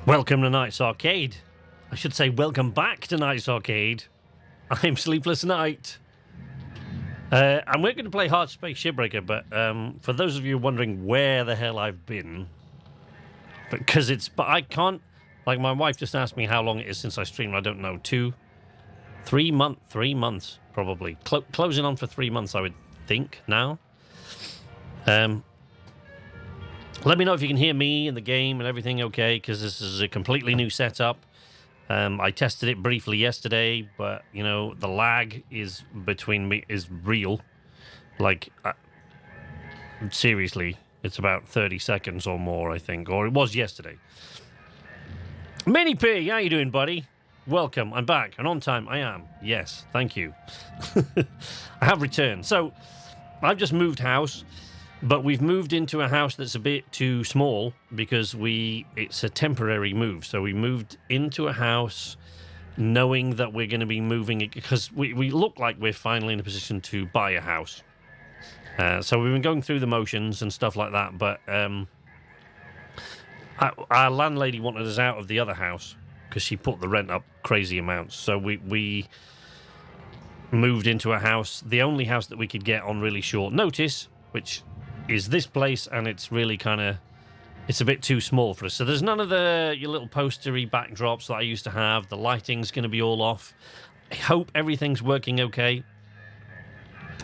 Welcome to Night's Arcade. I should say welcome back to Night's Arcade. I'm Sleepless Night. And we're going to play Hardspace Shipbreaker, but for those of you wondering where the hell I've been, but I can't, like my wife just asked me how long it is since I streamed, I don't know, 3 months probably. Closing on for 3 months, I would think, now. Let me know if you can hear me in the game and everything okay, because this is a completely new setup. I tested it briefly yesterday, but, you know, the lag is between me is real. Like, seriously, it's about 30 seconds or more, I think, or it was yesterday. Mini P, how you doing, buddy? Welcome, I'm back, and on time I am. Yes, thank you. I have returned. So, I've just moved house. But we've moved into a house that's a bit too small because it's a temporary move. So we moved into a house knowing that we're going to be moving it because we look like we're finally in a position to buy a house. So we've been going through the motions and stuff like that. But our landlady wanted us out of the other house because she put the rent up crazy amounts. So we moved into a house, the only house that we could get on really short notice, which is this place, and it's really it's a bit too small for us. So there's none of your little postery backdrops that I used to have. The lighting's going to be all off. I hope everything's working okay.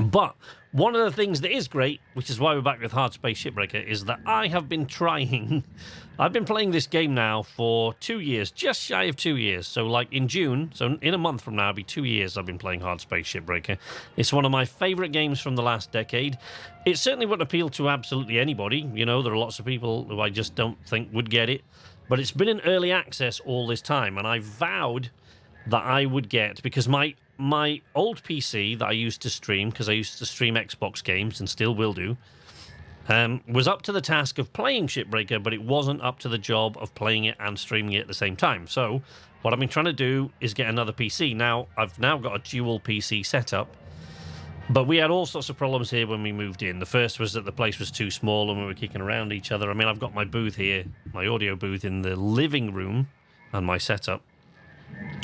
But one of the things that is great, which is why we're back with Hardspace Shipbreaker, is that I have been trying... I've been playing this game now for 2 years, just shy of 2 years. So like in June, so in a month from now, it'll be 2 years I've been playing Hardspace Shipbreaker. It's one of my favourite games from the last decade. It certainly wouldn't appeal to absolutely anybody. You know, there are lots of people who I just don't think would get it. But it's been in early access all this time, and I vowed that I would get, because my old PC that I used to stream, because I used to stream Xbox games and still will do, was up to the task of playing Shipbreaker, but it wasn't up to the job of playing it and streaming it at the same time. So what I've been trying to do is get another PC. Now, I've now got a dual PC setup, but we had all sorts of problems here when we moved in. The first was that the place was too small and we were kicking around each other. I mean, I've got my booth here, my audio booth in the living room and my setup,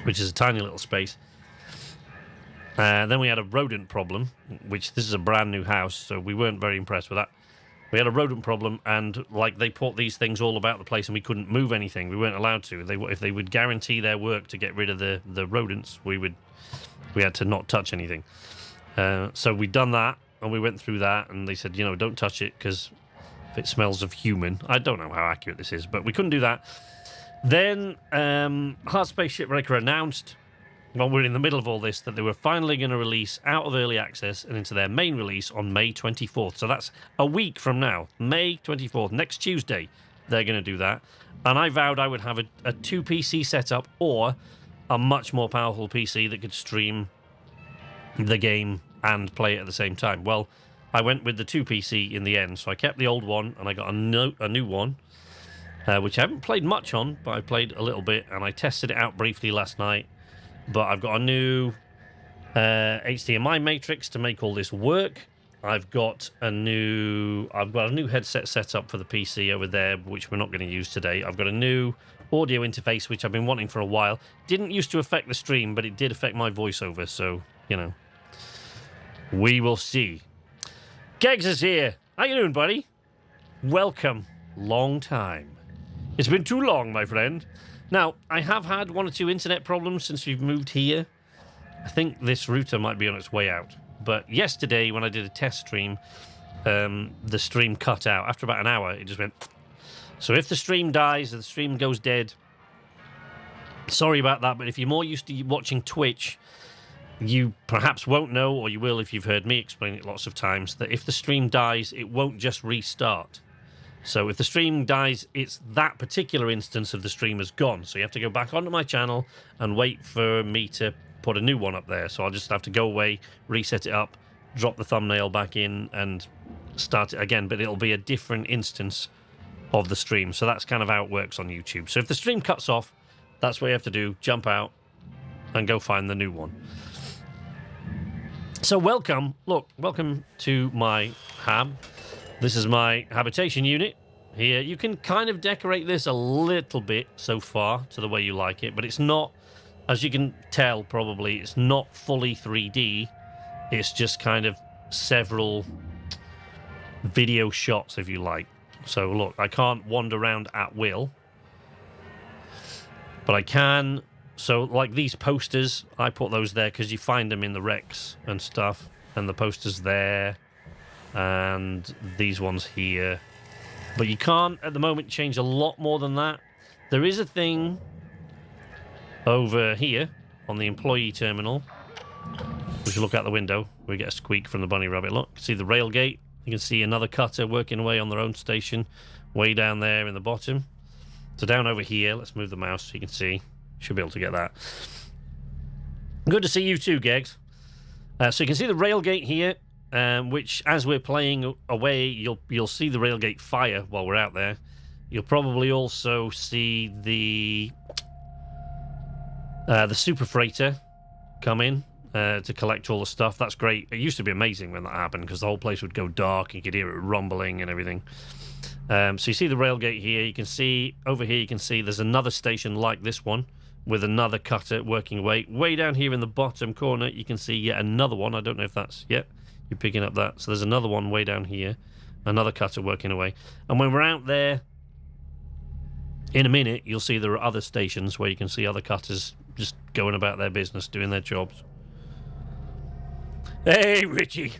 which is a tiny little space. Then we had a rodent problem, which this is a brand new house, so we weren't very impressed with that. We had a rodent problem, and like they put these things all about the place, and we couldn't move anything. We weren't allowed to. If they would guarantee their work to get rid of the rodents, we had to not touch anything. So we'd done that, and we went through that, and they said, you know, don't touch it because if it smells of human. I don't know how accurate this is, but we couldn't do that. Then Hardspace Shipbreaker announced, while we're in the middle of all this, that they were finally going to release out of early access and into their main release on May 24th. So that's a week from now, May 24th, next Tuesday, they're going to do that. And I vowed I would have a 2-PC setup or a much more powerful PC that could stream the game and play it at the same time. Well, I went with the 2PC in the end, so I kept the old one and I got a new one, which I haven't played much on, but I played a little bit, and I tested it out briefly last night. But I've got a new HDMI matrix to make all this work. I've got a new headset set up for the PC over there, which we're not going to use today. I've got a new audio interface, which I've been wanting for a while. Didn't used to affect the stream, but it did affect my voiceover, so, you know. We will see. Kegs is here. How you doing, buddy? Welcome. Long time. It's been too long, my friend. Now, I have had 1 or 2 internet problems since we've moved here. I think this router might be on its way out. But yesterday, when I did a test stream, the stream cut out. After about an hour, it just went... So if the stream dies, if the stream goes dead, sorry about that, but if you're more used to watching Twitch, you perhaps won't know, or you will if you've heard me explain it lots of times, that if the stream dies, it won't just restart. So if the stream dies, it's that particular instance of the stream is gone. So you have to go back onto my channel and wait for me to put a new one up there. So I'll just have to go away, reset it up, drop the thumbnail back in and start it again. But it'll be a different instance of the stream. So that's kind of how it works on YouTube. So if the stream cuts off, that's what you have to do. Jump out and go find the new one. So welcome. Look, welcome to my hab. This is my habitation unit. here. You can kind of decorate this a little bit so far to the way you like it, but it's not, as you can tell probably, it's not fully 3D. It's just kind of several video shots, if you like. So look, I can't wander around at will, but I can. So like these posters, I put those there because you find them in the wrecks and stuff, and the posters there, and these ones here. But you can't at the moment change a lot more than that. There is a thing over here on the employee terminal. We should look out the window. We get a squeak from the bunny rabbit. Look, see the rail gate. You can see another cutter working away on their own station, way down there in the bottom. So down over here, let's move the mouse so you can see. Should be able to get that. Good to see you too, Gegs. So you can see the rail gate here, which as we're playing away, you'll see the rail gate fire while we're out there. You'll probably also see the super freighter come in to collect all the stuff. That's great. It used to be amazing when that happened because the whole place would go dark. You could hear it rumbling and everything. So you see the railgate here. You can see over here, you can see there's another station like this one with another cutter working away. Way down here in the bottom corner, you can see yet another one. I don't know if that's... Yep, you're picking up that. So there's another one way down here. Another cutter working away. And when we're out there, in a minute, you'll see there are other stations where you can see other cutters just going about their business, doing their jobs. Hey, Richie.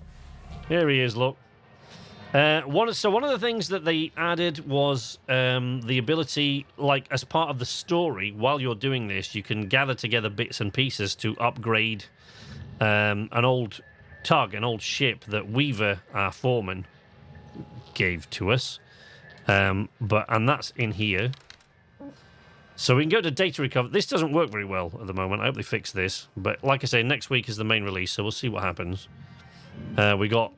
There he is, look. One of the things that they added was the ability, like, as part of the story, while you're doing this, you can gather together bits and pieces to upgrade an old tug, an old ship that Weaver, our foreman, gave to us. And that's in here. So we can go to data recovery. This doesn't work very well at the moment. I hope they fix this. But like I say, next week is the main release, so we'll see what happens. We got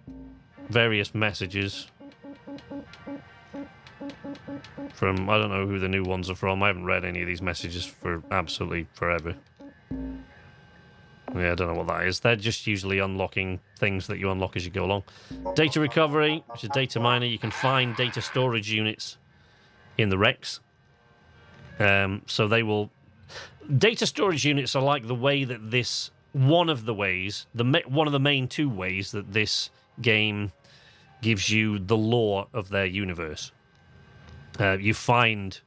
various messages from... I don't know who the new ones are from. I haven't read any of these messages for absolutely forever. Yeah, I don't know what that is. They're just usually unlocking things that you unlock as you go along. Data recovery, which is data miner. You can find data storage units in the wrecks. So they will... Data storage units are like the way that this... One of the ways, one of the main two ways that this game gives you the lore of their universe. You find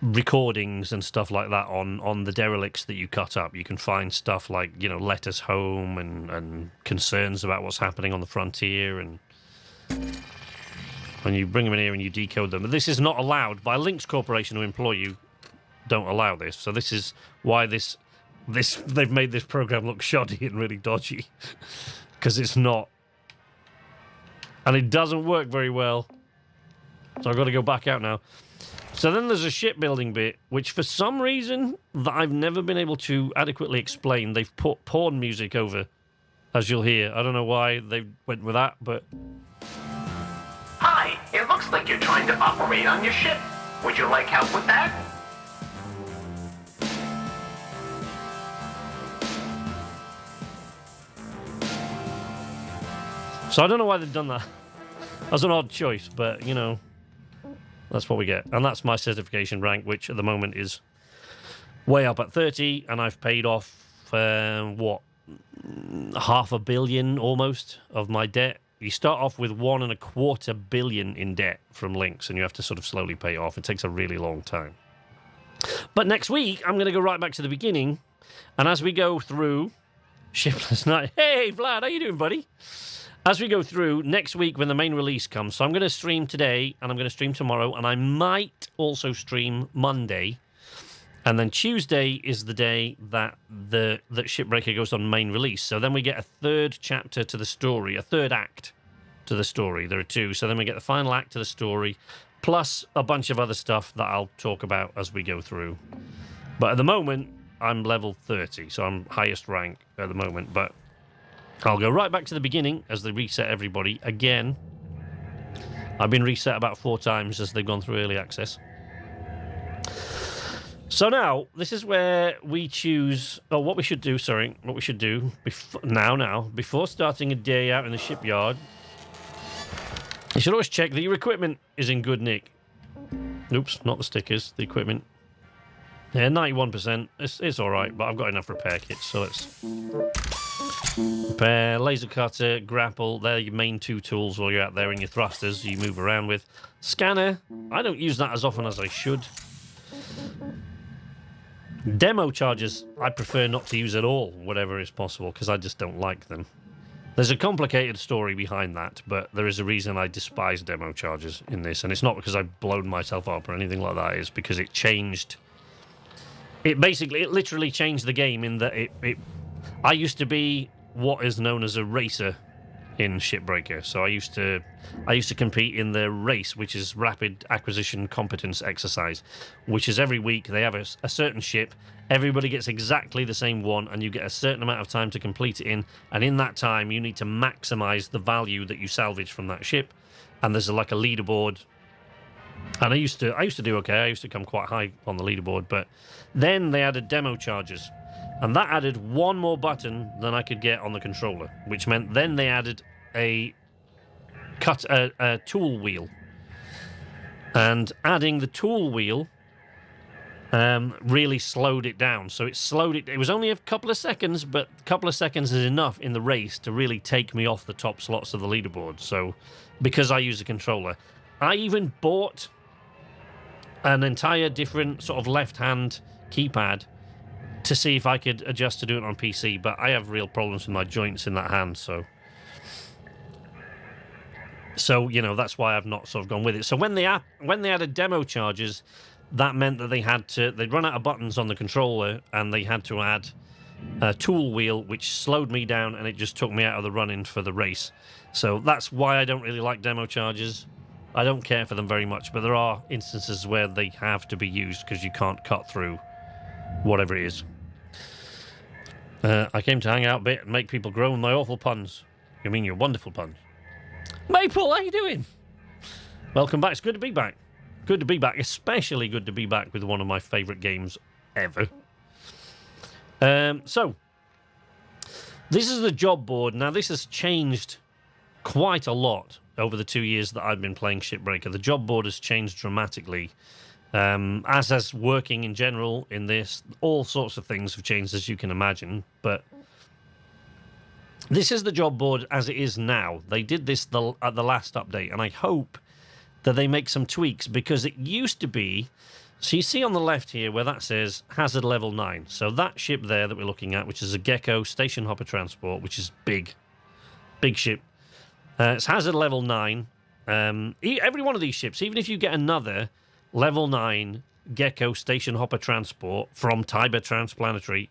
recordings and stuff like that on the derelicts that you cut up. You can find stuff like, you know, letters home and concerns about what's happening on the frontier, and when you bring them in here and you decode them. But this is not allowed by Lynx Corporation, who employ you, don't allow this. So this is why they've made this program look shoddy and really dodgy, because it's not, and it doesn't work very well. So I've got to go back out now. So then there's a shipbuilding bit, which for some reason that I've never been able to adequately explain, they've put porn music over, as you'll hear. I don't know why they went with that, but... Hi, it looks like you're trying to operate on your ship. Would you like help with that? So I don't know why they've done that. That's an odd choice, but, you know, that's what we get. And that's my certification rank, which at the moment is way up at 30, and I've paid off, what, $500 million almost of my debt. You start off with $1.25 billion in debt from Lynx, and you have to sort of slowly pay it off. It takes a really long time. But next week, I'm going to go right back to the beginning, and as we go through Shipless Night... Hey, Vlad, how you doing, buddy? As we go through, next week when the main release comes, so I'm going to stream today, and I'm going to stream tomorrow, and I might also stream Monday. And then Tuesday is the day that that Shipbreaker goes on main release. So then we get a third chapter to the story, a third act to the story. There are two. So then we get the final act to the story, plus a bunch of other stuff that I'll talk about as we go through. But at the moment, I'm level 30, so I'm highest rank at the moment. But I'll go right back to the beginning as they reset everybody again. I've been reset about 4 times as they've gone through early access. So now, this is where we choose... Oh, what we should do, before starting a day out in the shipyard, You should always check that your equipment is in good nick. Oops, not the stickers, the equipment. Yeah, 91%. It's all right, but I've got enough repair kits, so let's repair. Laser cutter, grapple. They're your main two tools while you're out there, and your thrusters you move around with. Scanner. I don't use that as often as I should. Demo charges, I prefer not to use at all, whatever is possible, because I just don't like them. There's a complicated story behind that, but there is a reason I despise demo charges in this, and it's not because I've blown myself up or anything like that. It's because it changed. It literally changed the game in that I used to be what is known as a racer in Shipbreaker. So I used to compete in the race, which is Rapid Acquisition Competence Exercise, which is every week they have a certain ship. Everybody gets exactly the same one, and you get a certain amount of time to complete it in. And in that time, you need to maximize the value that you salvage from that ship. And there's like a leaderboard. And I used to do okay. I used to come quite high on the leaderboard, but then they added demo charges, and that added one more button than I could get on the controller, which meant then they added a tool wheel, and adding the tool wheel really slowed it down. So it was only a couple of seconds, but a couple of seconds is enough in the race to really take me off the top slots of the leaderboard. So because I use a controller, I even bought an entire different sort of left-hand keypad to see if I could adjust to do it on PC, but I have real problems with my joints in that hand, so you know, that's why I've not sort of gone with it. So when they added demo charges, that meant that they'd run out of buttons on the controller, and they had to add a tool wheel, which slowed me down, and it just took me out of the running for the race. So that's why I don't really like demo charges. I don't care for them very much, but there are instances where they have to be used because you can't cut through whatever it is. I came to hang out a bit and make people groan my awful puns. You mean your wonderful puns? Maple, how you doing? Welcome back. It's good to be back. Good to be back. Especially good to be back with one of my favourite games ever. So, this is the job board. Now, this has changed quite a lot over the 2 years that I've been playing Shipbreaker. The job board has changed dramatically. As has working in general in this. All sorts of things have changed, as you can imagine. But this is the job board as it is now. They did this at the last update, and I hope that they make some tweaks, because it used to be... So you see on the left here where that says Hazard Level 9. So that ship there that we're looking at, which is a Gecko Station Hopper Transport, which is big. Big ship. It's Hazard Level 9. Every one of these ships, even if you get another Level 9 Gecko Station Hopper Transport from Tiber Transplanetary,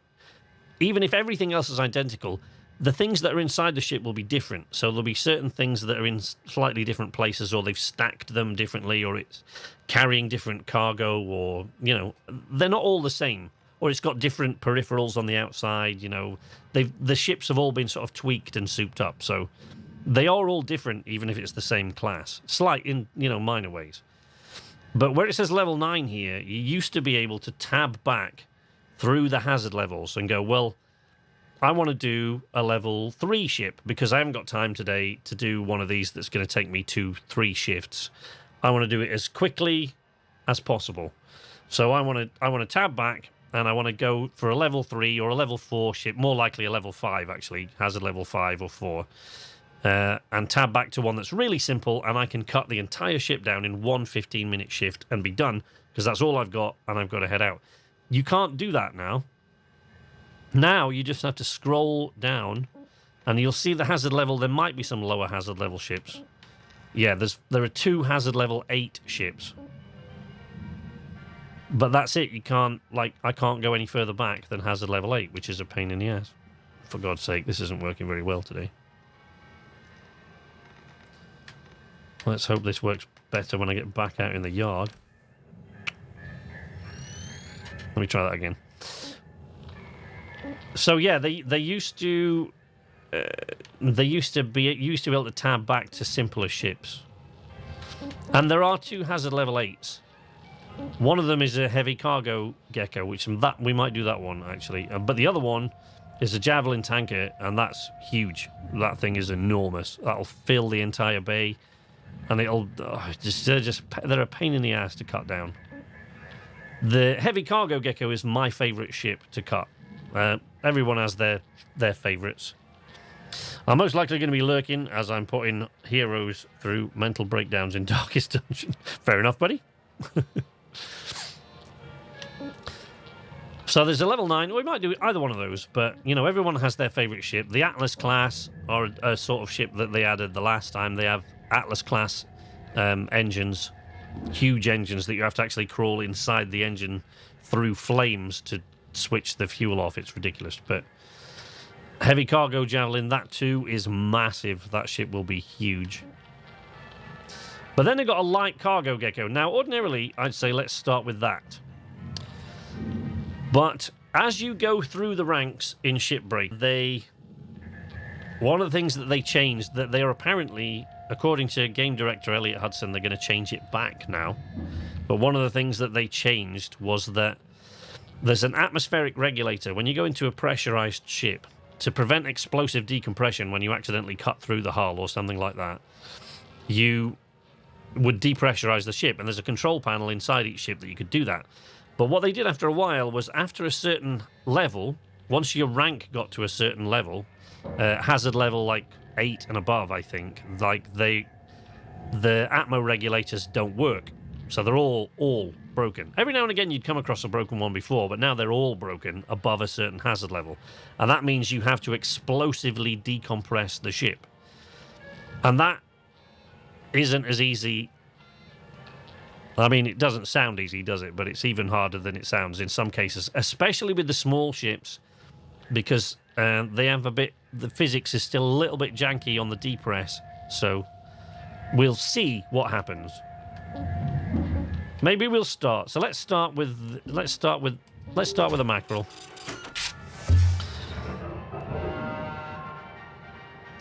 even if everything else is identical, the things that are inside the ship will be different. So there'll be certain things that are in slightly different places, or they've stacked them differently, or it's carrying different cargo, or, you know, they're not all the same. Or it's got different peripherals on the outside, you know. The ships have all been sort of tweaked and souped up, so they are all different, even if it's the same class. Slight in, you know, minor ways. But where it says level 9 here, you used to be able to tab back through the hazard levels and go, well, I want to do a level 3 ship because I haven't got time today to do one of these that's going to take me 2-3 shifts. I want to do it as quickly as possible. So I want to tab back, and I want to go for a level 3 or a level 4 ship, more likely a level 5 actually, hazard level 5 or 4. And tab back to one that's really simple, and I can cut the entire ship down in one 15-minute shift and be done, because that's all I've got, and I've got to head out. You can't do that now. Now you just have to scroll down, and you'll see the hazard level. There might be some lower hazard level ships. Yeah, there are 2 hazard level 8 ships. But that's it. You can't, I can't go any further back than hazard level 8, which is a pain in the ass. For God's sake, this isn't working very well today. Let's hope this works better when I get back out in the yard. Let me try that again. So yeah, they used to be able to tab back to simpler ships, and there are 2 hazard level 8s. One of them is a heavy cargo Gecko, which we might do that one actually, but the other one is a Javelin tanker, and that's huge. That thing is enormous. That'll fill the entire bay. and they're a pain in the ass to cut down. The heavy cargo gecko is my favourite ship to cut. Everyone has their favourites. I'm most likely going to be lurking as I'm putting heroes through mental breakdowns in Darkest Dungeon. Fair enough, buddy. So there's a level 9. We might do either one of those, but, you know, everyone has their favourite ship. The Atlas class are a sort of ship that they added the last time. They have Atlas class engines, huge engines that you have to actually crawl inside the engine through flames to switch the fuel off. It's ridiculous, but heavy cargo javelin, that too is massive. That ship will be huge. But then they've got a light cargo gecko. Now, ordinarily, I'd say let's start with that. But as you go through the ranks in Shipbreaker, one of the things that they changed, that they are apparently, according to game director Elliot Hudson, they're going to change it back now. But one of the things that they changed was that there's an atmospheric regulator. When you go into a pressurized ship, to prevent explosive decompression when you accidentally cut through the hull or something like that, you would depressurize the ship. And there's a control panel inside each ship that you could do that. But what they did after a while was, after a certain level, once your rank got to a certain level, hazard level like 8 and above, I think, like the atmo regulators don't work. So they're all broken. Every now and again you'd come across a broken one before, but now they're all broken above a certain hazard level. And that means you have to explosively decompress the ship. And that isn't as easy. I mean, it doesn't sound easy, does it? But it's even harder than it sounds in some cases, especially with the small ships, because they have the physics is still a little bit janky on the depress. So we'll see what happens. Maybe we'll start. So let's start with a mackerel.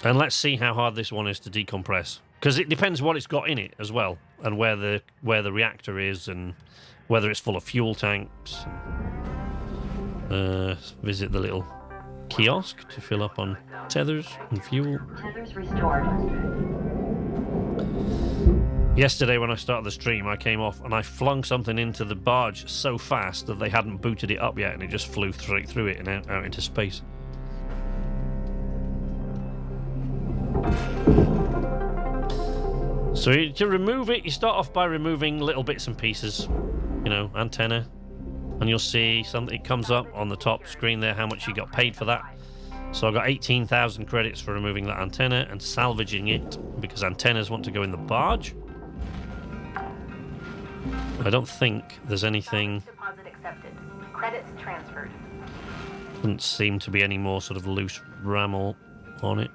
And let's see how hard this one is to decompress. Because it depends what it's got in it as well, and where the reactor is, and whether it's full of fuel tanks. Visit the little kiosk to fill up on tethers and fuel. Tethers restored. Yesterday when I started the stream, I came off and I flung something into the barge so fast that they hadn't booted it up yet, and it just flew straight through it and out into space. So to remove it, you start off by removing little bits and pieces, you know, antenna, and you'll see something. It comes up on the top screen there how much you got paid for that. So I got 18,000 credits for removing that antenna and salvaging it, because antennas want to go in the barge. I don't think there's anything. Deposit accepted. Credits transferred. Doesn't seem to be any more sort of loose rammel on it.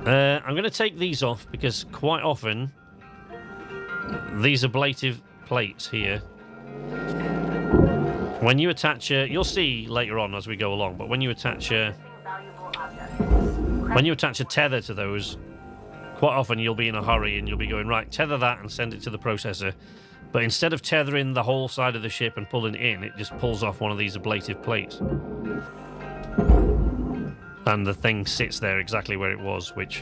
I'm going to take these off because quite often these ablative plates here, when you attach you'll see later on as we go along, but when you attach a tether to those, quite often you'll be in a hurry and you'll be going, right, tether that and send it to the processor. But instead of tethering the whole side of the ship and pulling it in, it just pulls off one of these ablative plates. And the thing sits there exactly where it was, which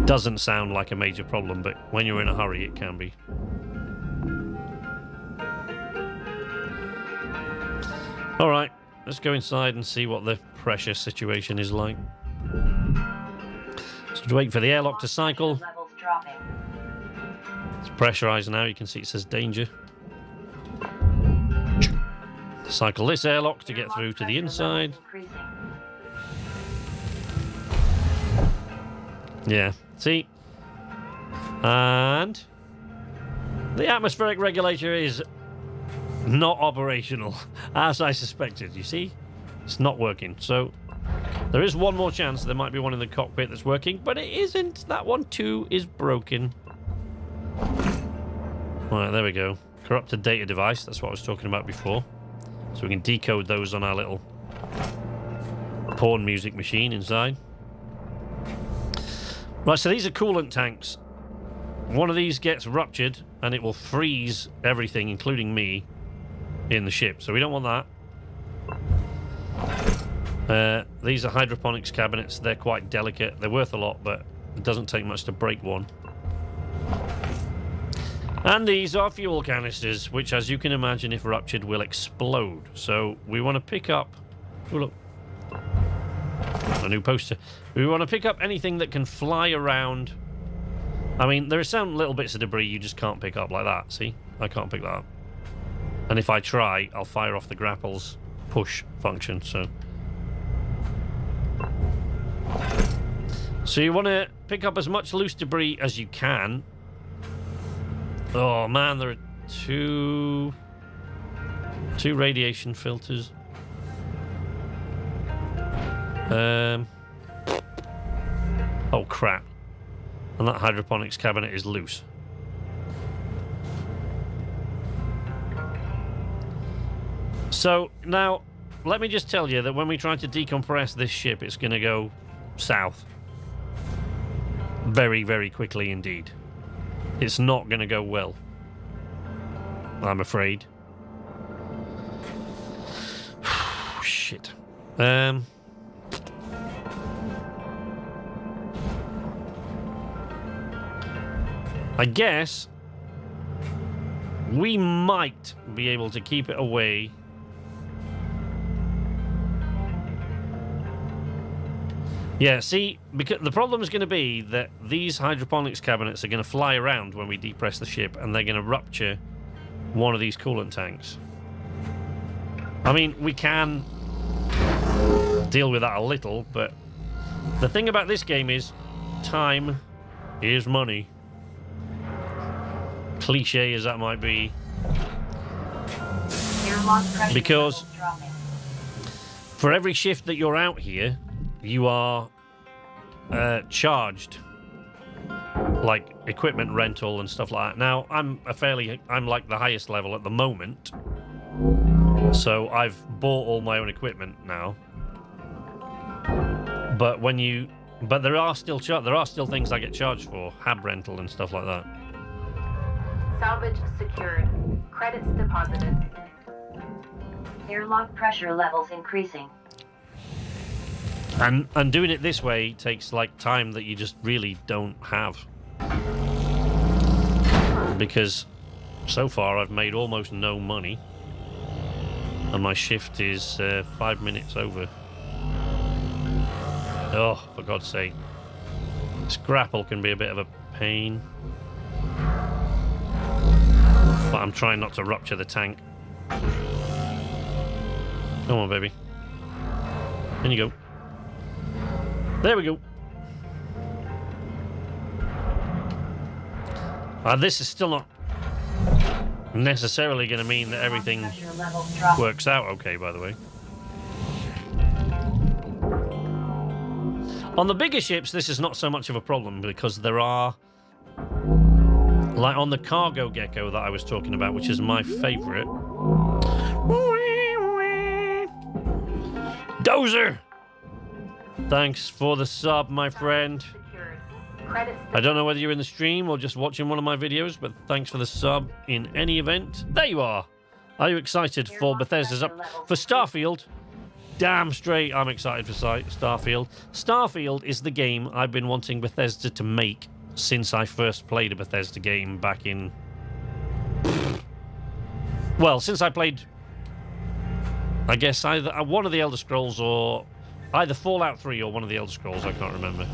doesn't sound like a major problem, but when you're in a hurry, it can be. All right, let's go inside and see what the pressure situation is like. So to wait for the airlock to cycle. It's pressurized now. You can see it says danger. Cycle this airlock to get through to the inside. Yeah, see? And the atmospheric regulator is not operational, as I suspected, you see? It's not working. So there is one more chance there might be one in the cockpit that's working, but it isn't. That one too is broken. Alright, there we go. Corrupted data device, that's what I was talking about before. So we can decode those on our little porn music machine inside. Right, so these are coolant tanks. One of these gets ruptured and it will freeze everything, including me, in the ship. So we don't want that. These are hydroponics cabinets. They're quite delicate. They're worth a lot, but It doesn't take much to break one. And these are fuel canisters, which, as you can imagine, if ruptured, will explode. So we want to pick up... Oh, look. A new poster. We want to pick up anything that can fly around. I mean, there are some little bits of debris you just can't pick up like that. See? I can't pick that up. And if I try, I'll fire off the grapple's push function, so... So you want to pick up as much loose debris as you can. Oh man, there are two radiation filters. Oh crap. And that hydroponics cabinet is loose. So now, let me just tell you that when we try to decompress this ship, it's going to go south. Very, very quickly indeed. It's not going to go well, I'm afraid. Shit. I guess we might be able to keep it away. Yeah, see, because the problem is going to be that these hydroponics cabinets are going to fly around when we depress the ship, and they're going to rupture one of these coolant tanks. I mean, we can deal with that a little, but the thing about this game is time is money. Cliche as that might be. Because for every shift that you're out here, you are charged like equipment rental and stuff like that. Now I'm like the highest level at the moment, so I've bought all my own equipment now. But there are still things I get charged for, hab rental and stuff like that. Salvage secured. Credits deposited. Airlock pressure levels increasing. And doing it this way takes like time that you just really don't have. Because so far I've made almost no money. And my shift is 5 minutes over. Oh, for God's sake. This grapple can be a bit of a pain. But I'm trying not to rupture the tank. Come on, baby. In you go. There we go. This is still not necessarily going to mean that everything works out okay, by the way. On the bigger ships, this is not so much of a problem because there are, like on the cargo gecko that I was talking about, which is my favourite. Dozer! Thanks for the sub, my friend. I don't know whether you're in the stream or just watching one of my videos, but thanks for the sub in any event. There you are. Are you excited for Bethesda's up for Starfield? Damn straight I'm excited for Starfield. Starfield is the game I've been wanting Bethesda to make since I first played a Bethesda game back in... Well, since I played... I guess either one of the Elder Scrolls or... Either Fallout 3 or one of the Elder Scrolls, I can't remember.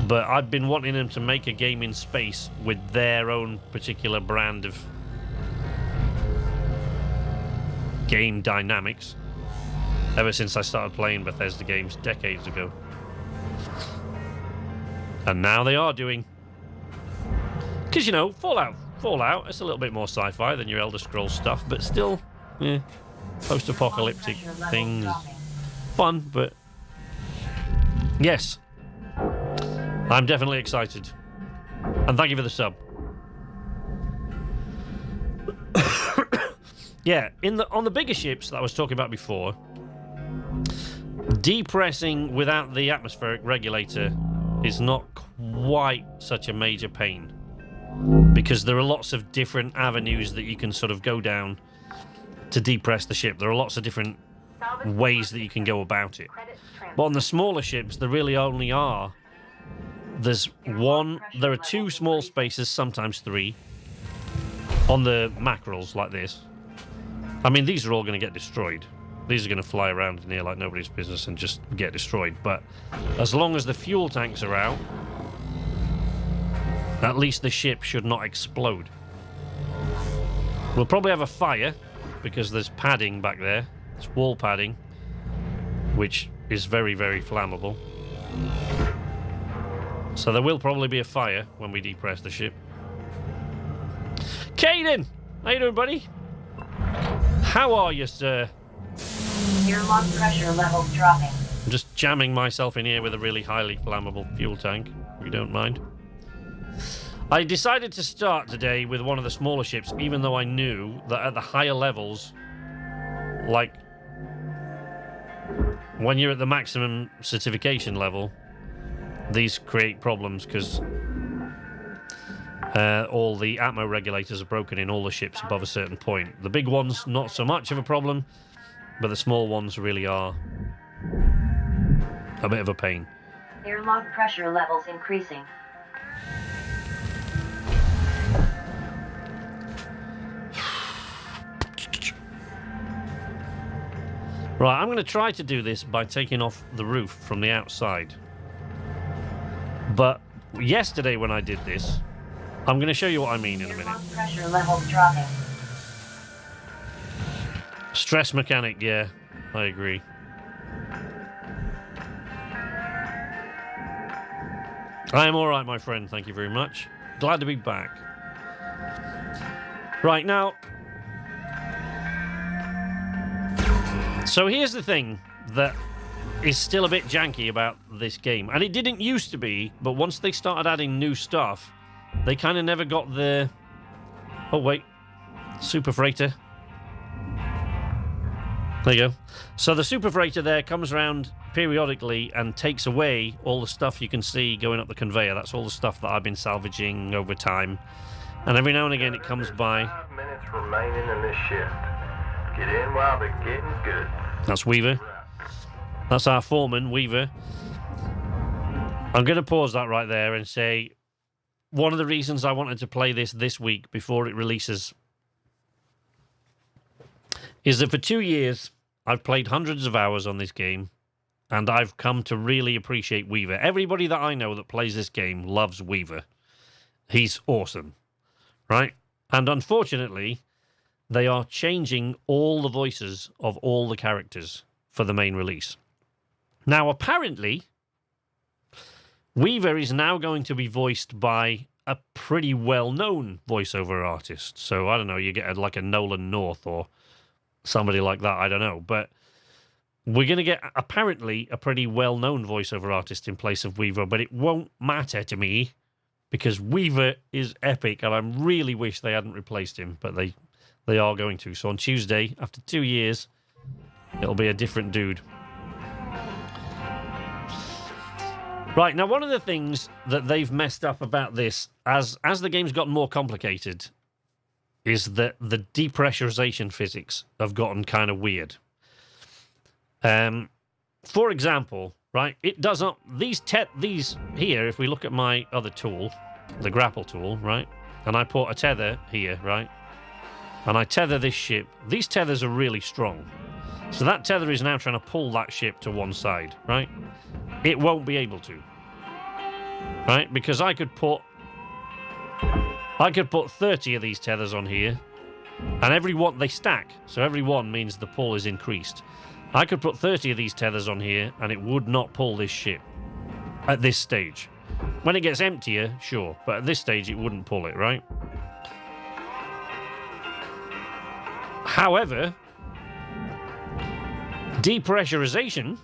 But I've been wanting them to make a game in space with their own particular brand of game dynamics ever since I started playing Bethesda games decades ago. And now they are doing... Because, you know, Fallout, it's a little bit more sci-fi than your Elder Scrolls stuff, but still, yeah, post-apocalyptic things. Fun, but yes, I'm definitely excited, and thank you for the sub. Yeah, on the bigger ships that I was talking about before, depressing without the atmospheric regulator is not quite such a major pain, because there are lots of different avenues that you can sort of go down to depress the ship. There are lots of different ways that you can go about it. But on the smaller ships, there really only are There are two small spaces, sometimes three, on the mackerels like this. I mean, these are all going to get destroyed. These are going to fly around in here like nobody's business and just get destroyed. But as long as the fuel tanks are out, at least the ship should not explode. We'll probably have a fire because there's padding back there. It's wall padding, which is very, very flammable. So there will probably be a fire when we depress the ship. Caden! How you doing, buddy? How are you, sir? Your lung pressure levels dropping. I'm just jamming myself in here with a really highly flammable fuel tank, if you don't mind. I decided to start today with one of the smaller ships, even though I knew that at the higher levels, like when you're at the maximum certification level, these create problems because all the atmo regulators are broken in all the ships above a certain point. The big ones, not so much of a problem, but the small ones really are a bit of a pain. Airlock pressure levels increasing. Right, I'm going to try to do this by taking off the roof from the outside. But yesterday when I did this, I'm going to show you what I mean in a minute. Pressure levels dropping. Stress mechanic, yeah, I agree. I am all right, my friend. Thank you very much. Glad to be back. Right, now... So here's the thing that is still a bit janky about this game. And it didn't used to be, but once they started adding new stuff, they kind of never got the... Oh, wait. Super freighter. There you go. So the super freighter there comes around periodically and takes away all the stuff you can see going up the conveyor. That's all the stuff that I've been salvaging over time. And every now and again it comes by. 5 minutes remaining in this shift. Get in while the getting's good. That's Weaver. That's our foreman, Weaver. I'm going to pause that right there and say one of the reasons I wanted to play this week before it releases is that for 2 years I've played hundreds of hours on this game and I've come to really appreciate Weaver. Everybody that I know that plays this game loves Weaver. He's awesome, right? And unfortunately, they are changing all the voices of all the characters for the main release. Now, apparently, Weaver is now going to be voiced by a pretty well-known voiceover artist. So, I don't know, you get like a Nolan North or somebody like that, I don't know. But we're going to get, apparently, a pretty well-known voiceover artist in place of Weaver, but it won't matter to me because Weaver is epic, and I really wish they hadn't replaced him, but they are going to. So on Tuesday, after 2 years, it'll be a different dude. Right, now one of the things that they've messed up about this, as the game's gotten more complicated, is that the depressurization physics have gotten kind of weird. For example, right, it does not... These here, if we look at my other tool, the grapple tool, right, and I put a tether here, right, and I tether this ship, these tethers are really strong. So that tether is now trying to pull that ship to one side, right? It won't be able to, right? Because I could put 30 of these tethers on here, and every one, they stack, so every one means the pull is increased. I could put 30 of these tethers on here, and it would not pull this ship at this stage. When it gets emptier, sure, but at this stage it wouldn't pull it, right? However, depressurization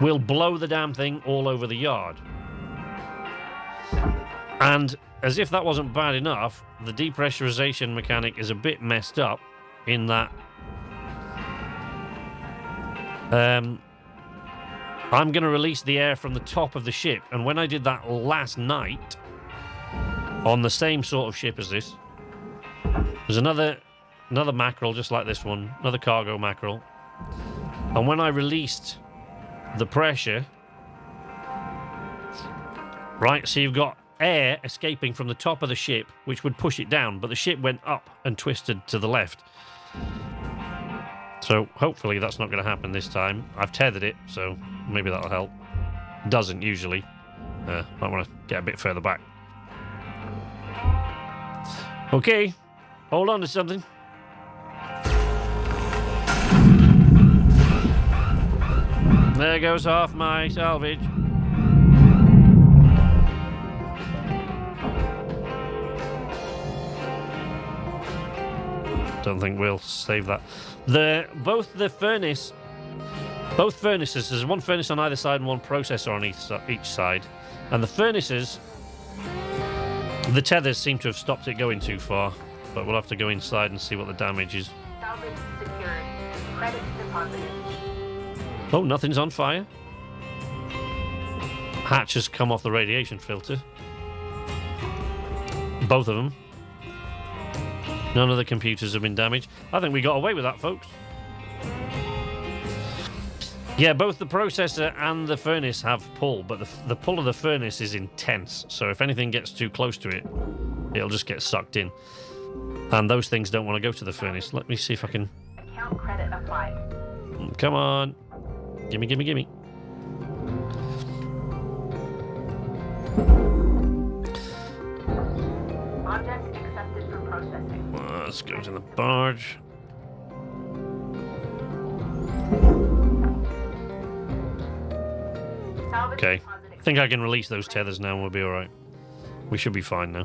will blow the damn thing all over the yard. And as if that wasn't bad enough, the depressurization mechanic is a bit messed up in that I'm going to release the air from the top of the ship. And when I did that last night on the same sort of ship as this, there's another mackerel just like this one, another cargo mackerel. And when I released the pressure Right, so you've got air escaping from the top of the ship, which would push it down, but the ship went up and twisted to the left. So hopefully that's not going to happen this time. I've tethered it, so maybe that'll help. Doesn't usually. Might want to get a bit further back. Okay, hold on to something. There goes half my salvage. Don't think we'll save that. Both furnaces, there's one furnace on either side and one processor on each side. And the furnaces, the tethers seem to have stopped it going too far. But we'll have to go inside and see what the damage is. Salvage secured. Credits deposited. Oh, nothing's on fire. Hatch has come off the radiation filter. Both of them. None of the computers have been damaged. I think we got away with that, folks. Yeah, both the processor and the furnace have pull, but the pull of the furnace is intense. So if anything gets too close to it, it'll just get sucked in. And those things don't want to go to the furnace. Let me see if I can... Account credit applied. Come on. Gimme, gimme, gimme. Object accepted for processing. Let's go to the barge. Salvage Okay. deposit I think I can release those tethers now and we'll be alright. We should be fine now.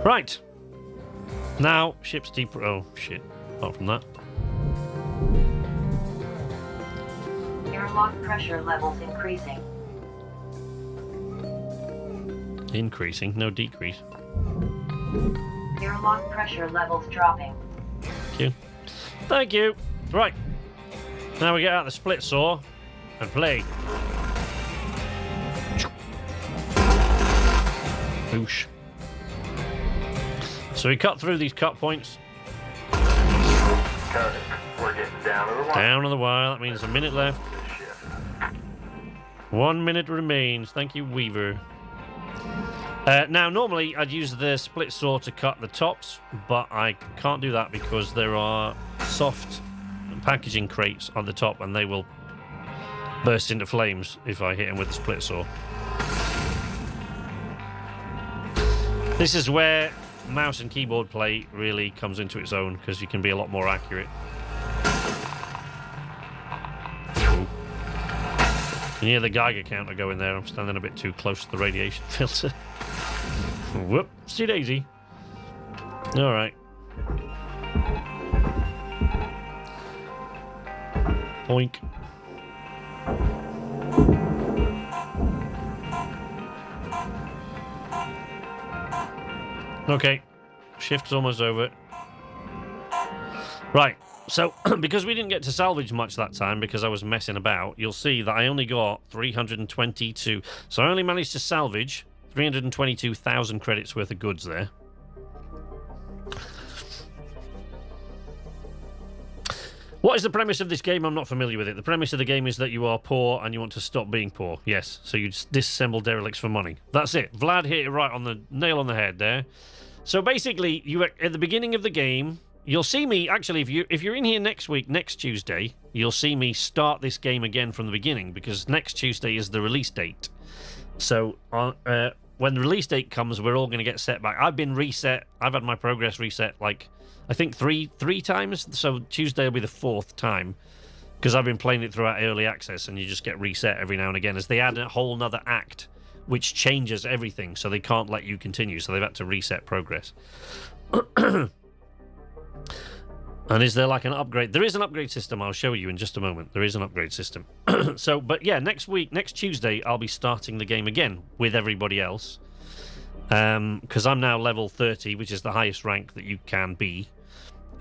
Right. Now, ship's deeper. Oh, shit. Apart from that. Airlock pressure levels increasing. Increasing, no decrease. Airlock pressure levels dropping. Thank you. Thank you. Right. Now we get out the split saw and play. Boosh. So we cut through these cut points. Cut it. We're getting down to the wire. Down to the wire. That means a minute left. 1 minute remains. Thank you, Weaver. Now, normally I'd use the split saw to cut the tops, but I can't do that because there are soft packaging crates on the top and they will burst into flames if I hit them with the split saw. This is where mouse and keyboard play really comes into its own because you can be a lot more accurate. Ooh. You hear the Geiger counter going there. I'm standing a bit too close to the radiation filter. Whoopsie daisy. All right. Boink. Okay. Shift's almost over. Right. So, because we didn't get to salvage much that time because I was messing about, you'll see that I only got 322. So I only managed to salvage 322,000 credits worth of goods there. What is the premise of this game? I'm not familiar with it. The premise of the game is that you are poor and you want to stop being poor. Yes, so you disassemble derelicts for money. That's it. Vlad hit it right on the nail on the head there. So basically, you at the beginning of the game, you'll see me, actually, if you're in here next week, next Tuesday, you'll see me start this game again from the beginning because next Tuesday is the release date. So when the release date comes, we're all going to get set back. I've been reset. I've had my progress reset like, I think three times. So Tuesday will be the fourth time because I've been playing it throughout early access and you just get reset every now and again as they add a whole nother act which changes everything. So they can't let you continue. So they've had to reset progress. And is there like an upgrade? There is an upgrade system. I'll show you in just a moment. There is an upgrade system. So, but yeah, next Tuesday, I'll be starting the game again with everybody else. Because I'm now level 30, which is the highest rank that you can be.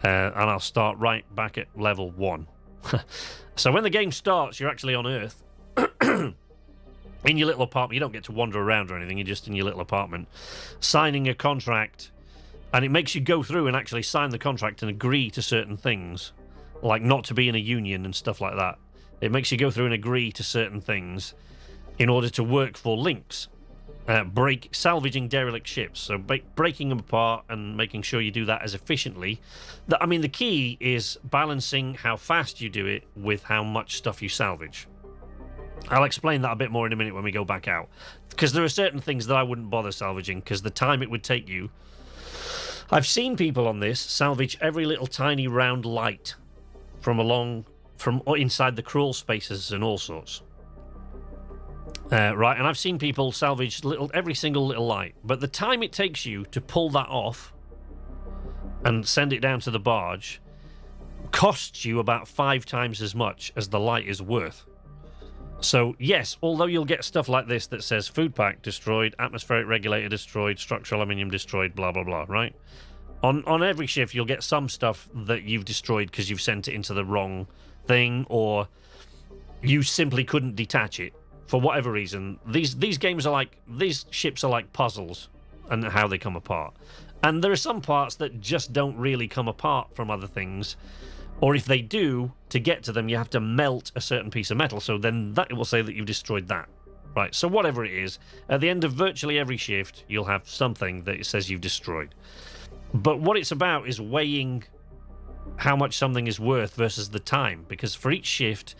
And I'll start right back at level 1. So when the game starts, you're actually on Earth. In your little apartment. You don't get to wander around or anything. You're just in your little apartment. Signing a contract. And it makes you go through and actually sign the contract and agree to certain things. Like not to be in a union and stuff like that. It makes you go through and agree to certain things in order to work for links. Salvaging derelict ships, so breaking them apart and making sure you do that as efficiently. I mean, the key is balancing how fast you do it with how much stuff you salvage. I'll explain that a bit more in a minute when we go back out, because there are certain things that I wouldn't bother salvaging because the time it would take you. I've seen people on this salvage every little tiny round light from inside the crawl spaces and all sorts. Right, and I've seen people salvage every single little light, but the time it takes you to pull that off and send it down to the barge costs you about 5 times as much as the light is worth. So yes, although you'll get stuff like this that says food pack destroyed, atmospheric regulator destroyed, structural aluminium destroyed, blah blah blah, right? On every shift you'll get some stuff that you've destroyed because you've sent it into the wrong thing, or you simply couldn't detach it for whatever reason. These ships are like puzzles and how they come apart. And there are some parts that just don't really come apart from other things. Or if they do, to get to them, you have to melt a certain piece of metal. So then that will say that you've destroyed that. Right, so whatever it is, at the end of virtually every shift, you'll have something that says you've destroyed. But what it's about is weighing how much something is worth versus the time. Because for each shift,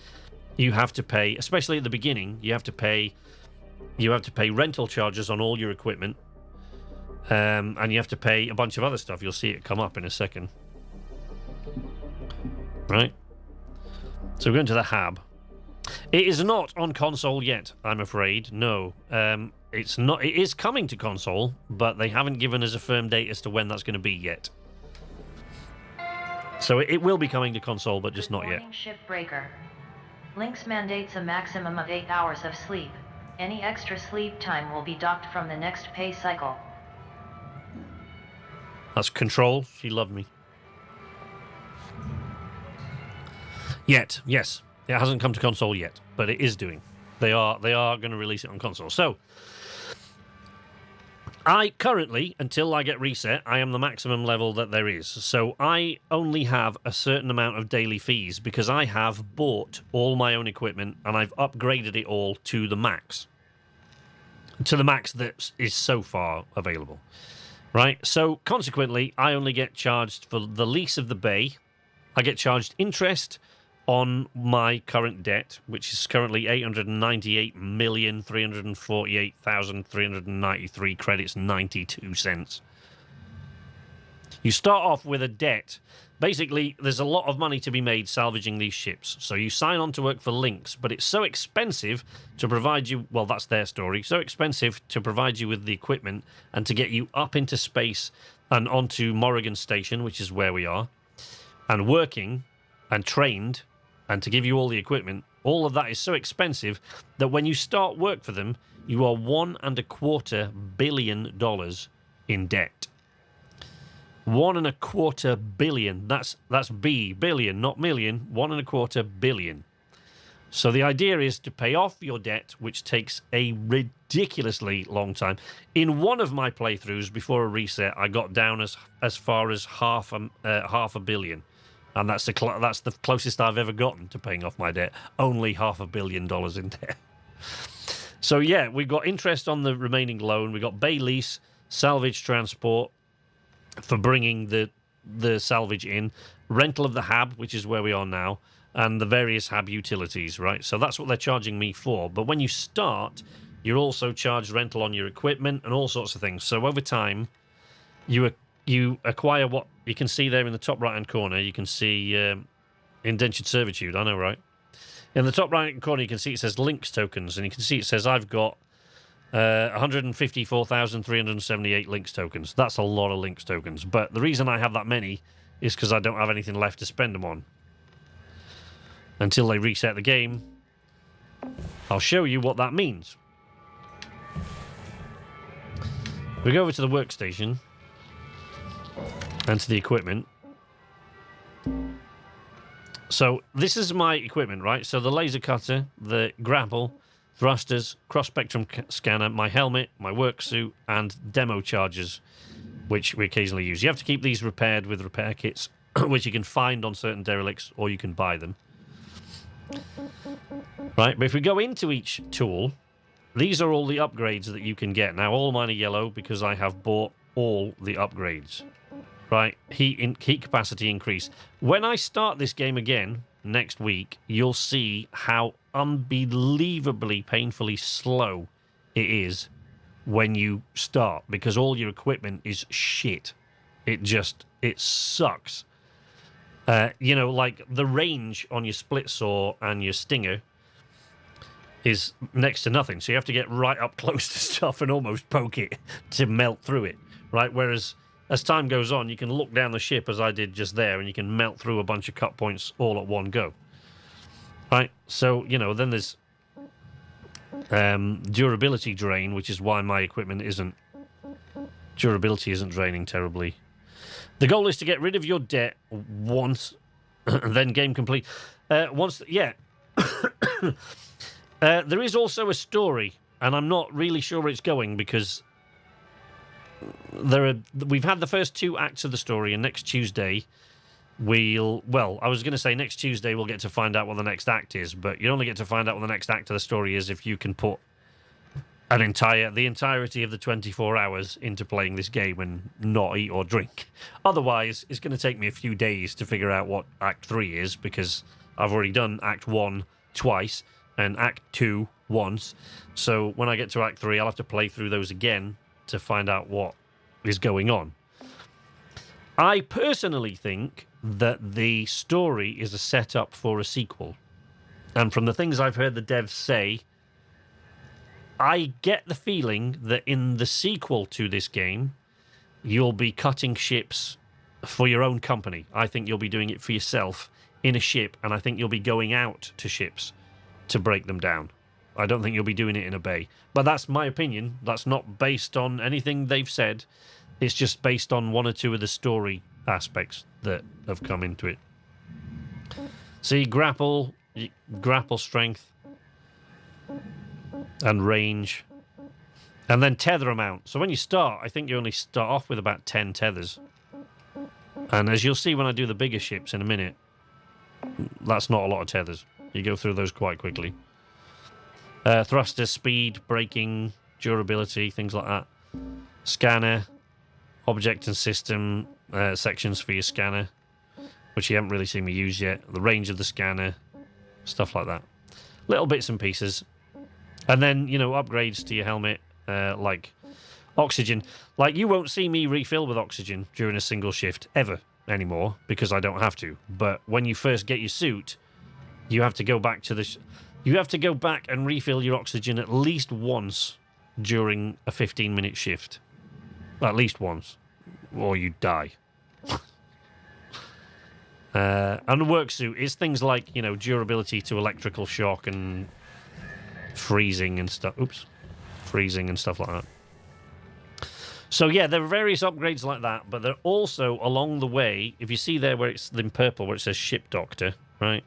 you have to pay, especially at the beginning, you have to pay rental charges on all your equipment. And you have to pay a bunch of other stuff. You'll see it come up in a second. Right, so we're going to the Hab. It is not on console yet, I'm afraid. No, it's not. It is coming to console, but they haven't given us a firm date as to when that's going to be yet. So it will be coming to console, but just not yet. Shipbreaker. Lynx mandates a maximum of 8 hours of sleep. Any extra sleep time will be docked from the next pay cycle. That's Control. She loved me. Yet, yes. It hasn't come to console yet, but it is doing. They are going to release it on console. So, I currently, until I get reset, I am the maximum level that there is. So I only have a certain amount of daily fees because I have bought all my own equipment and I've upgraded it all to the max. To the max that is so far available. Right? So, consequently, I only get charged for the lease of the bay. I get charged interest on my current debt, which is currently 898,348,393 credits 92 cents. You start off with a debt. Basically, there's a lot of money to be made salvaging these ships. So you sign on to work for Lynx, but it's so expensive to provide you, well, that's their story, so expensive to provide you with the equipment and to get you up into space and onto Morrigan Station, which is where we are, and working and trained, and to give you all the equipment. All of that is so expensive that when you start work for them, you are $1.25 billion in debt. $1.25 billion. That's billion, not million. $1.25 billion. So the idea is to pay off your debt, which takes a ridiculously long time. In one of my playthroughs before a reset, I got down as far as half a billion. And that's the closest I've ever gotten to paying off my debt. Only $500 million in debt. So yeah, we've got interest on the remaining loan. We've got bay lease, salvage transport for bringing the salvage in, rental of the Hab, which is where we are now, and the various Hab utilities, right? So that's what they're charging me for. But when you start, you're also charged rental on your equipment and all sorts of things. So over time, you acquire what you can see there in the top right-hand corner. You can see indentured servitude. I know, right? In the top right-hand corner, you can see it says Lynx tokens, and you can see it says I've got 154,378 Lynx tokens. That's a lot of Lynx tokens. But the reason I have that many is because I don't have anything left to spend them on. Until they reset the game, I'll show you what that means. We go over to the workstation and to the equipment. So this is my equipment, right? So the laser cutter, the grapple, thrusters, cross-spectrum scanner, my helmet, my work suit, and demo chargers, which we occasionally use. You have to keep these repaired with repair kits, which you can find on certain derelicts, or you can buy them. Right, but if we go into each tool, these are all the upgrades that you can get. Now, all mine are yellow because I have bought all the upgrades. Right, heat capacity increase. When I start this game again next week, you'll see how unbelievably painfully slow it is when you start, because all your equipment is shit. It sucks. You know, like the range on your split saw and your stinger is next to nothing. So you have to get right up close to stuff and almost poke it to melt through it, right? Whereas as time goes on, you can look down the ship as I did just there, and you can melt through a bunch of cut points all at one go. Right? So, you know, then there's durability drain, which is why my equipment isn't... Durability isn't draining terribly. The goal is to get rid of your debt once, then game complete. Yeah. There is also a story, and I'm not really sure where it's going, because we've had the first 2 acts of the story, and next Tuesday I was going to say next Tuesday we'll get to find out what the next act is, but you only get to find out what the next act of the story is if you can put the entirety of the 24 hours into playing this game and not eat or drink. Otherwise, it's going to take me a few days to figure out what Act 3 is, because I've already done Act 1 twice and Act 2 once. So when I get to Act 3, I'll have to play through those again to find out what is going on. I personally think that the story is a setup for a sequel. And from the things I've heard the devs say, I get the feeling that in the sequel to this game, you'll be cutting ships for your own company. I think you'll be doing it for yourself in a ship, and I think you'll be going out to ships to break them down. I don't think you'll be doing it in a bay. But that's my opinion. That's not based on anything they've said. It's just based on 1 or 2 of the story aspects that have come into it. See, grapple strength, and range, and then tether amount. So when you start, I think you only start off with about 10 tethers. And as you'll see when I do the bigger ships in a minute, that's not a lot of tethers. You go through those quite quickly. Thruster, speed, braking, durability, things like that. Scanner, object and system sections for your scanner, which you haven't really seen me use yet. The range of the scanner, stuff like that. Little bits and pieces. And then, you know, upgrades to your helmet, like oxygen. Like, you won't see me refill with oxygen during a single shift ever anymore, because I don't have to. But when you first get your suit, you have to go back to you have to go back and refill your oxygen at least once during a 15-minute shift. At least once, or you die. And the work suit is things like, you know, durability to electrical shock and freezing and stuff. Freezing and stuff like that. So yeah, there are various upgrades like that, but they're also along the way. If you see there where it's in purple, where it says Ship Doctor, right?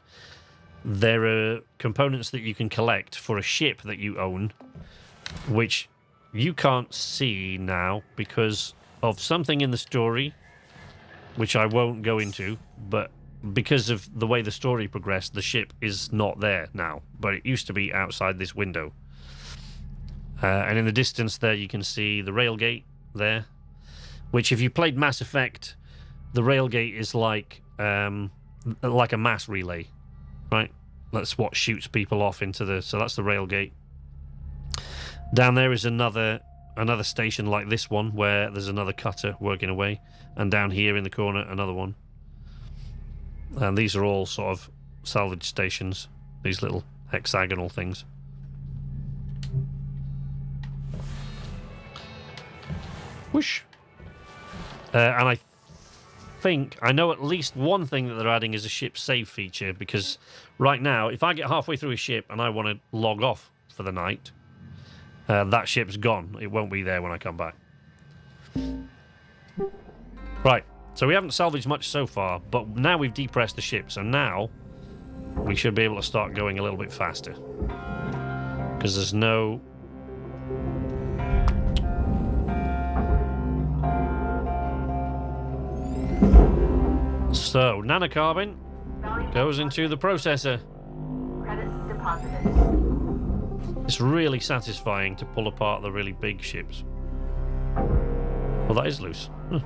There are components that you can collect for a ship that you own, which you can't see now because of something in the story, which I won't go into, but because of the way the story progressed, the ship is not there now, but it used to be outside this window. And in the distance there, you can see the railgate there, which if you played Mass Effect, the railgate is like a mass relay, right? That's what shoots people off into the... So that's the railgate. Down there is another station like this one, where there's another cutter working away. And down here in the corner, another one. And these are all sort of salvage stations, these little hexagonal things. Whoosh. And I know at least one thing that they're adding is a ship save feature, because right now, if I get halfway through a ship and I want to log off for the night, that ship's gone. It won't be there when I come back. Right, so we haven't salvaged much so far, but now we've depressed the ship, so now we should be able to start going a little bit faster. Because there's no... So, nanocarbon goes into the processor. deposited. It's really satisfying to pull apart the really big ships. Well, that is loose. Huh.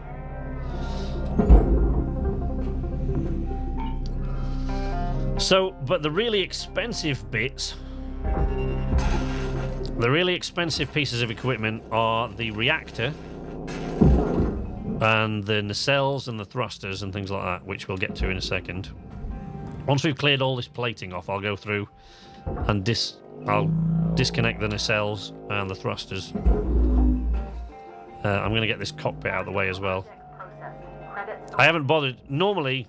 So, but the really expensive bits, the really expensive pieces of equipment are the reactor and the nacelles and the thrusters and things like that, which we'll get to in a second. Once we've cleared all this plating off, I'll go through and I'll disconnect the nacelles and the thrusters. I'm going to get this cockpit out of the way as well. I haven't bothered. Normally,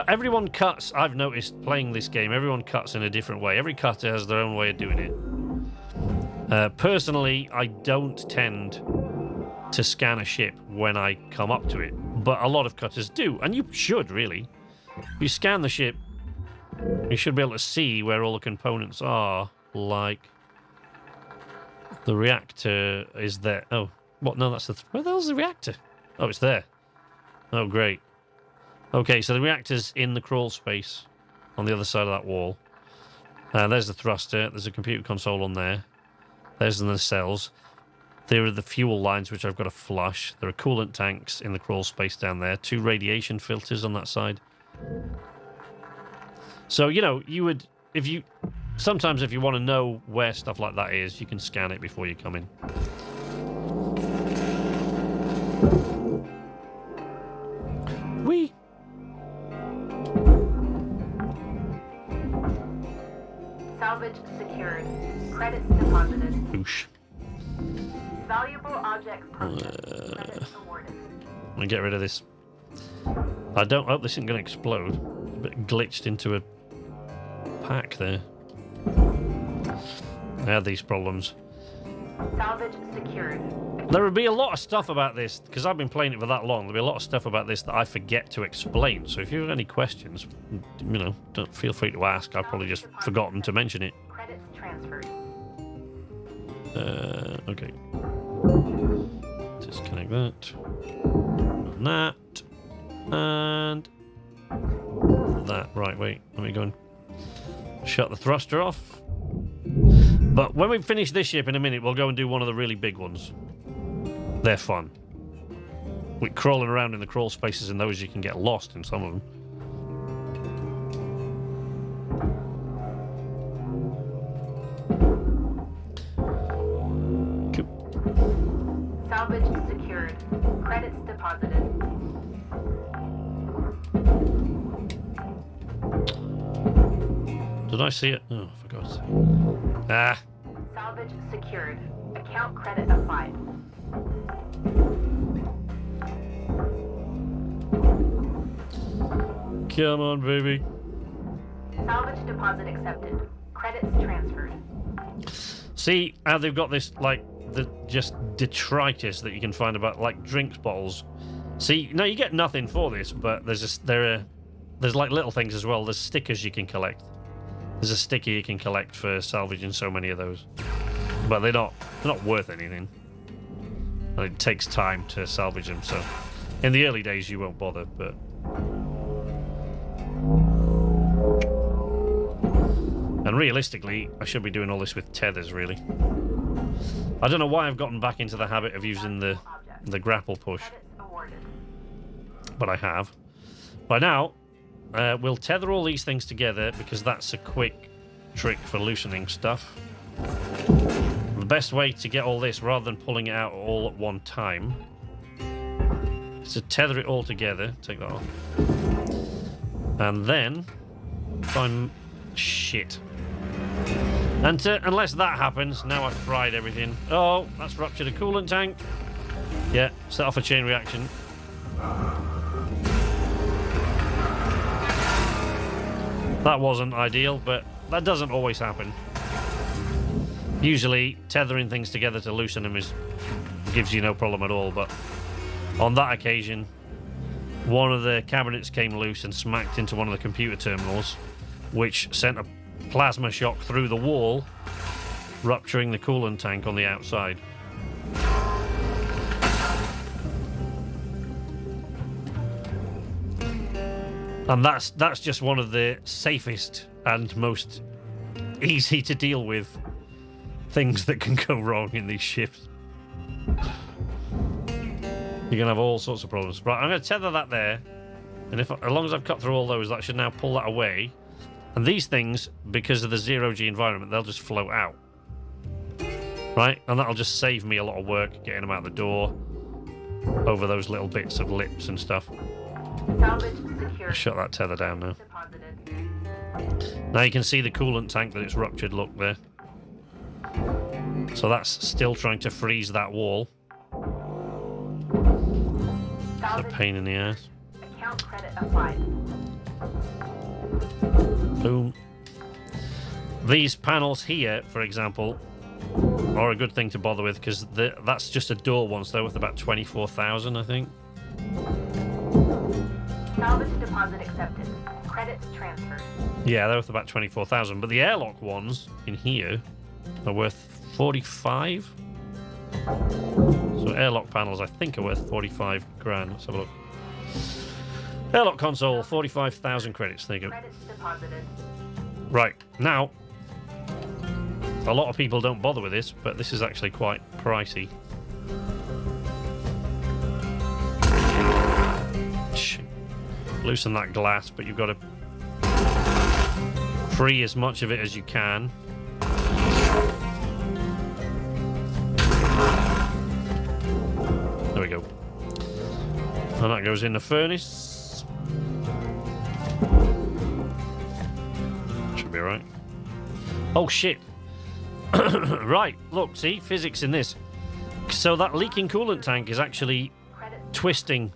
everyone cuts. I've noticed playing this game, everyone cuts in a different way. Every cutter has their own way of doing it. Personally, I don't tend to scan a ship when I come up to it, but a lot of cutters do, and you should really. If you scan the ship, you should be able to see where all the components are, like the reactor is there. Oh, what? No, that's where the hell's the reactor? Oh, it's there. Oh, great. Okay, so the reactor's in the crawl space on the other side of that wall. There's the thruster. There's a computer console on there. There's the nacelles. There are the fuel lines, which I've got to flush. There are coolant tanks in the crawl space down there. 2 radiation filters on that side. So, you know, you would... Sometimes if you want to know where stuff like that is, you can scan it before you come in. Whee! Salvage secured. Credits deposited. Boosh. Valuable objects processed. Credits awarded. I'm going to get rid of this. I don't hope this isn't going to explode. A bit glitched into a pack there. I had these problems. Salvage secured. There would be a lot of stuff about this, because I've been playing it for that long, there'll be a lot of stuff about this that I forget to explain. So if you have any questions, you know, don't feel free to ask. I've probably just forgotten to mention it. Credits transferred. Okay. Disconnect that. And that. And that. Right, wait. Let me go and shut the thruster off. But when we finish this ship in a minute, we'll go and do one of the really big ones. They're fun. We're crawling around in the crawl spaces in those, you can get lost in some of them. Cool. Salvage secured. Credits deposited. Did I see it? Oh, for God's sake. Ah. Salvage secured. Account credit applied. Come on, baby. Salvage deposit accepted. Credits transferred. See how they've got this, like, the just detritus that you can find about, like, drinks bottles. See, no, you get nothing for this, but there's like little things as well. There's stickers you can collect. There's a sticker you can collect for salvaging so many of those, but they're not worth anything. And it takes time to salvage them. So, in the early days, you won't bother, but. And realistically, I should be doing all this with tethers, really. I don't know why I've gotten back into the habit of using the grapple push, but I have. By now, we'll tether all these things together because that's a quick trick for loosening stuff. The best way to get all this, rather than pulling it out all at one time, is to tether it all together. Take that off. And then find shit. And unless that happens, now I've fried everything. Oh, that's ruptured a coolant tank. Yeah, set off a chain reaction. That wasn't ideal, but that doesn't always happen. Usually, tethering things together to loosen them gives you no problem at all, but on that occasion, one of the cabinets came loose and smacked into one of the computer terminals, which sent a plasma shock through the wall, rupturing the coolant tank on the outside. And that's just one of the safest and most easy to deal with things that can go wrong in these ships. You're going to have all sorts of problems. Right, I'm going to tether that there. And as long as I've cut through all those, that should now pull that away. And these things, because of the zero-G environment, they'll just float out. Right? And that'll just save me a lot of work getting them out the door over those little bits of lips and stuff. Salvage secured. Shut that tether down now. Deposited. Now you can see the coolant tank that it's ruptured, look there. So that's still trying to freeze that wall. It's a pain in the ass. Account credit applied. Boom. These panels here, for example, are a good thing to bother with because that's just a door once. They're worth about 24,000, I think. Salvage deposit accepted. Credits transferred. Yeah, they're worth about 24,000. But the airlock ones in here are worth 45. So airlock panels, I think, are worth 45 grand. Let's have a look. Airlock console, 45,000 credits. There you go. Credits deposited. Right, now, a lot of people don't bother with this, but this is actually quite pricey. Loosen that glass, but you've got to free as much of it as you can. There we go. And that goes in the furnace. Should be alright. Oh shit. Right, look, see, physics in this. So that leaking coolant tank is actually twisting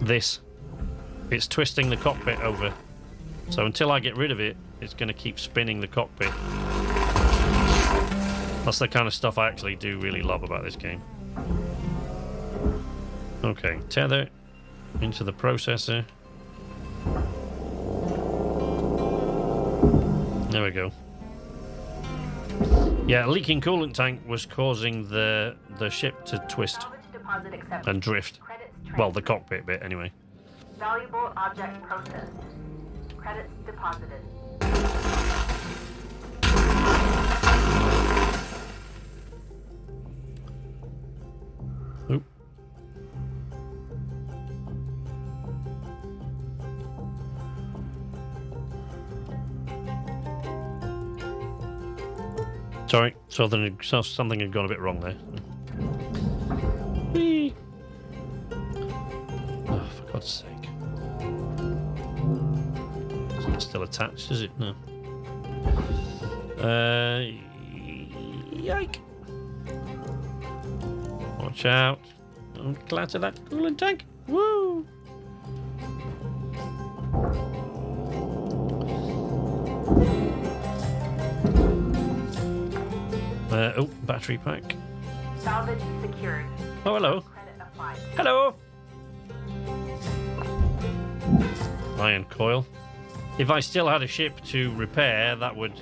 this. It's twisting the cockpit over. So until I get rid of it, it's going to keep spinning the cockpit. That's the kind of stuff I actually do really love about this game. Okay, tether into the processor. There we go. Yeah, leaking coolant tank was causing the ship to twist and drift. Well, the cockpit bit, anyway. Valuable object processed. Credits deposited. Oop. Sorry, something had gone a bit wrong there. Whee! Oh, for God's sake. It's not still attached, is it? No. Yike! Watch out. Don't clatter that coolant tank. Woo! Oh, battery pack. Salvage secured. Oh, hello. Credit applied. Hello. Iron coil. If I still had a ship to repair, that would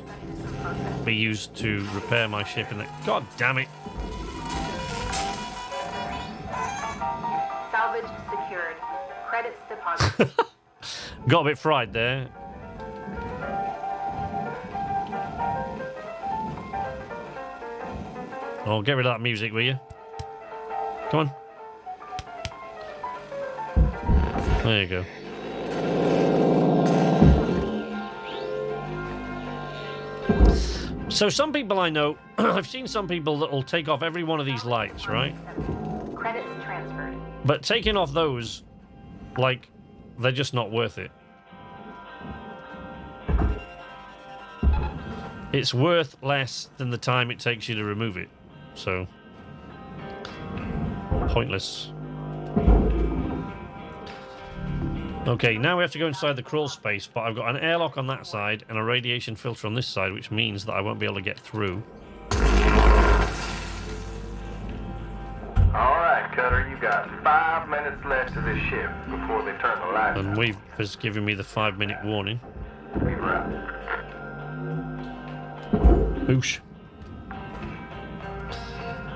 be used to repair my ship. And God damn it! Salvage secured. Credits deposited. Got a bit fried there. Oh, get rid of that music, will you? Come on. There you go. So some people I know, I've seen some people that will take off every one of these lights, right? Credits transferred. But taking off those, like, they're just not worth it. It's worth less than the time it takes you to remove it. So, pointless. Okay, now we have to go inside the crawl space, but I've got an airlock on that side and a radiation filter on this side, which means that I won't be able to get through. Alright, Cutter, you got 5 minutes left of this ship before they turn the lights And out. Weave has given me the 5-minute warning. We've out. Boosh.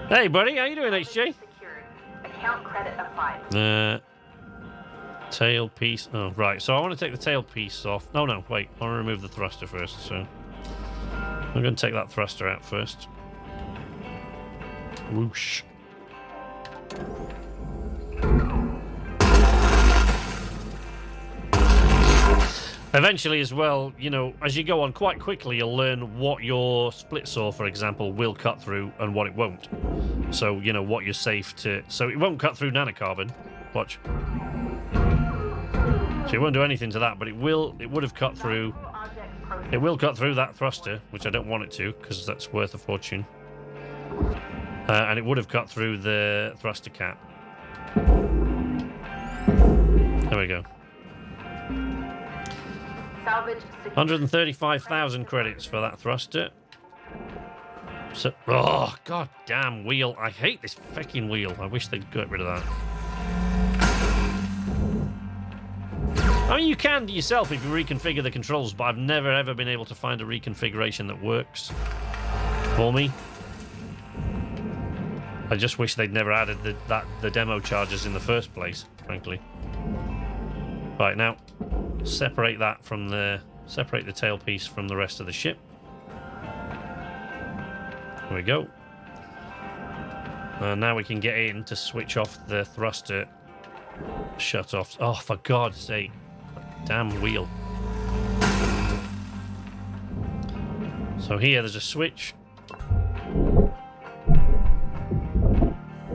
Hey, buddy, how you doing, HJ? Secured. Account credit applied. Tail piece. Oh, right. So I want to take the tail piece off. No, no, wait. I want to remove the thruster first. So I'm going to take that thruster out first. Whoosh. Eventually as well, you know, as you go on quite quickly, you'll learn what your split saw, for example, will cut through and what it won't. So, you know, what you're safe to... So it won't cut through nanocarbon. Watch. So it won't do anything to that, but it would have cut through... It will cut through that thruster, which I don't want it to, because that's worth a fortune. And it would have cut through the thruster cap. There we go. Salvage 135,000 credits for that thruster. So, oh, god damn wheel. I hate this fucking wheel. I wish they'd get rid of that. I mean, you can do yourself if you reconfigure the controls, but I've never ever been able to find a reconfiguration that works for me. I just wish they'd never added the demo charges in the first place, frankly. Right, now, separate the tailpiece from the rest of the ship. There we go. And now we can get in to switch off the thruster shut-offs. Oh, for God's sake. Damn wheel. So here, there's a switch.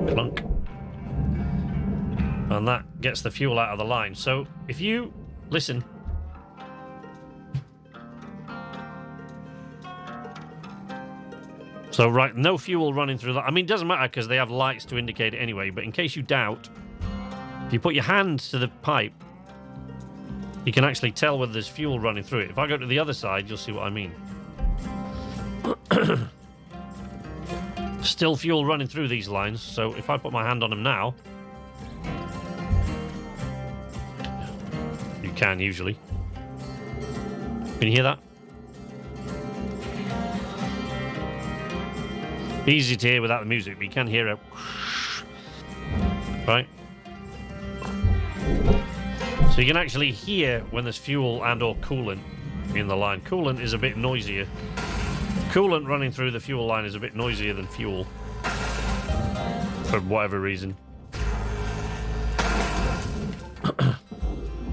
Clunk. And that gets the fuel out of the line. So if you listen. So right, no fuel running through that. I mean, it doesn't matter because they have lights to indicate it anyway, but in case you doubt, if you put your hand to the pipe, you can actually tell whether there's fuel running through it. If I go to the other side, you'll see what I mean. Still fuel running through these lines, so if I put my hand on them now, you can usually. Can you hear that? Easy to hear without the music, but you can hear it. Right? So you can actually hear when there's fuel and or coolant in the line. Coolant is a bit noisier. Coolant running through the fuel line is a bit noisier than fuel. For whatever reason.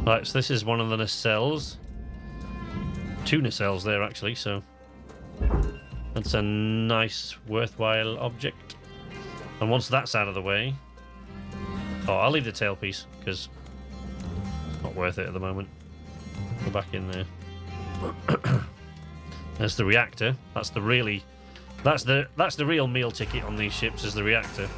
Right, so this is one of the nacelles. 2 nacelles there, actually, so... That's a nice, worthwhile object. And once that's out of the way... Oh, I'll leave the tailpiece, because... It's not worth it at the moment. Go back in there. There's the reactor. That's the really... That's the real meal ticket on these ships, is the reactor.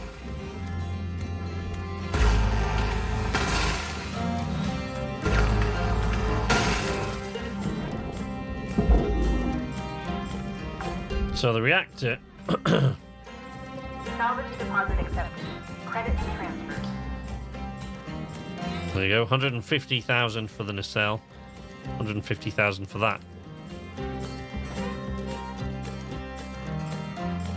So the reactor... Salvage deposit accepted. Credits transferred. There you go, 150,000 for the nacelle. 150,000 for that.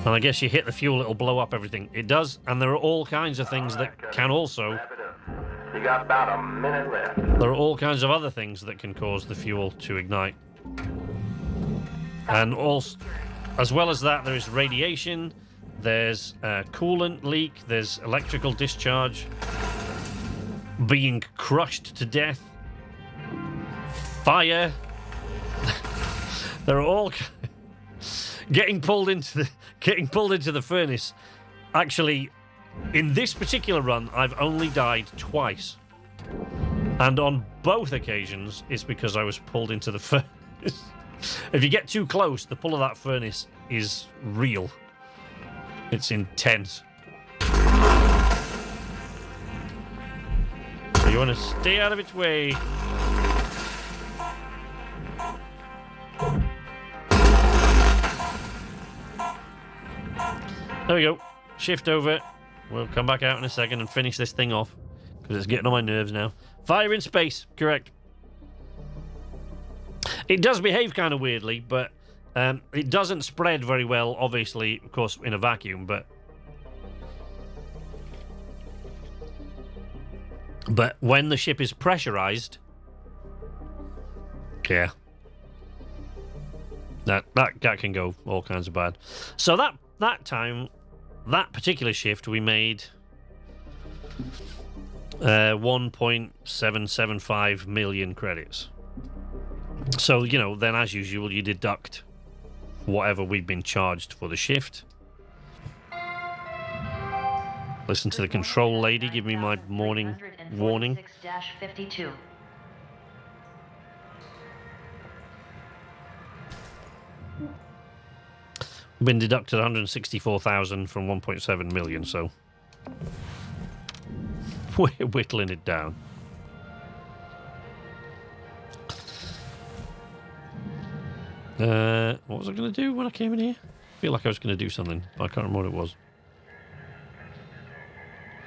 And I guess you hit the fuel, it'll blow up everything. It does, and there are all kinds of things that can also... Wrap it up. You got about a minute left. There are all kinds of other things that can cause the fuel to ignite. And also, as well as that, there is radiation, there's a coolant leak, there's electrical discharge, being crushed to death, fire. There are all getting pulled into the furnace. Actually, in this particular run, I've only died twice, and on both occasions, it's because I was pulled into the furnace. If you get too close, the pull of that furnace is real. It's intense. So you want to stay out of its way. There we go. Shift over. We'll come back out in a second and finish this thing off, because it's getting on my nerves now. Fire in space. Correct. It does behave kind of weirdly, but it doesn't spread very well, obviously, of course, in a vacuum, but... But when the ship is pressurized, yeah, that can go all kinds of bad. So that time, that particular shift, we made 1.775 million credits. So, you know, then as usual, you deduct whatever we've been charged for the shift. Listen to the control lady give me my morning warning. 52. Been deducted 164,000 from 1.7 million, so we're whittling it down. What was I going to do when I came in here? I feel like I was going to do something, but I can't remember what it was.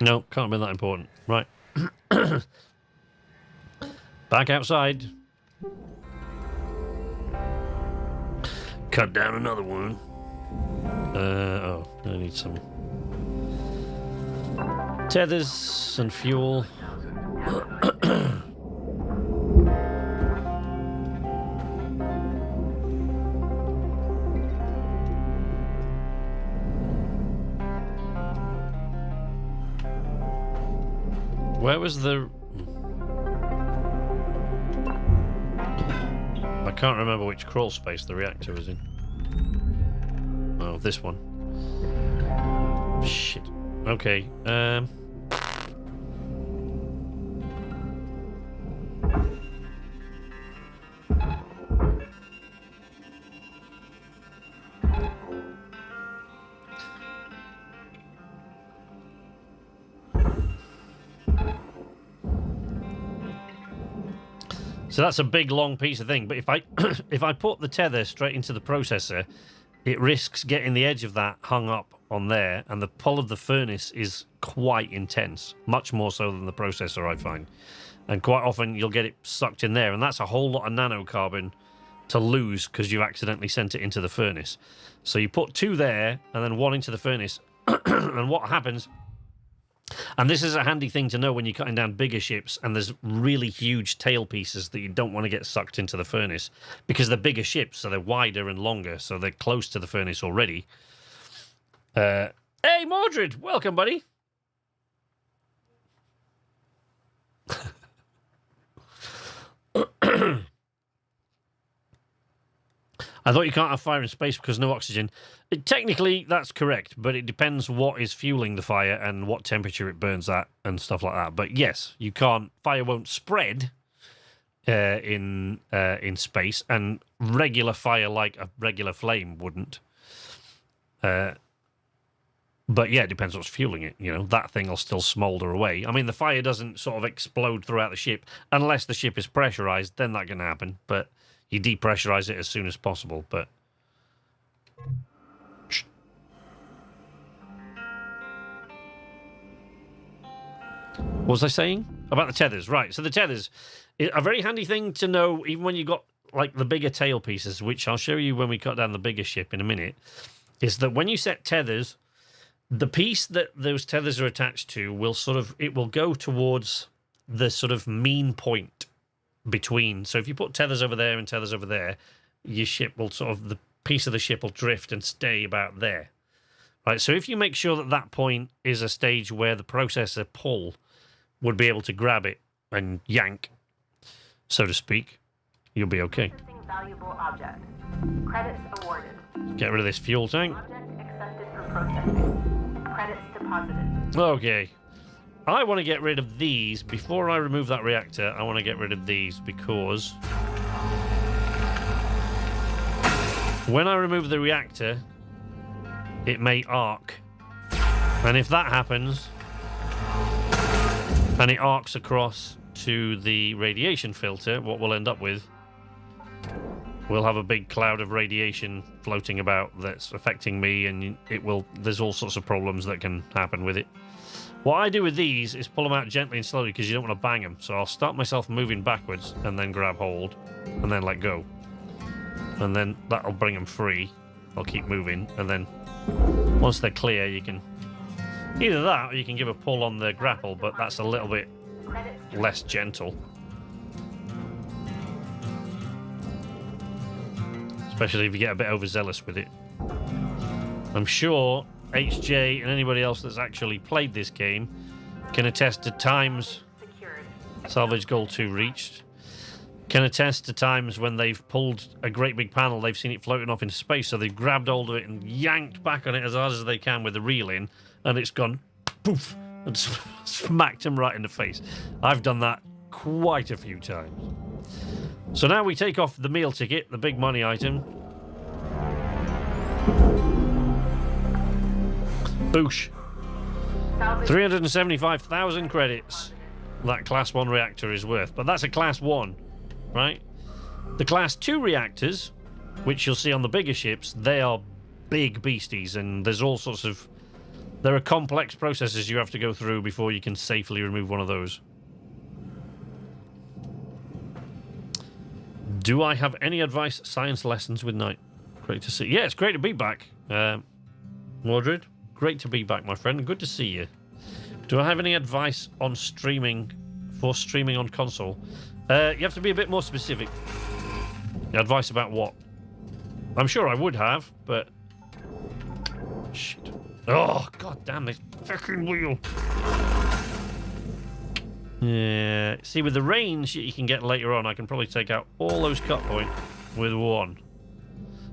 No, can't be that important. Right. Back outside. Cut down another one. Oh, I need some tethers and fuel. Where was the... I can't remember which crawl space the reactor was in. Oh, this one. Shit. Okay. So that's a big, long piece of thing. But if I if I put the tether straight into the processor, it risks getting the edge of that hung up on there, and the pull of the furnace is quite intense, much more so than the processor, I find. And quite often you'll get it sucked in there, and that's a whole lot of nanocarbon to lose because you accidentally sent it into the furnace. So you put two there and then one into the furnace, and what happens... And this is a handy thing to know when you're cutting down bigger ships and there's really huge tail pieces that you don't want to get sucked into the furnace, because they're bigger ships, so they're wider and longer, so they're close to the furnace already. Hey, Mordred! Welcome, buddy! I thought you can't have fire in space because no oxygen. Technically, that's correct, but it depends what is fueling the fire and what temperature it burns at and stuff like that. But yes, you can't. Fire won't spread in space, and regular fire, like a regular flame, wouldn't. But yeah, it depends what's fueling it. You know, that thing will still smolder away. I mean, the fire doesn't sort of explode throughout the ship unless the ship is pressurized. Then that can happen, but you depressurize it as soon as possible. But what was I saying about the tethers? Right, so the tethers, a very handy thing to know, even when you've got like the bigger tail pieces, which I'll show you when we cut down the bigger ship in a minute, is that when you set tethers, the piece that those tethers are attached to will it will go towards the sort of mean point between. So if you put tethers over there and tethers over there, your ship will the piece of the ship will drift and stay about there. Right, so if you make sure that that point is a stage where the processor pull would be able to grab it and yank, so to speak, you'll be okay. Processing valuable object. Credits awarded. Get rid of this fuel tank. Object accepted for processing. Credits deposited. Okay. I want to get rid of these. Before I remove that reactor, I want to get rid of these because when I remove the reactor, it may arc. And if that happens, and it arcs across to the radiation filter, what we'll end up with, we'll have a big cloud of radiation floating about that's affecting me, and there's all sorts of problems that can happen with it. What I do with these is pull them out gently and slowly because you don't want to bang them. So I'll start myself moving backwards and then grab hold and then let go. And then that'll bring them free. I'll keep moving, and then once they're clear, you can either that or you can give a pull on the grapple, but that's a little bit Credits less gentle. Especially if you get a bit overzealous with it. I'm sure HJ and anybody else that's actually played this game can attest to times secured. salvage goal 2 reached, can attest to times when they've pulled a great big panel, they've seen it floating off into space, so they've grabbed hold of it and yanked back on it as hard as they can with the reel in, and it's gone poof and smacked them right in the face. I've done that quite a few times. So now we take off the meal ticket, the big money item. Boosh. Salvage 375,000 credits that Class 1 reactor is worth. But that's a Class 1, right? The Class 2 reactors, which you'll see on the bigger ships, they are big beasties, and there's all sorts of... There are complex processes you have to go through before you can safely remove one of those. Do I have any advice? Science lessons with Knight. Great to see. Yeah, it's great to be back. Mordred, great to be back, my friend. Good to see you. Do I have any advice on streaming, for streaming on console? You have to be a bit more specific. Advice about what? I'm sure I would have, but... Shit. Oh, god damn this fucking wheel. Yeah, see, with the range that you can get later on, I can probably take out all those cut points with one.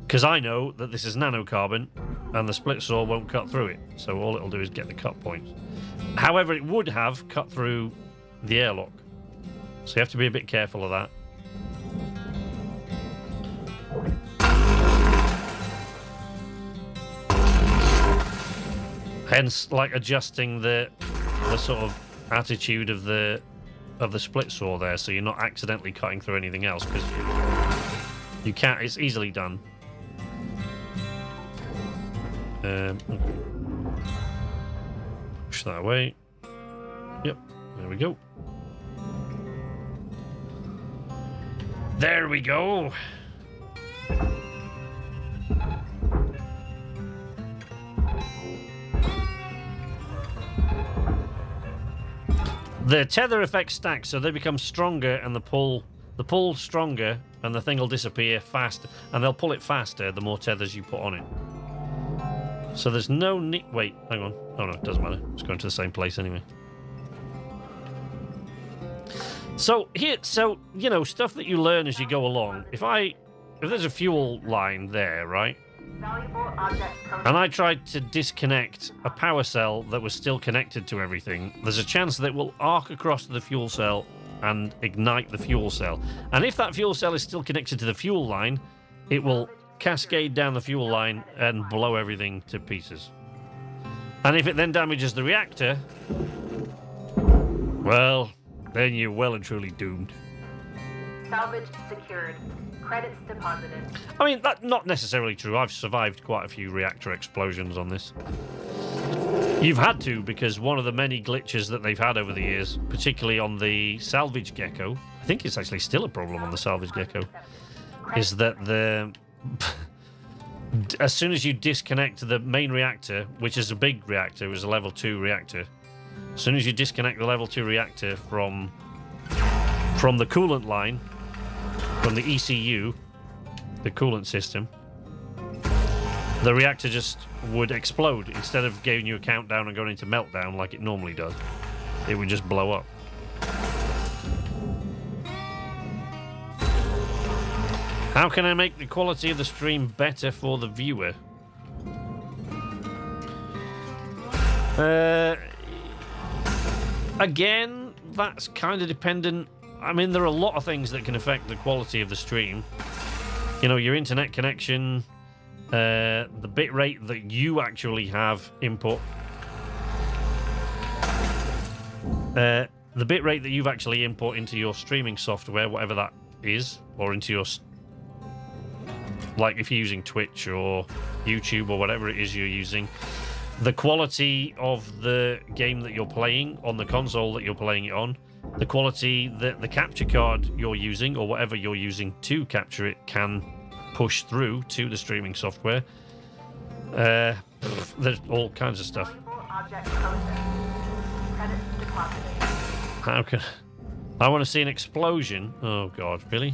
Because I know that this is nanocarbon, and the split saw won't cut through it. So all it'll do is get the cut points. However, it would have cut through the airlock. So you have to be a bit careful of that. Hence, like, adjusting the sort of attitude of the split saw there, so you're not accidentally cutting through anything else, because you can't. It's easily done. Okay. Push that away. Yep, there we go. There we go. The tether effect stacks, so they become stronger, and the pull stronger, and the thing will disappear faster, and they'll pull it faster the more tethers you put on it. So there's no need. Wait, hang on. Oh no, it doesn't matter. It's going to the same place anyway. So here, you know, stuff that you learn as you go along. If there's a fuel line there, right? valuable object code. And I tried to disconnect a power cell that was still connected to everything, there's a chance that it will arc across to the fuel cell and ignite the fuel cell. And if that fuel cell is still connected to the fuel line, it will cascade down the fuel line and blow everything to pieces. And if it then damages the reactor, well, then you're well and truly doomed. Salvage secured. Credits deposited. I mean, that's not necessarily true. I've survived quite a few reactor explosions on this. You've had to, because one of the many glitches that they've had over the years, particularly on the salvage gecko, I think it's actually still a problem on the salvage gecko, is that as soon as you disconnect the main reactor, which is a big reactor, it was a level 2 reactor, as soon as you disconnect the level 2 reactor from the coolant line, from the ECU, the coolant system, the reactor just would explode. Instead of giving you a countdown and going into meltdown like it normally does, it would just blow up. How can I make the quality of the stream better for the viewer? Again, that's kind of dependent. I mean, there are a lot of things that can affect the quality of the stream. You know, your internet connection, the bit rate that you actually have input, the bit rate that you've actually input into your streaming software, whatever that is, or into your, like if you're using Twitch or YouTube or whatever it is you're using, the quality of the game that you're playing on the console that you're playing it on, the quality that the capture card you're using or whatever you're using to capture it can push through to the streaming software. There's all kinds of stuff. Valuable object code. Credits deposited. How can... I want to see an explosion. Oh, God. Really?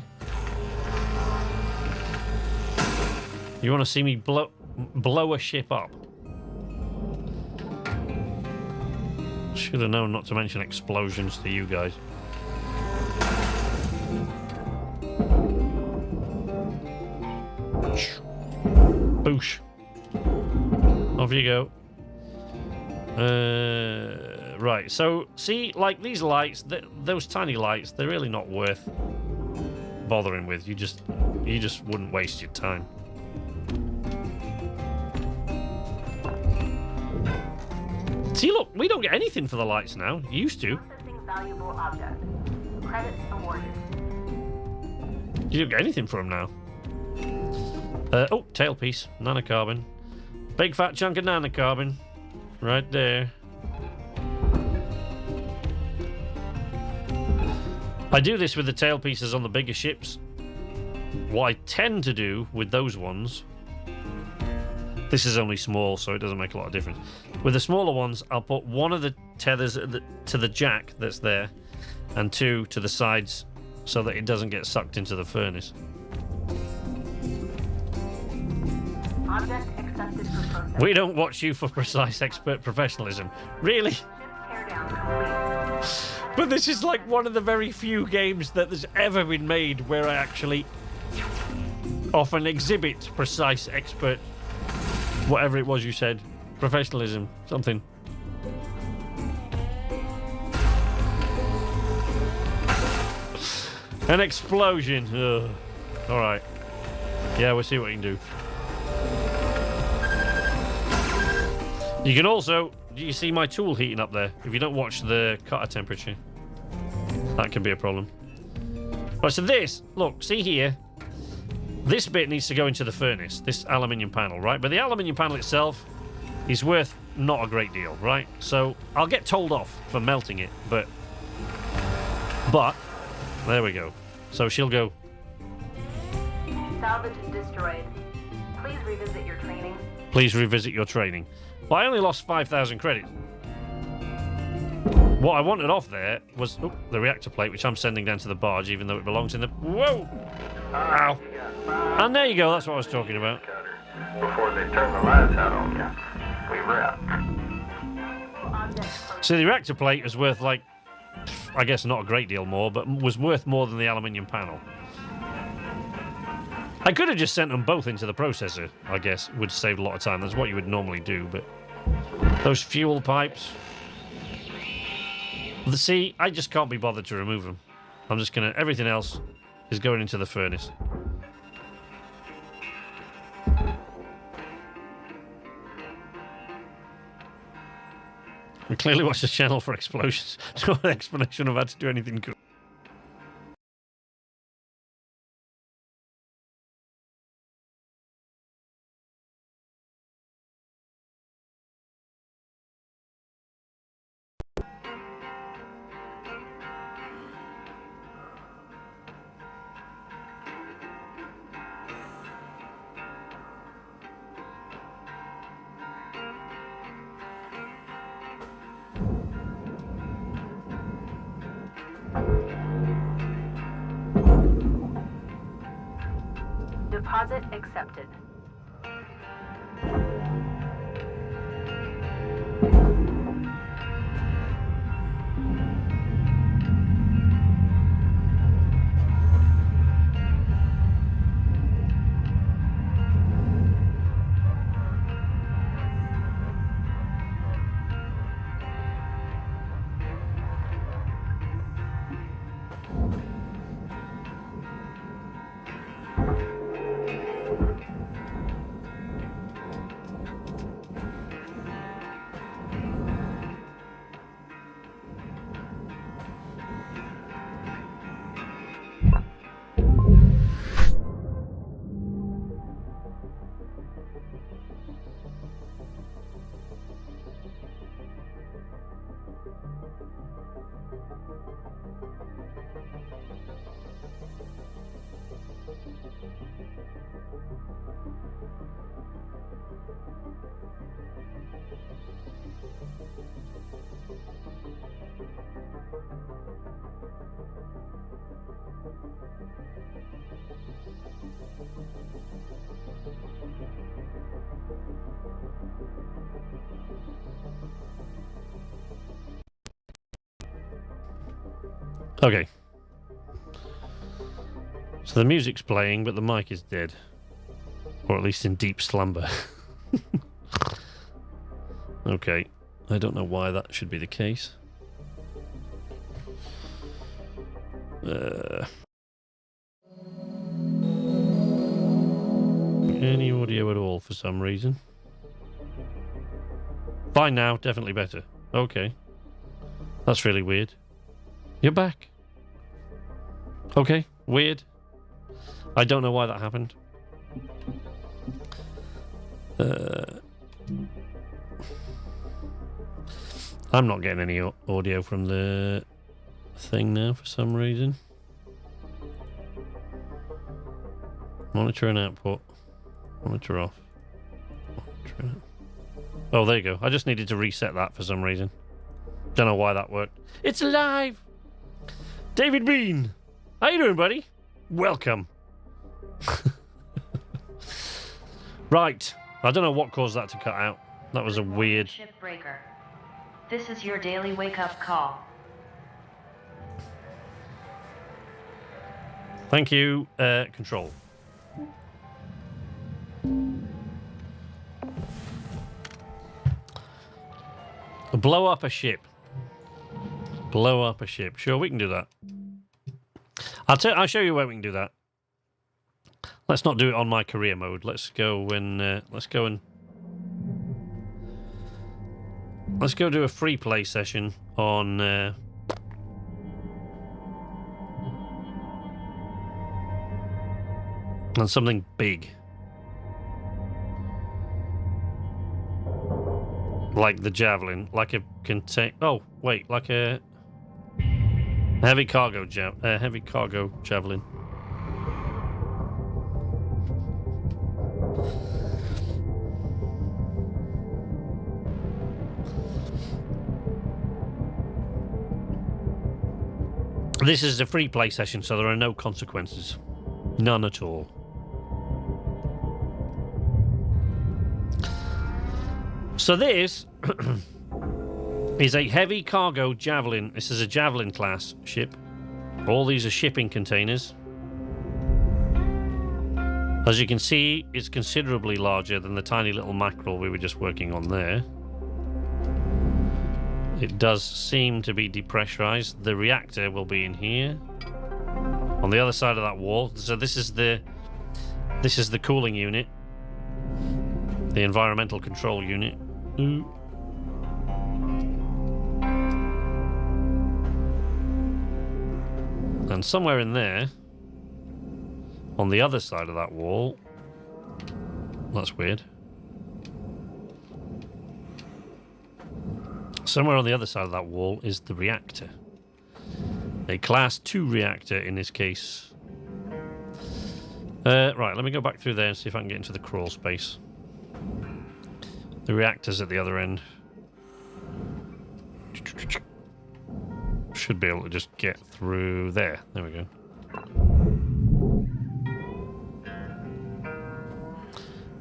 You want to see me blow a ship up? Should have known not to mention explosions to you guys. Boosh. Off you go. Right, so, see, like, these lights, those tiny lights, they're really not worth bothering with. You just wouldn't waste your time. See, look, we don't get anything for the lights now. You used to. Processing valuable object. Credits awarded. You don't get anything for them now. Oh, tailpiece. Nanocarbon. Big fat chunk of nanocarbon. Right there. I do this with the tailpieces on the bigger ships. What I tend to do with those ones... This is only small, so it doesn't make a lot of difference. With the smaller ones, I'll put one of the tethers to the jack that's there, and two to the sides, so that it doesn't get sucked into the furnace. Object accepted for processing. We don't watch you for precise expert professionalism. Really? Ship teardown complete. But this is like one of the very few games that has ever been made where I actually often exhibit precise expert... Whatever it was you said. Professionalism. Something. An explosion. Ugh. Alright. Yeah, we'll see what we can do. You can also... Do you see my tool heating up there? If you don't watch the cutter temperature. That can be a problem. Right, so this... Look, see here... This bit needs to go into the furnace, this aluminium panel, right? But the aluminium panel itself is worth not a great deal, right? So I'll get told off for melting it, but there we go. So she'll go. Salvage destroyed. Please revisit your training. Please revisit your training. Well, I only lost 5,000 credits. What I wanted off there was the reactor plate, which I'm sending down to the barge, even though it belongs in the... Whoa! Ow. And there you go, that's what I was talking about. Before they turn the lights out on you. We wrap. So the reactor plate is worth, like, I guess not a great deal more, but was worth more than the aluminium panel. I could have just sent them both into the processor, I guess. Would save a lot of time. That's what you would normally do, but... Those fuel pipes... See, I just can't be bothered to remove them. I'm just gonna... Everything else is going into the furnace. I clearly watched the channel for explosions. No explanation of how to do anything good. Deposit accepted. Okay. So the music's playing, but the mic is dead. Or at least in deep slumber. Okay. I don't know why that should be the case. Any audio at all for some reason. Fine now, definitely better. Okay. That's really weird. You're back. Okay, weird. I don't know why that happened. I'm not getting any audio from the thing now for some reason. Monitor and output. Monitor off. Monitor. Oh, there you go. I just needed to reset that for some reason. Don't know why that worked. It's alive! David Bean! How you doing, buddy? Welcome. Right. I don't know what caused that to cut out. That was a weird... Shipbreaker. This is your daily wake-up call. Thank you, Control. Blow up a ship. Blow up a ship. Sure, we can do that. I'll show you where we can do that. Let's not do it on my career mode. Let's go and let's go do a free play session on something big. Like the javelin, like a oh wait, like a heavy cargo javelin. This is a free play session, so there are no consequences, none at all. So this is a heavy cargo javelin. This is a javelin class ship. All these are shipping containers. As you can see, it's considerably larger than the tiny little mackerel we were just working on there. It does seem to be depressurized. The reactor will be in here, on the other side of that wall. So this is the cooling unit, the environmental control unit. And somewhere in there, on the other side of that wall, that's weird. Somewhere on the other side of that wall is the reactor. A Class 2 reactor in this case. Right, let me go back through there and see if I can get into the crawl space. The reactor's at the other end. Should be able to just get through there. There we go.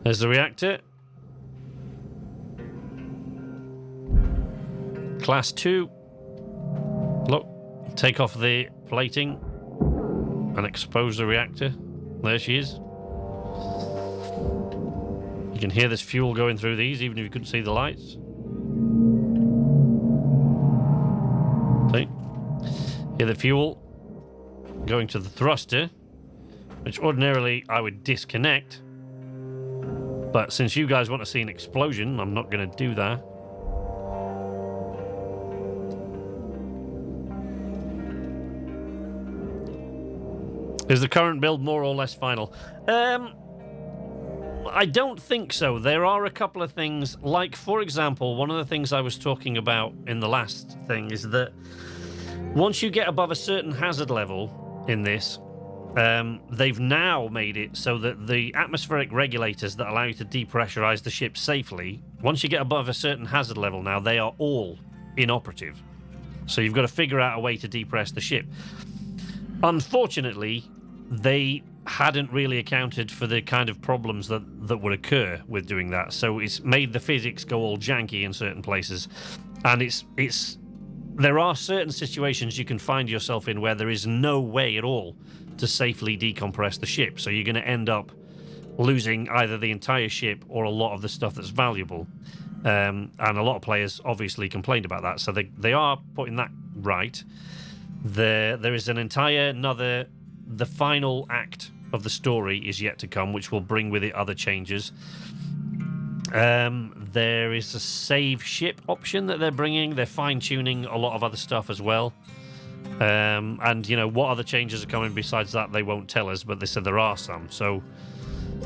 There's the reactor. Class 2. Look, take off the plating and expose the reactor. There she is. You can hear this fuel going through these, even if you couldn't see the lights. See? Hear the fuel going to the thruster, which ordinarily I would disconnect. But since you guys want to see an explosion, I'm not going to do that. Is the current build more or less final? I don't think so. There are a couple of things, like, for example, one of the things I was talking about in the last thing is that once you get above a certain hazard level in this, they've now made it so that the atmospheric regulators that allow you to depressurize the ship safely, once you get above a certain hazard level now, they are all inoperative. So you've got to figure out a way to depress the ship. Unfortunately, they hadn't really accounted for the kind of problems that would occur with doing that. So it's made the physics go all janky in certain places. And it's there are certain situations you can find yourself in where there is no way at all to safely decompress the ship. So you're going to end up losing either the entire ship or a lot of the stuff that's valuable. And a lot of players obviously complained about that. So they are putting that right. There is an entire the final act of the story is yet to come, which will bring with it other changes. There is a save ship option that they're bringing. They're fine-tuning a lot of other stuff as well. And, you know, what other changes are coming besides that, they won't tell us, but they said there are some. So,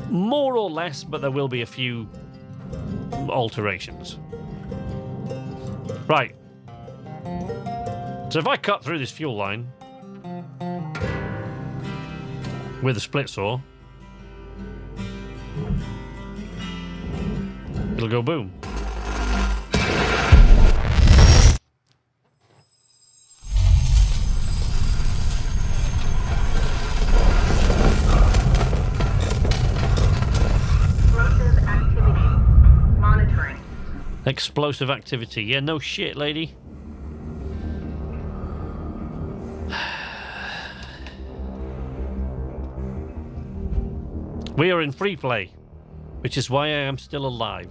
more or less, but there will be a few alterations. Right. So if I cut through this fuel line with a split saw, it'll go boom. Explosive activity. Monitoring. Explosive activity. Yeah, no shit, lady. We are in free play, which is why I am still alive.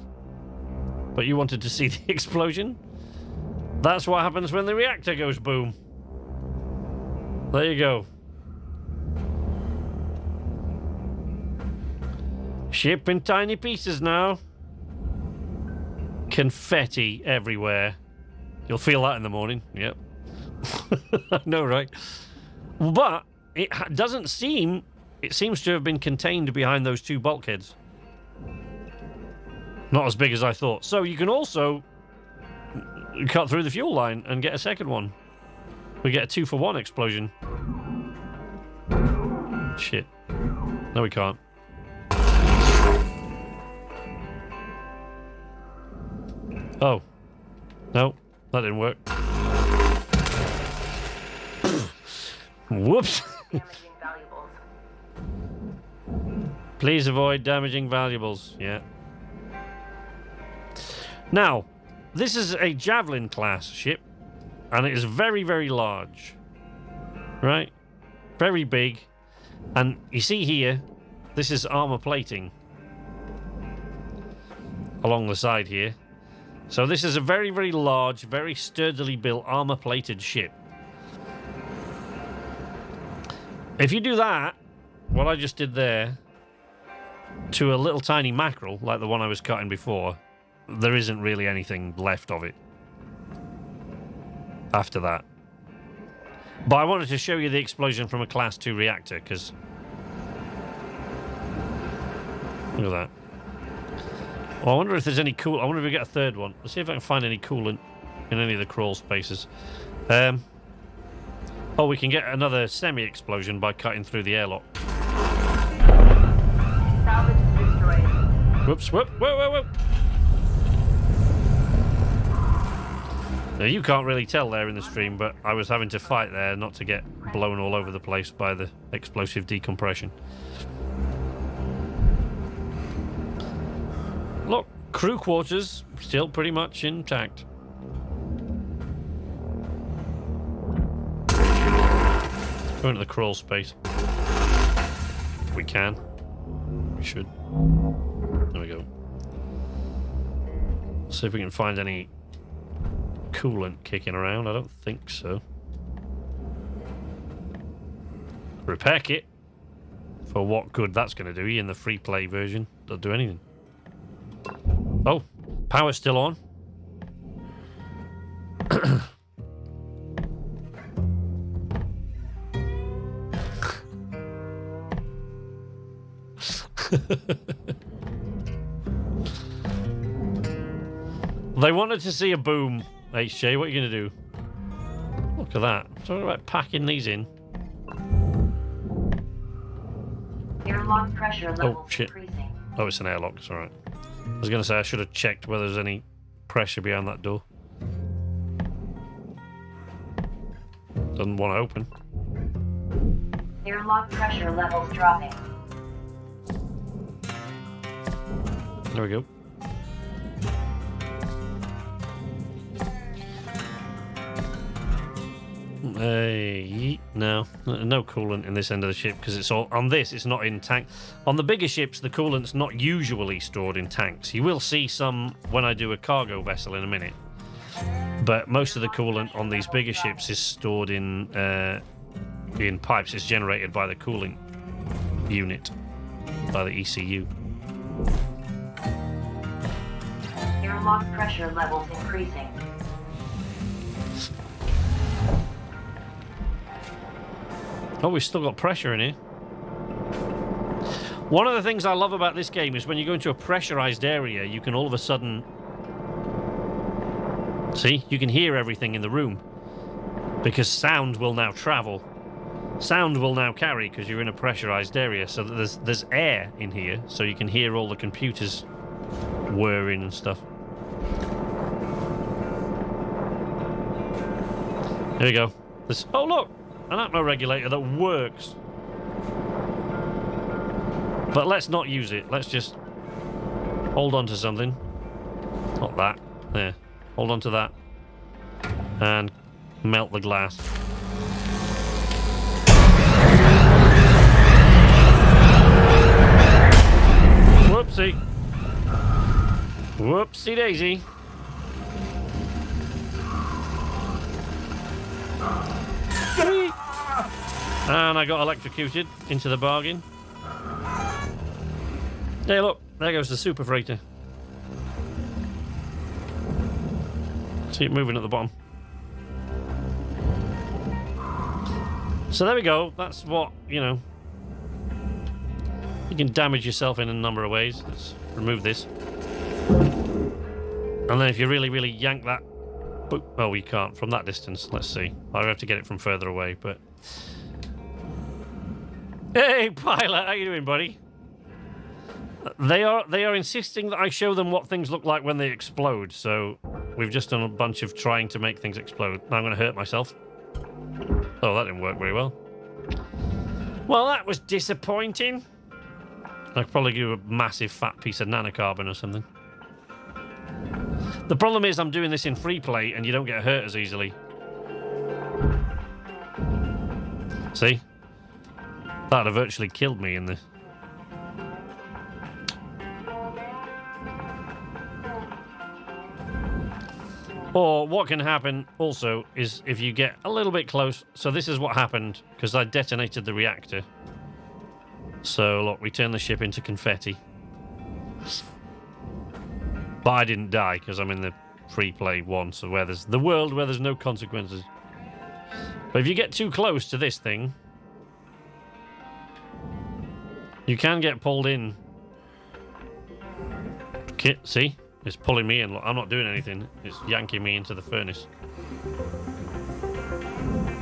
But you wanted to see the explosion? That's what happens when the reactor goes boom. There you go. Ship in tiny pieces now. Confetti everywhere. You'll feel that in the morning. Yep. I know, right? But it doesn't seem... It seems to have been contained behind those two bulkheads. Not as big as I thought. So you can also cut through the fuel line and get a second one. We get a 2-for-1 explosion. Shit. No, we can't. Oh. No, that didn't work. Whoops. Damaging valuables. Please avoid damaging valuables. Yeah. Now, this is a Javelin class ship, and it is very, very large. Right? Very big. And you see here, this is armor plating along the side here. So this is a very, very large, very sturdily built armor-plated ship. If you do that, what I just did there, to a little tiny mackerel, like the one I was cutting before, there isn't really anything left of it after that. But I wanted to show you the explosion from a Class 2 reactor, because... Look at that. Well, I wonder if there's any cool... I wonder if we get a third one. Let's see if I can find any coolant in any of the crawl spaces. Oh, we can get another semi-explosion by cutting through the airlock. Salvage destroyed. Whoops, whoop, whoa, whoa, whoa. Now, you can't really tell there in the stream, but I was having to fight there not to get blown all over the place by the explosive decompression. Look, crew quarters still pretty much intact. Go into the crawl space. If we can. We should. There we go. See if we can find any coolant kicking around. I don't think so. Repair kit. For what good that's going to do. In the free play version, doesn't do anything. Oh, power's still on. They wanted to see a boom, HJ. What are you going to do? Look at that. Talking about packing these in. Airlock pressure levels shit. increasing. Oh, it's an airlock. It's all right. I was going to say I should have checked whether there's any pressure behind that door. Doesn't want to open. Airlock pressure levels dropping. There we go. No coolant in this end of the ship because it's all on this. It's not in tank. On the bigger ships, the coolant's not usually stored in tanks. You will see some when I do a cargo vessel in a minute, but most of the coolant on these bigger ships is stored in pipes. It's generated by the cooling unit, by the ECU. Airlock pressure levels increasing. Oh, we've still got pressure in here. One of the things I love about this game is when you go into a pressurized area, you can all of a sudden... See? You can hear everything in the room. Because sound will now travel. Sound will now carry because you're in a pressurized area. So there's air in here, so you can hear all the computers whirring and stuff. Here we go. Oh, look! An atmo regulator that works. But let's not use it. Let's just hold on to something. Not that. There. Hold on to that. And melt the glass. Whoopsie. Whoopsie daisy. And I got electrocuted into the bargain. Hey, look, there goes the super freighter. See it moving at the bottom. So there we go. That's what, you know. You can damage yourself in a number of ways. Let's remove this. And then if you really, really yank that... Oh, we can't from that distance. Let's see. I'll have to get it from further away, but... Hey, pilot, how you doing, buddy? They are insisting that I show them what things look like when they explode, so we've just done a bunch of trying to make things explode. Now I'm going to hurt myself. Oh, that didn't work very well. Well, that was disappointing. I could probably give a massive fat piece of nanocarbon or something. The problem is I'm doing this in free play and you don't get hurt as easily. See? That'd have virtually killed me in this. Or what can happen also is if you get a little bit close. So this is what happened because I detonated the reactor. So look, we turned the ship into confetti. But I didn't die because I'm in the free play one, so where there's the world where there's no consequences. But if you get too close to this thing, you can get pulled in. See? It's pulling me in. Look, I'm not doing anything. It's yanking me into the furnace.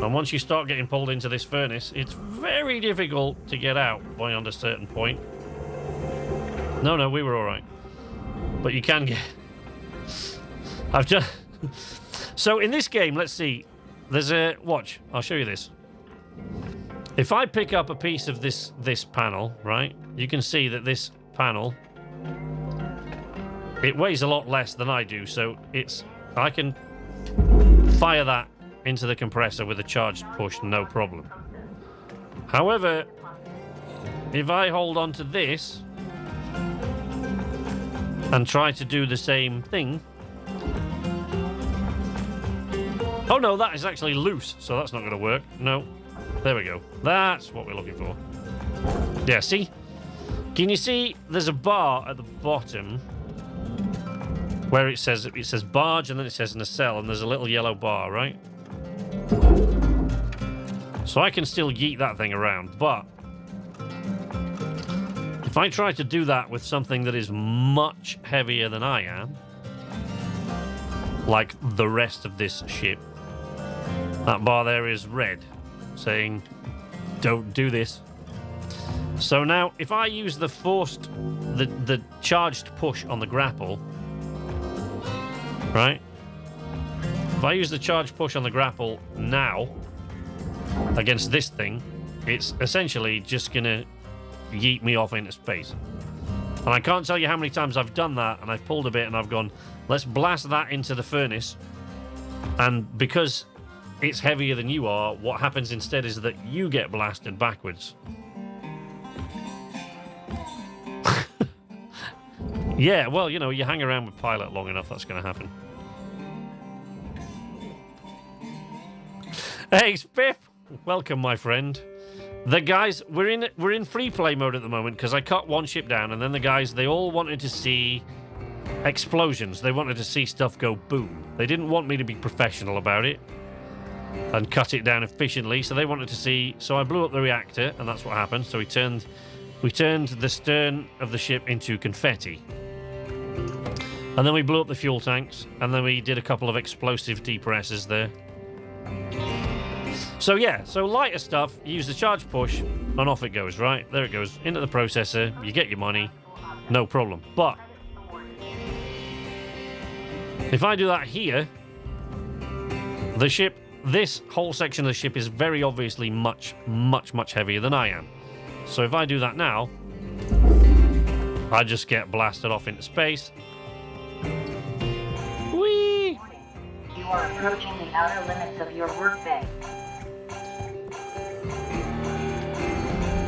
And once you start getting pulled into this furnace, it's very difficult to get out beyond a certain point. No, we were all right. But you can get... I've just... So in this game, let's see. There's a... Watch. I'll show you this. If I pick up a piece of this panel, right, you can see that this panel, it weighs a lot less than I do, so I can fire that into the compressor with a charged push, no problem. However, if I hold on to this and try to do the same thing... Oh no, that is actually loose, so that's not going to work. No. There we go. That's what we're looking for. Yeah, see? Can you see there's a bar at the bottom where it says barge and then it says nacelle and there's a little yellow bar, right? So I can still yeet that thing around, but if I try to do that with something that is much heavier than I am, like the rest of this ship, that bar there is red, saying, don't do this. So now, if I use the the charged push on the grapple, right? If I use the charged push on the grapple now, against this thing, it's essentially just gonna yeet me off into space. And I can't tell you how many times I've done that, and I've pulled a bit, and I've gone, let's blast that into the furnace. And because it's heavier than you are, what happens instead is that you get blasted backwards. Yeah, well, you know, you hang around with Pilot long enough, that's going to happen. Hey, Spiff! Welcome, my friend. The guys, we're in free play mode at the moment because I cut one ship down, and then the guys, they all wanted to see explosions. They wanted to see stuff go boom. They didn't want me to be professional about it and cut it down efficiently, so they wanted to see. So I blew up the reactor, and that's what happened. So we turned the stern of the ship into confetti, and then we blew up the fuel tanks, and then we did a couple of explosive depressors there. So yeah, so lighter stuff, you use the charge push, and off it goes, right? There it goes, into the processor, you get your money, no problem. But if I do that here, the ship, this whole section of the ship is very obviously much, much, much heavier than I am. So if I do that now, I just get blasted off into space. Whee! You are approaching the outer limits of your workbay.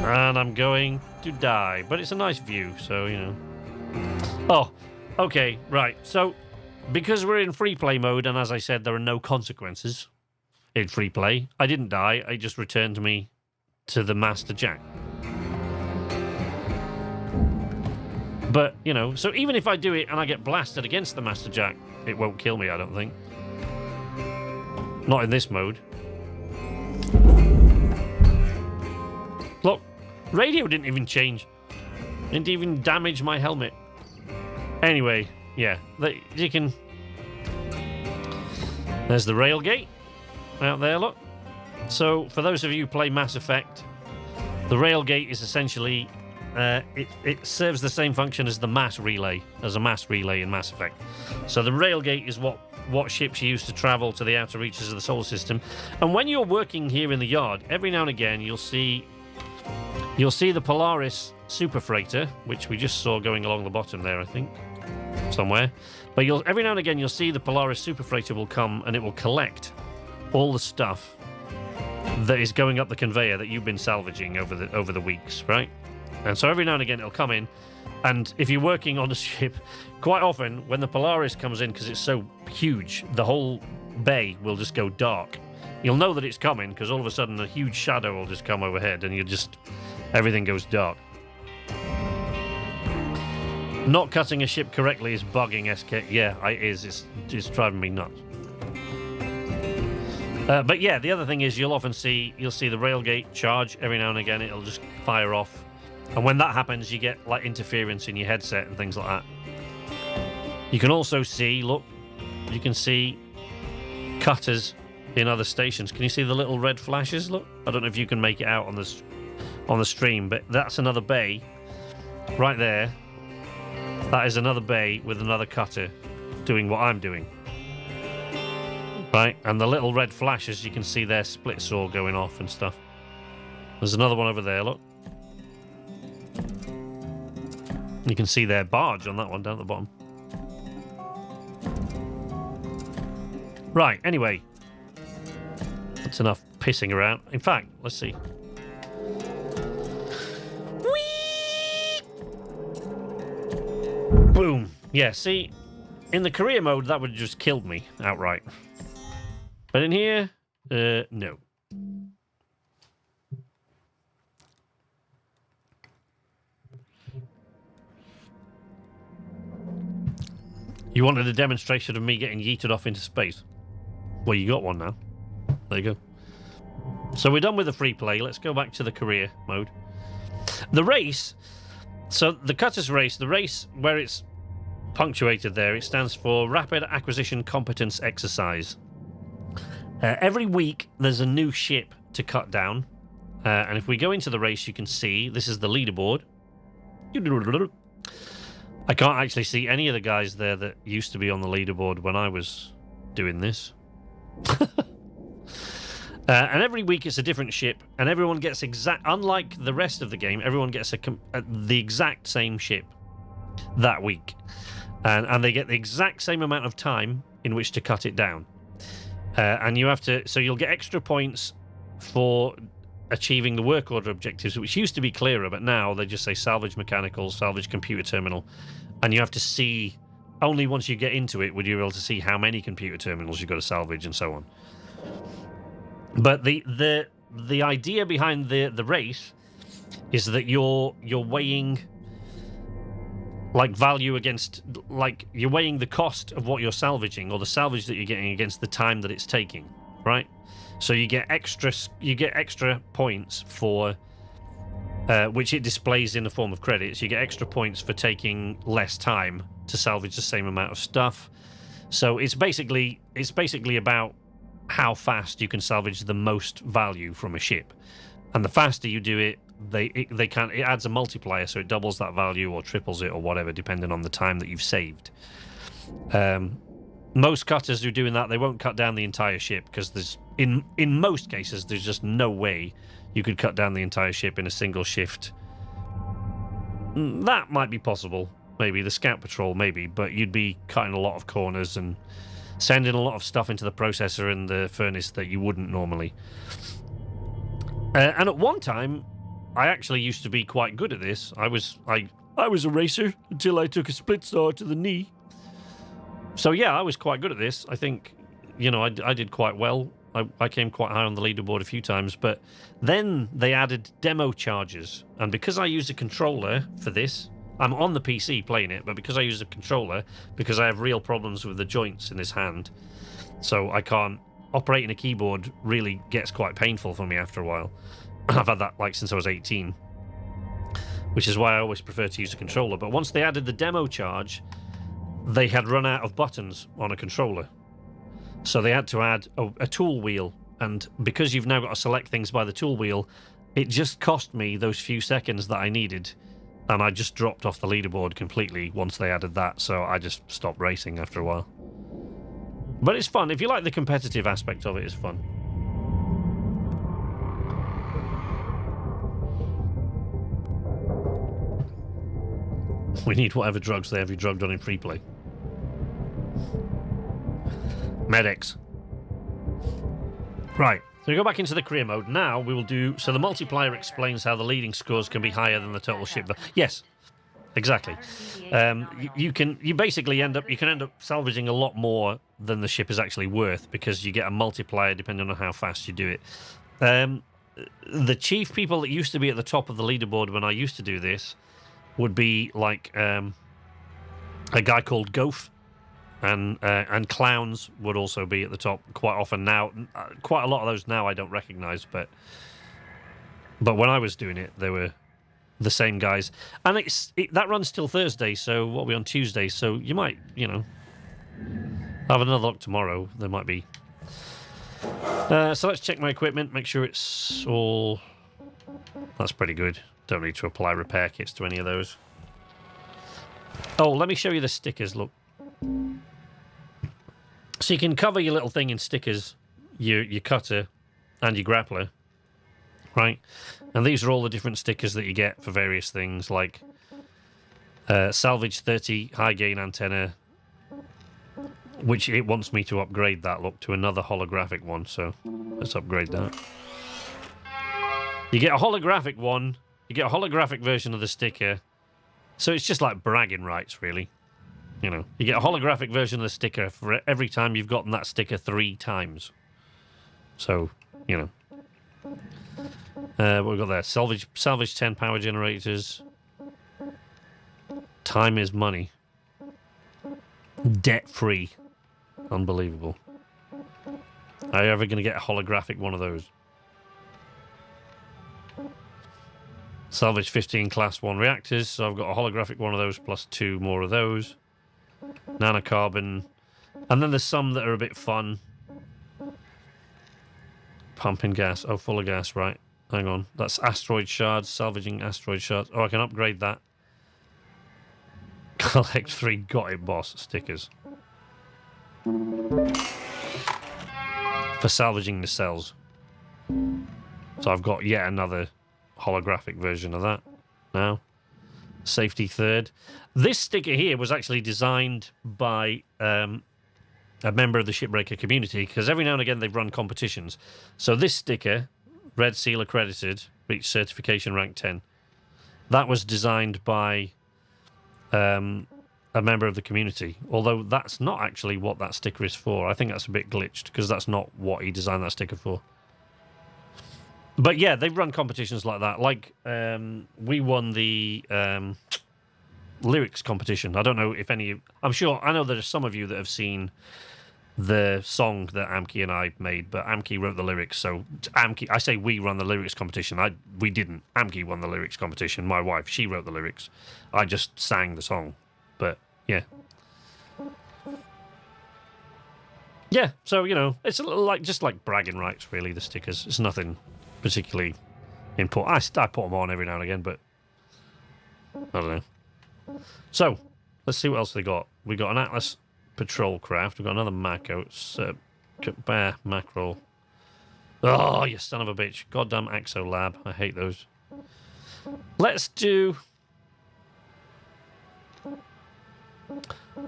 And I'm going to die. But it's a nice view, so, you know. Oh, okay, right. So, because we're in free play mode, and as I said, there are no consequences in free play, I didn't die. It just returned me to the Master Jack. But, you know, so even if I do it and I get blasted against the Master Jack, it won't kill me, I don't think. Not in this mode. Look, radio didn't even change. Didn't even damage my helmet. Anyway, yeah, you can... There's the rail gate out there, look. So, for those of you who play Mass Effect, the rail gate is essentially... it serves the same function as the mass relay, as a mass relay in Mass Effect. So the rail gate is what ships use to travel to the outer reaches of the solar system. And when you're working here in the yard, every now and again you'll see the Polaris super freighter, which we just saw going along the bottom there, I think, somewhere. But every now and again you'll see the Polaris super freighter will come and it will collect all the stuff that is going up the conveyor that you've been salvaging over the weeks, right? And so every now and again it'll come in, and if you're working on a ship, quite often when the Polaris comes in, because it's so huge, the whole bay will just go dark. You'll know that it's coming because all of a sudden a huge shadow will just come overhead and everything goes dark. Not cutting a ship correctly is bugging SK. Yeah, it is. It's driving me nuts. But yeah, the other thing is you'll see the railgate charge every now and again. It'll just fire off. And when that happens, you get like interference in your headset and things like that. You can also see, look, you can see cutters in other stations. Can you see the little red flashes? Look, I don't know if you can make it out on the stream, but that's another bay right there. That is another bay with another cutter doing what I'm doing. Right, and the little red flashes, you can see their split saw going off and stuff. There's another one over there, look. You can see their barge on that one down at the bottom. Right, anyway. That's enough pissing around. In fact, let's see. Whee! Boom. Yeah, see, in the career mode, that would have just killed me outright. But in here, no. You wanted a demonstration of me getting yeeted off into space? Well, you got one now. There you go. So we're done with the free play. Let's go back to the career mode. The race. So the cutters race, the race where it's punctuated there, it stands for Rapid Acquisition Competence Exercise. Every week there's a new ship to cut down. And if we go into the race, you can see this is the leaderboard. I can't actually see any of the guys there that used to be on the leaderboard when I was doing this. And every week it's a different ship, and everyone gets unlike the rest of the game, everyone gets the exact same ship that week. And they get the exact same amount of time in which to cut it down. And you have to... So you'll get extra points for achieving the work order objectives, which used to be clearer, but now they just say salvage mechanical, salvage computer terminal. And you have to see... Only once you get into it would you be able to see how many computer terminals you've got to salvage and so on. But the idea behind the race is that you're weighing like value against, like you're weighing the cost of what you're salvaging or the salvage that you're getting against the time that it's taking, right? So you get extra points for which it displays in the form of credits. You get extra points for taking less time to salvage the same amount of stuff. So it's basically about how fast you can salvage the most value from a ship, and the faster you do it, it adds a multiplier, so it doubles that value or triples it or whatever, depending on the time that you've saved. Most cutters who are doing that, they won't cut down the entire ship because there's in most cases there's just no way you could cut down the entire ship in a single shift. That might be possible. Maybe the scout patrol, maybe, but you'd be cutting a lot of corners and sending a lot of stuff into the processor and the furnace that you wouldn't normally. And at one time, I actually used to be quite good at this. I was a racer until I took a split saw to the knee. So yeah, I was quite good at this. I think, I did quite well. I came quite high on the leaderboard a few times, but then they added demo charges, and because I use a controller for this, I'm on the PC playing it, but because I use a controller, because I have real problems with the joints in this hand, so I can't... Operating a keyboard really gets quite painful for me after a while. I've had that since I was 18, which is why I always prefer to use a controller. But once they added the demo charge, they had run out of buttons on a controller. So they had to add a tool wheel, and because you've now got to select things by the tool wheel, it just cost me those few seconds that I needed. And I just dropped off the leaderboard completely once they added that, so I just stopped racing after a while. But it's fun. If you like the competitive aspect of it, it's fun. We need whatever drugs they have you drugged on in free play. Medics. Right. So we go back into the career mode. Now we will do... So the multiplier explains how the leading scores can be higher than the total ship. Yes, exactly. You can end up salvaging a lot more than the ship is actually worth because you get a multiplier depending on how fast you do it. The chief people that used to be at the top of the leaderboard when I used to do this would be like a guy called Goaf. And clowns would also be at the top quite often now. Quite a lot of those now I don't recognise, but when I was doing it, they were the same guys. And that runs till Thursday, so what are we on Tuesday? So you might, have another look tomorrow. There might be. So let's check my equipment, make sure it's all... That's pretty good. Don't need to apply repair kits to any of those. Oh, let me show you the stickers, look. So you can cover your little thing in stickers, your cutter and your grappler, right? And these are all the different stickers that you get for various things, like salvage 30 high gain antenna, which it wants me to upgrade that, look, to another holographic one, so let's upgrade that. You get a holographic one, you get a holographic version of the sticker, so it's just like bragging rights, really. You get a holographic version of the sticker for every time you've gotten that sticker 3 times. So, what we've got there. Salvage 10 power generators. Time is money. Debt-free. Unbelievable. Are you ever going to get a holographic one of those? Salvage 15 class 1 reactors. So I've got a holographic one of those plus 2 more of those. Nanocarbon, and then there's some that are a bit fun. Pumping gas, full of gas, right? Hang on, that's asteroid shards, salvaging asteroid shards. Oh, I can upgrade that. Collect 3 got it boss stickers for salvaging the cells. So I've got yet another holographic version of that now. Safety 3rd. This sticker here was actually designed by a member of the Shipbreaker community, because every now and again they've run competitions. So this sticker, Red Seal accredited, reached certification rank 10. That was designed by a member of the community, although that's not actually what that sticker is for. I think that's a bit glitched, because that's not what he designed that sticker for. But yeah, they've run competitions like that. Like, we won the lyrics competition. I don't know if any... I know there's some of you that have seen the song that Amki and I made, but Amki wrote the lyrics, so Amki... I say we run the lyrics competition. We didn't. Amki won the lyrics competition. My wife, she wrote the lyrics. I just sang the song. But, yeah. Yeah, so, you know, it's a little like just like bragging rights, really, the stickers. It's nothing particularly important. I put them on every now and again, but I don't know. So, let's see what else they got. We got an Atlas patrol craft. We've got another Mako. It's bear mackerel. Oh, you son of a bitch. Goddamn Axo Lab. I hate those. Let's do...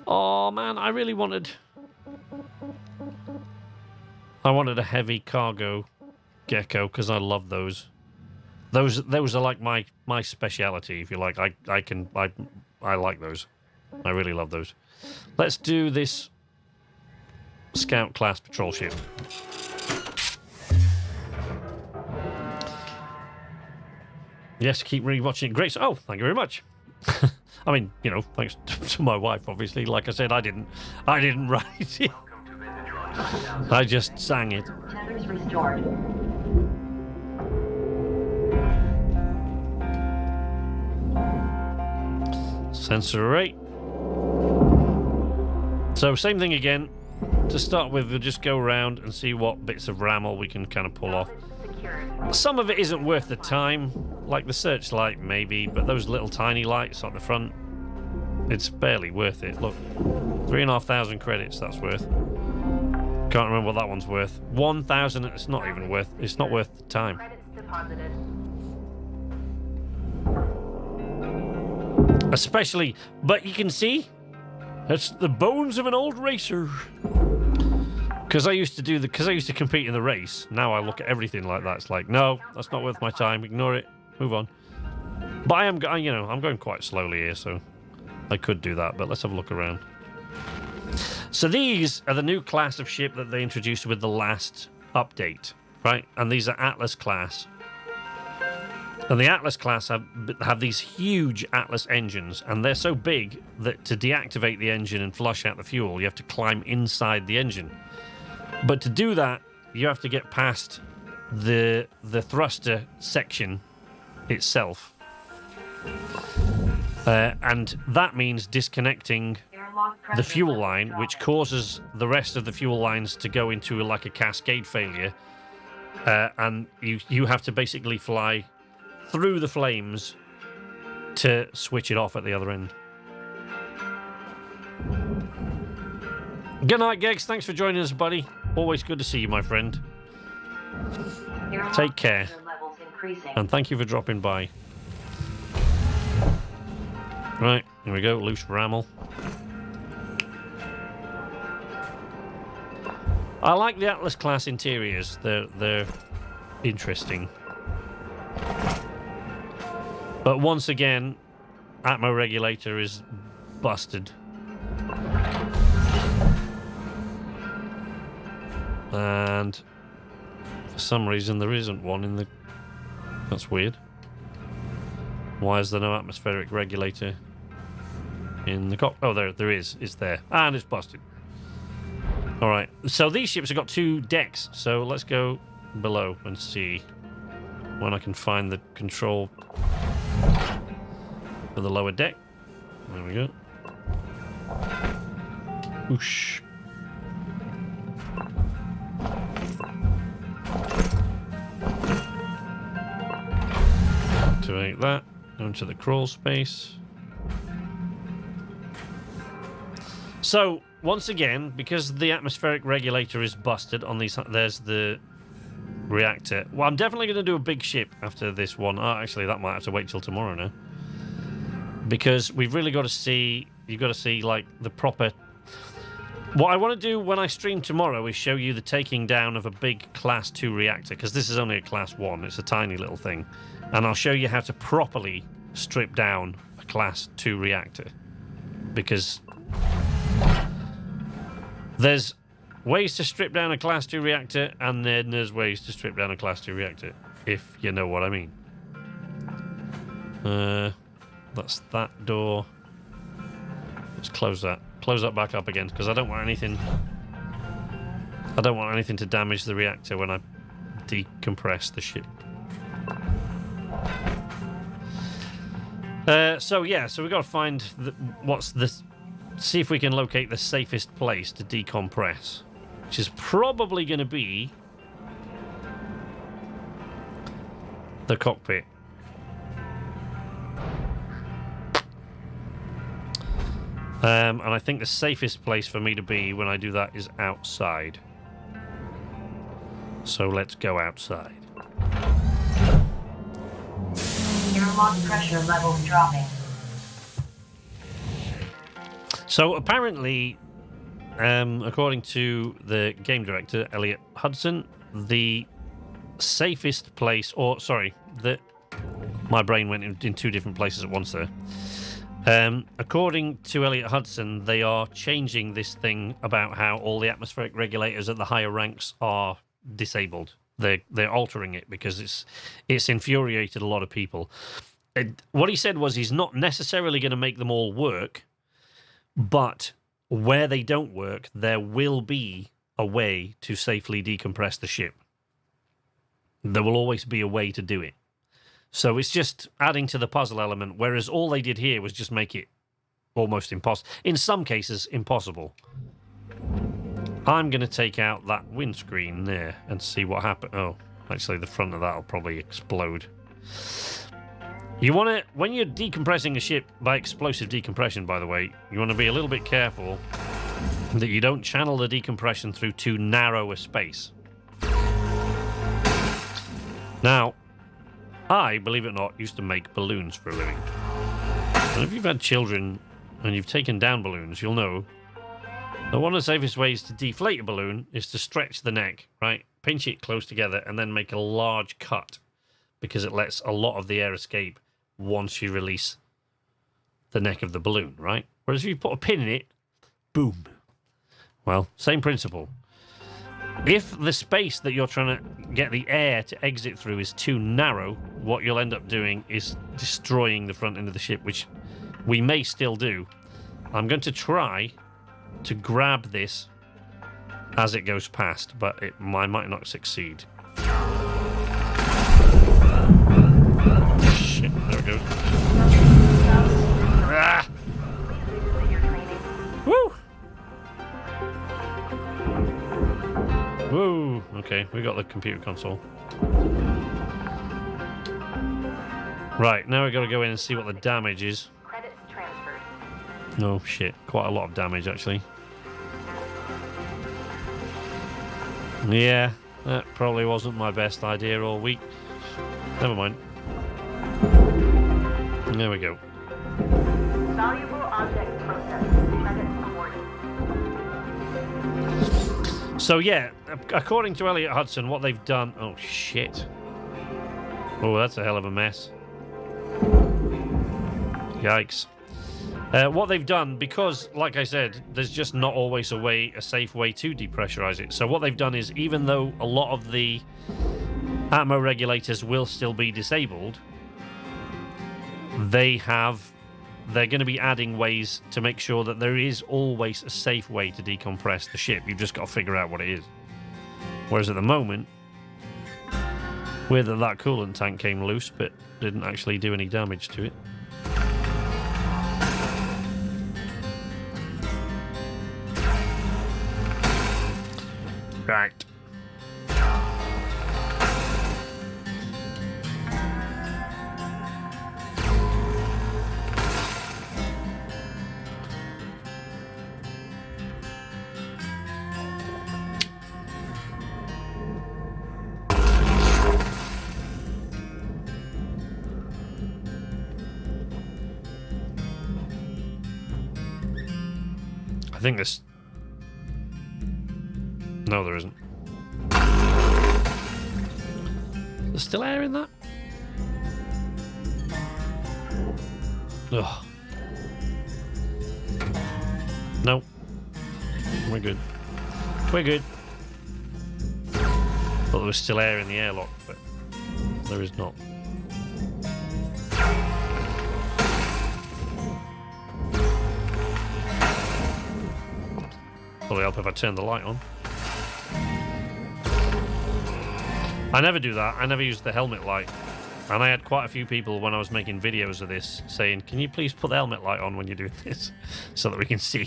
Oh, man, I really wanted... I wanted a heavy cargo gecko, because I love those. Those are like my speciality, if you like. I like those. I really love those. Let's do this Scout class patrol ship. Yes, keep rewatching it. Great. Oh, thank you very much. I mean, you know, thanks to my wife, obviously. Like I said, I didn't write it. I just sang it. Tethers restored. Sensor array. So same thing again. To start with, we'll just go around and see what bits of rammel we can kind of pull off. Some of it isn't worth the time, like the searchlight maybe, but those little tiny lights on the front, it's barely worth it. Look, 3,500 credits that's worth. Can't remember what that one's worth. 1,000, it's not even worth, it's not worth the time. Credits deposited. Especially, but you can see, it's the bones of an old racer. Because I used to compete in the race. Now I look at everything like that. It's like, no, that's not worth my time. Ignore it. Move on. But I'm going quite slowly here, so I could do that. But let's have a look around. So these are the new class of ship that they introduced with the last update, right? And these are Atlas class. And the Atlas class have these huge Atlas engines, and they're so big that to deactivate the engine and flush out the fuel, you have to climb inside the engine. But to do that, you have to get past the thruster section itself. And that means disconnecting the fuel line, which causes the rest of the fuel lines to go into like a cascade failure. And you have to basically fly through the flames to switch it off at the other end. Good night, Gex. Thanks for joining us, buddy. Always good to see you, my friend. Take care. And thank you for dropping by. Right, here we go. Loose rammel. I like the Atlas class interiors. They're interesting. But once again, Atmo regulator is busted. And for some reason there isn't one in the... That's weird. Why is there no atmospheric regulator in the cockpit? Oh, there is. It's there. And it's busted. Alright, so these ships have got 2 decks. So let's go below and see when I can find the control for the lower deck. There we go. Whoosh. Activate that. Go into the crawl space. So, once again, because the atmospheric regulator is busted on these, there's the reactor. Well, I'm definitely going to do a big ship after this one. Oh, actually, that might have to wait till tomorrow now. Because we've really got to see, you've got to see, like, the proper... What I want to do when I stream tomorrow is show you the taking down of a big Class 2 reactor, because this is only a Class 1. It's a tiny little thing. And I'll show you how to properly strip down a Class 2 reactor. Because there's ways to strip down a Class 2 reactor, and then there's ways to strip down a Class 2 reactor, if you know what I mean. That's that door. Let's close that. Close that back up again, because I don't want anything to damage the reactor when I decompress the ship. So we've got to find see if we can locate the safest place to decompress, which is probably going to be the cockpit. And I think the safest place for me to be when I do that is outside. So let's go outside. Airlock pressure levels dropping. So apparently, according to the game director, Elliot Hudson, the safest place, my brain went in two different places at once there. According to Elliot Hudson, they are changing this thing about how all the atmospheric regulators at the higher ranks are disabled. They're altering it because it's infuriated a lot of people. What he said was he's not necessarily going to make them all work, but where they don't work, there will be a way to safely decompress the ship. There will always be a way to do it. So it's just adding to the puzzle element, whereas all they did here was just make it almost impossible. In some cases, impossible. I'm going to take out that windscreen there and see what happens. Oh, actually, the front of that will probably explode. You want to, when you're decompressing a ship by explosive decompression, by the way, you want to be a little bit careful that you don't channel the decompression through too narrow a space. Now, I, believe it or not, used to make balloons for a living. And if you've had children and you've taken down balloons, you'll know that one of the safest ways to deflate a balloon is to stretch the neck, right? Pinch it close together and then make a large cut, because it lets a lot of the air escape once you release the neck of the balloon, right? Whereas if you put a pin in it, boom. Well, same principle. If the space that you're trying to get the air to exit through is too narrow, what you'll end up doing is destroying the front end of the ship, which we may still do. I'm going to try to grab this as it goes past, but I might not succeed. Shit, there it goes. Ah! Woo! Woo! Okay, we got the computer console. Right, now we've got to go in and see what the damage is. Credits transferred. Oh shit, quite a lot of damage actually. Yeah, that probably wasn't my best idea all week. Never mind. There we go. Valuable object processed. Credits awarded. So yeah, according to Elliot Hudson, what they've done... Oh shit. Oh, that's a hell of a mess. Yikes. What they've done, because, like I said, there's just not always a safe way to depressurize it. So what they've done is, even though a lot of the atmo regulators will still be disabled, they're going to be adding ways to make sure that there is always a safe way to decompress the ship. You've just got to figure out what it is. Whereas at the moment, weird that coolant tank came loose, but didn't actually do any damage to it. Right. I think this No, there isn't. There's still air in that? Ugh. No. We're good. We're good. Thought there was still air in the airlock, but there is not. Probably help if I turn the light on. I never do that. I never use the helmet light. And I had quite a few people when I was making videos of this saying, can you please put the helmet light on when you're doing this so that we can see?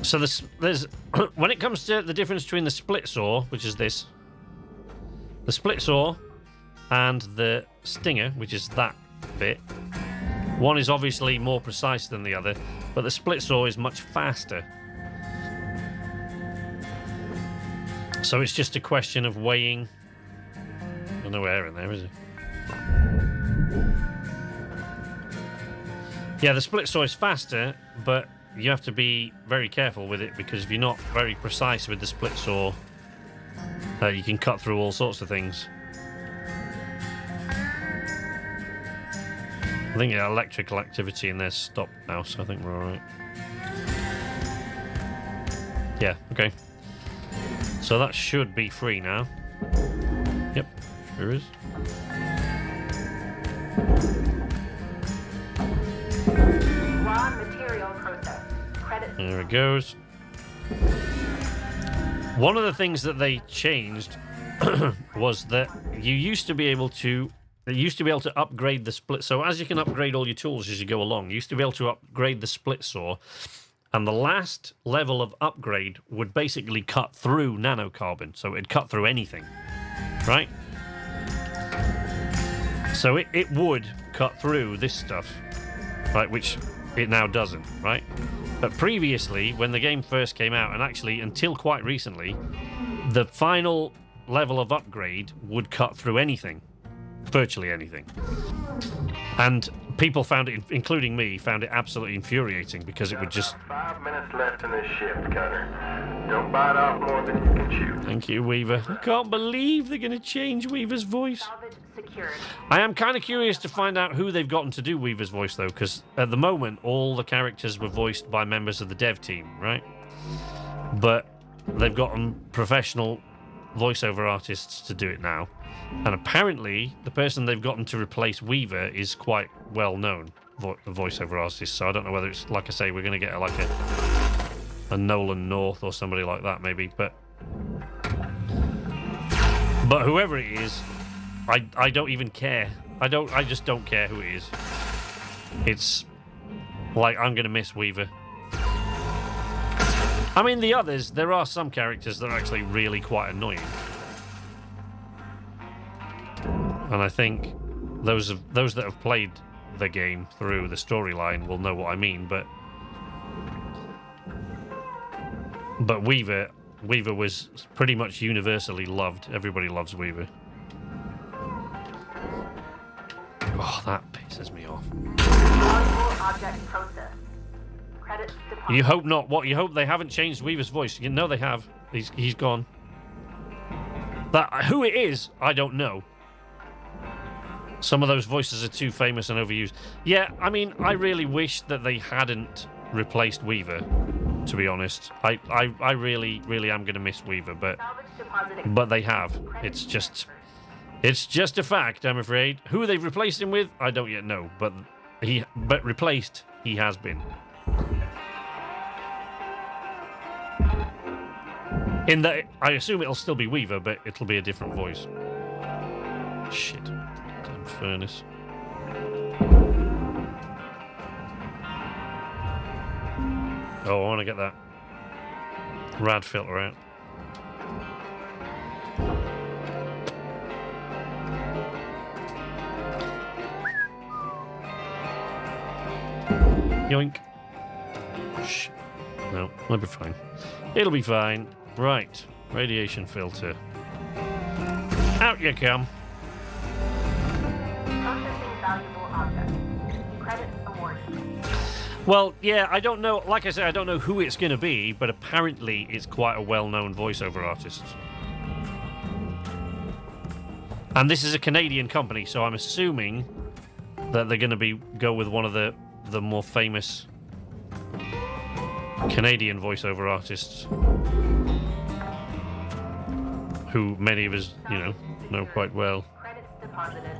So there's when it comes to the difference between the split saw, which is this, the split saw, and the stinger, which is that bit, one is obviously more precise than the other, but the split saw is much faster. So it's just a question of weighing. There's no air in there, is there? Yeah, the split saw is faster, but you have to be very careful with it, because if you're not very precise with the split saw, you can cut through all sorts of things. I think electrical activity in there's stopped now, so I think we're alright. Yeah, okay. So that should be free now. Yep, sure is. Raw material process. Credit. There it goes. One of the things that they changed was that you used to be able to upgrade the split. So as you can upgrade all your tools as you go along, you used to be able to upgrade the split saw, and the last level of upgrade would basically cut through nanocarbon, so it'd cut through anything, right? So it would cut through this stuff, right, which it now doesn't, right? But previously, when the game first came out, and actually until quite recently, the final level of upgrade would cut through anything. Virtually anything. And people found it, including me, found it absolutely infuriating, because it would just... 5 minutes left in this shift, Gunner. Don't bite off more than you can chew. Thank you, Weaver. I can't believe they're going to change Weaver's voice. Salvage secured. I am kind of curious to find out who they've gotten to do Weaver's voice, though, because at the moment, all the characters were voiced by members of the dev team, right? But they've gotten professional voiceover artists to do it now. And apparently, the person they've gotten to replace Weaver is quite well known, the voiceover artist. So I don't know whether it's, like I say, we're going to get a Nolan North or somebody like that, maybe. But whoever it is, I don't even care. I just don't care who it is. It's like, I'm going to miss Weaver. I mean, the others, there are some characters that are actually really quite annoying. And I think those that have played the game through the storyline will know what I mean, but Weaver was pretty much universally loved. Everybody loves Weaver. Oh, that pisses me off. Valuable object process. Credits deposited. You hope not. What, you hope they haven't changed Weaver's voice? You know they have. He's gone. Who it is, I don't know. Some of those voices are too famous and overused. Yeah, I mean, I really wish that they hadn't replaced Weaver, to be honest. I really, really am going to miss Weaver, but they have. It's just a fact, I'm afraid. Who they've replaced him with, I don't yet know, but replaced he has been. In that, I assume it'll still be Weaver, but it'll be a different voice. Shit. Damn furnace. Oh, I want to get that rad filter out. Yoink. Shit. No, it'll be fine. It'll be fine. Right. Radiation filter. Out you come. Well, yeah, I don't know. Like I said, I don't know who it's going to be, but apparently it's quite a well-known voiceover artist. And this is a Canadian company, so I'm assuming that they're going to go with one of the more famous Canadian voiceover artists, who many of us, know quite well. Credits deposited.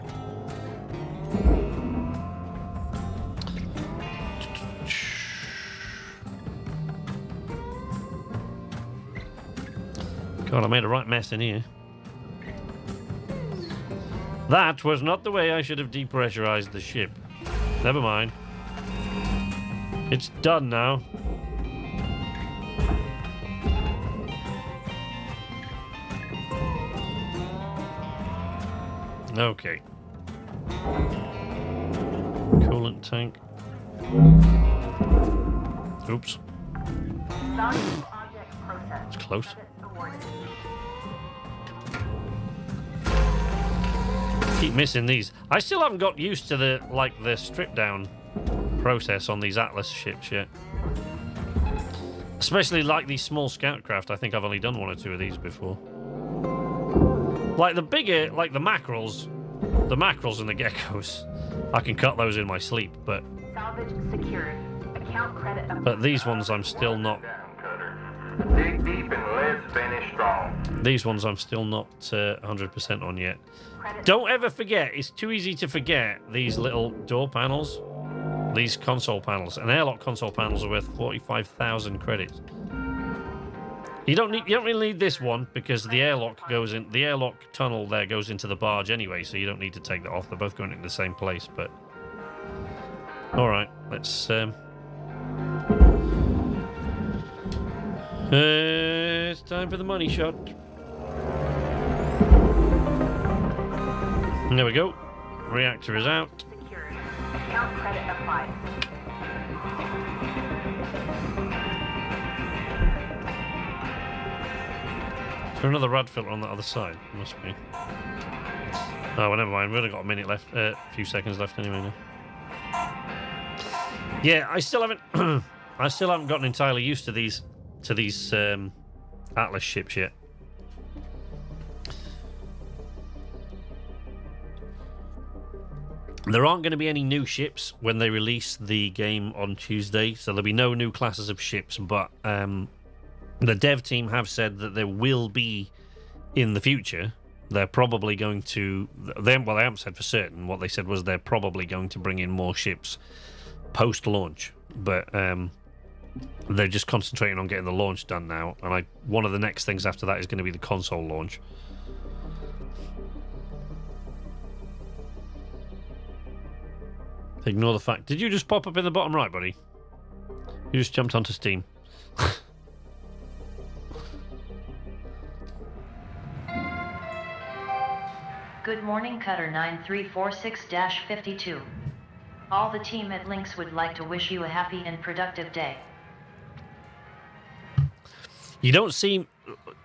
God, I made a right mess in here. That was not the way I should have depressurized the ship. Never mind. It's done now. Okay. Coolant tank. Oops. Valuable object processed. It's close. Credits awarded. Keep missing these. I still haven't got used to the strip down process on these Atlas ships yet. Especially like these small scout craft. I think I've only done one or two of these before. Like the bigger, like the mackerels and the geckos, I can cut those in my sleep, but Salvage secured. Account credit applied. but these ones I'm still not. Down, Cutter. Dig deep and let's finish strong. These ones I'm still not 100% on yet. Credits Don't ever forget, it's too easy to forget these little door panels, these console panels. An airlock console panels are worth 45,000 credits. You don't really need this one because the airlock tunnel there goes into the barge anyway, so you don't need to take that off. They're both going into the same place, but all right, let's it's time for the money shot. There we go. Reactor is out. secured. Account credit applied. Is there another rad filter on the other side? Must be. Oh, well, never mind. We've only got a minute left. A few seconds left anyway now. Yeah, I still haven't. I still haven't gotten entirely used to these Atlas ships yet. There aren't going to be any new ships when they release the game on Tuesday, so there'll be no new classes of ships, but the dev team have said that there will be in the future. They're probably going to... they haven't said for certain. What they said was they're probably going to bring in more ships post-launch, but they're just concentrating on getting the launch done now, and one of the next things after that is going to be the console launch. Ignore the fact. Did you just pop up in the bottom right, buddy? You just jumped onto Steam. Good morning, Cutter 9346-52. All the team at Lynx would like to wish you a happy and productive day. You don't see...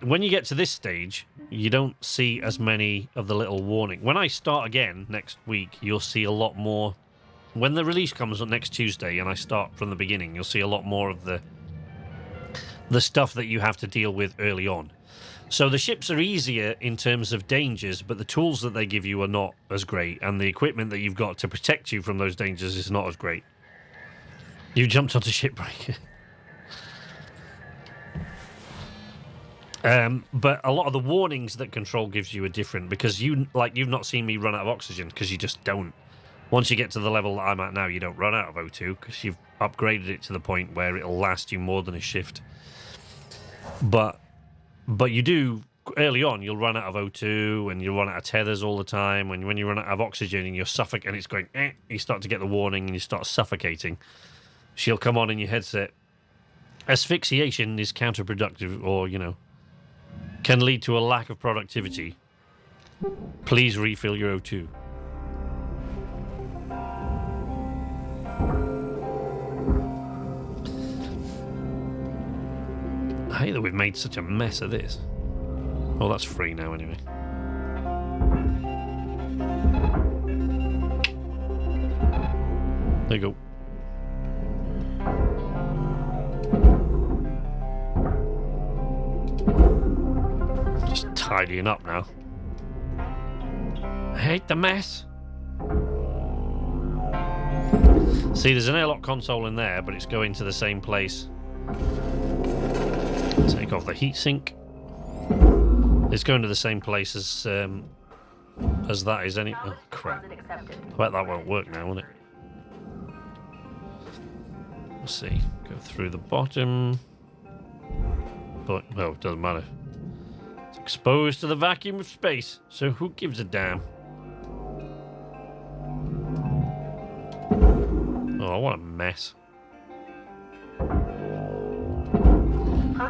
when you get to this stage, you don't see as many of the little warning. When I start again next week, you'll see a lot more... when the release comes on next Tuesday and I start from the beginning, you'll see a lot more of the stuff that you have to deal with early on. So the ships are easier in terms of dangers, but the tools that they give you are not as great, and the equipment that you've got to protect you from those dangers is not as great. You jumped onto Shipbreaker. But a lot of the warnings that Control gives you are different, because you've not seen me run out of oxygen, because you just don't. Once you get to the level that I'm at now, you don't run out of O2, because you've upgraded it to the point where it'll last you more than a shift. But you do, early on, you'll run out of O2, and you'll run out of tethers all the time, and when you run out of oxygen and you're suffocating, and it's going, you start to get the warning, and you start suffocating. She'll come on in your headset. Asphyxiation is counterproductive, or, can lead to a lack of productivity. Please refill your O2. I hate that we've made such a mess of this. Oh, that's free now anyway. There you go. tidying up now. I hate the mess. See, there's an airlock console in there, but it's going to the same place. Take off the heatsink. It's going to the same place as that is any. Oh crap! I bet that won't work now, will it? Let's see. Go through the bottom, but well, it doesn't matter. It's exposed to the vacuum of space, so who gives a damn? Oh, what a mess!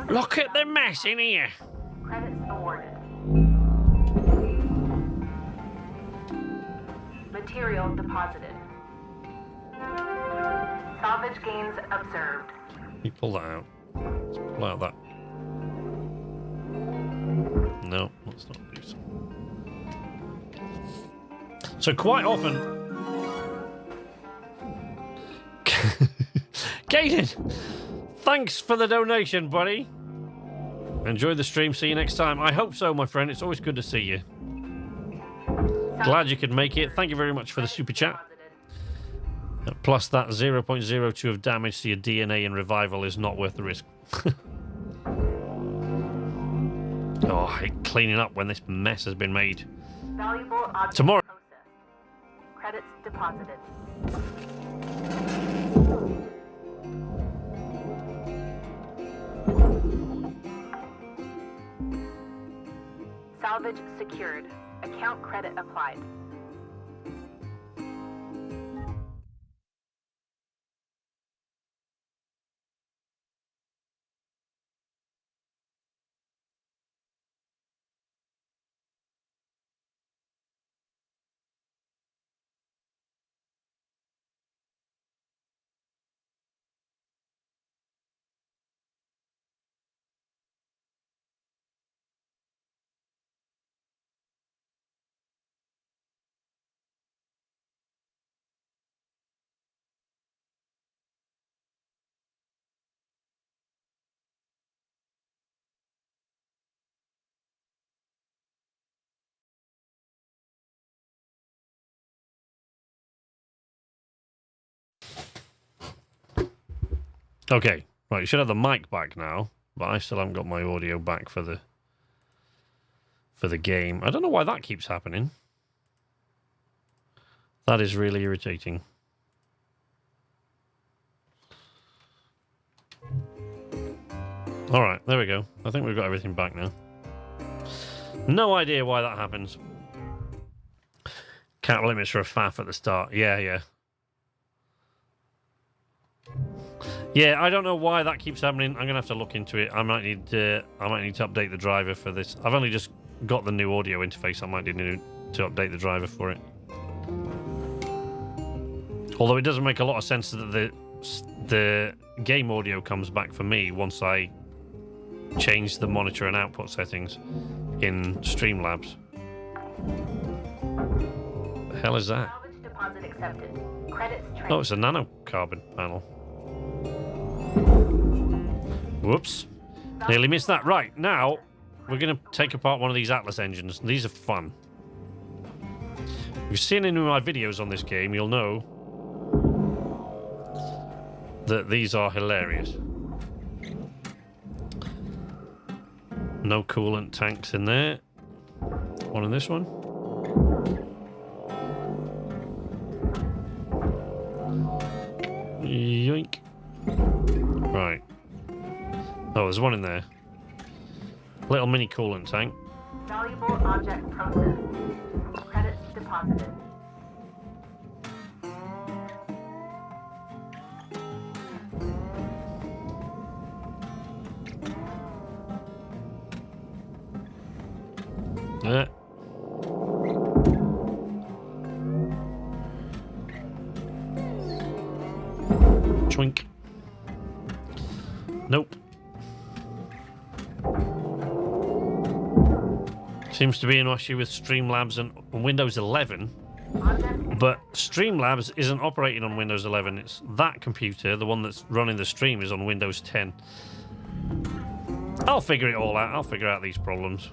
Look at the mess in here. Credits awarded. Material deposited. Salvage gains observed. You pull that out. Let's pull out that. No, let's not do so. So quite often, Caden, thanks for the donation, buddy. Enjoy the stream. See you next time. I hope so, my friend. It's always good to see you. Glad you could make it. Thank you very much for the super chat. Plus that 0.02 of damage to your DNA in revival is not worth the risk. Oh, I hate cleaning up when this mess has been made. Valuable object Tomorrow. processed. Credits deposited. Salvage secured. Account credit applied. Okay, right, you should have the mic back now, but I still haven't got my audio back for the game. I don't know why that keeps happening. That is really irritating. Alright, there we go. I think we've got everything back now. No idea why that happens. Cap limits for a faff at the start. Yeah. Yeah, I don't know why that keeps happening. I'm gonna have to look into it. I might need to update the driver for this. I've only just got the new audio interface. I might need to update the driver for it. Although it doesn't make a lot of sense that the game audio comes back for me once I change the monitor and output settings in Streamlabs. The hell is that? Salvage deposit accepted. Credits Oh, it's a nanocarbon panel. Whoops. Nearly missed that. Right, now we're going to take apart one of these Atlas engines. These are fun. If you've seen any of my videos on this game, you'll know that these are hilarious. No coolant tanks in there. One in this one. Yoink. Right. Oh, there's one in there. Little mini coolant tank. Valuable object processed. Credits deposited. Twink. Nope. Seems to be an issue with Streamlabs and Windows 11. But Streamlabs isn't operating on Windows 11. It's that computer, the one that's running the stream, is on Windows 10. I'll figure it all out. I'll figure out these problems.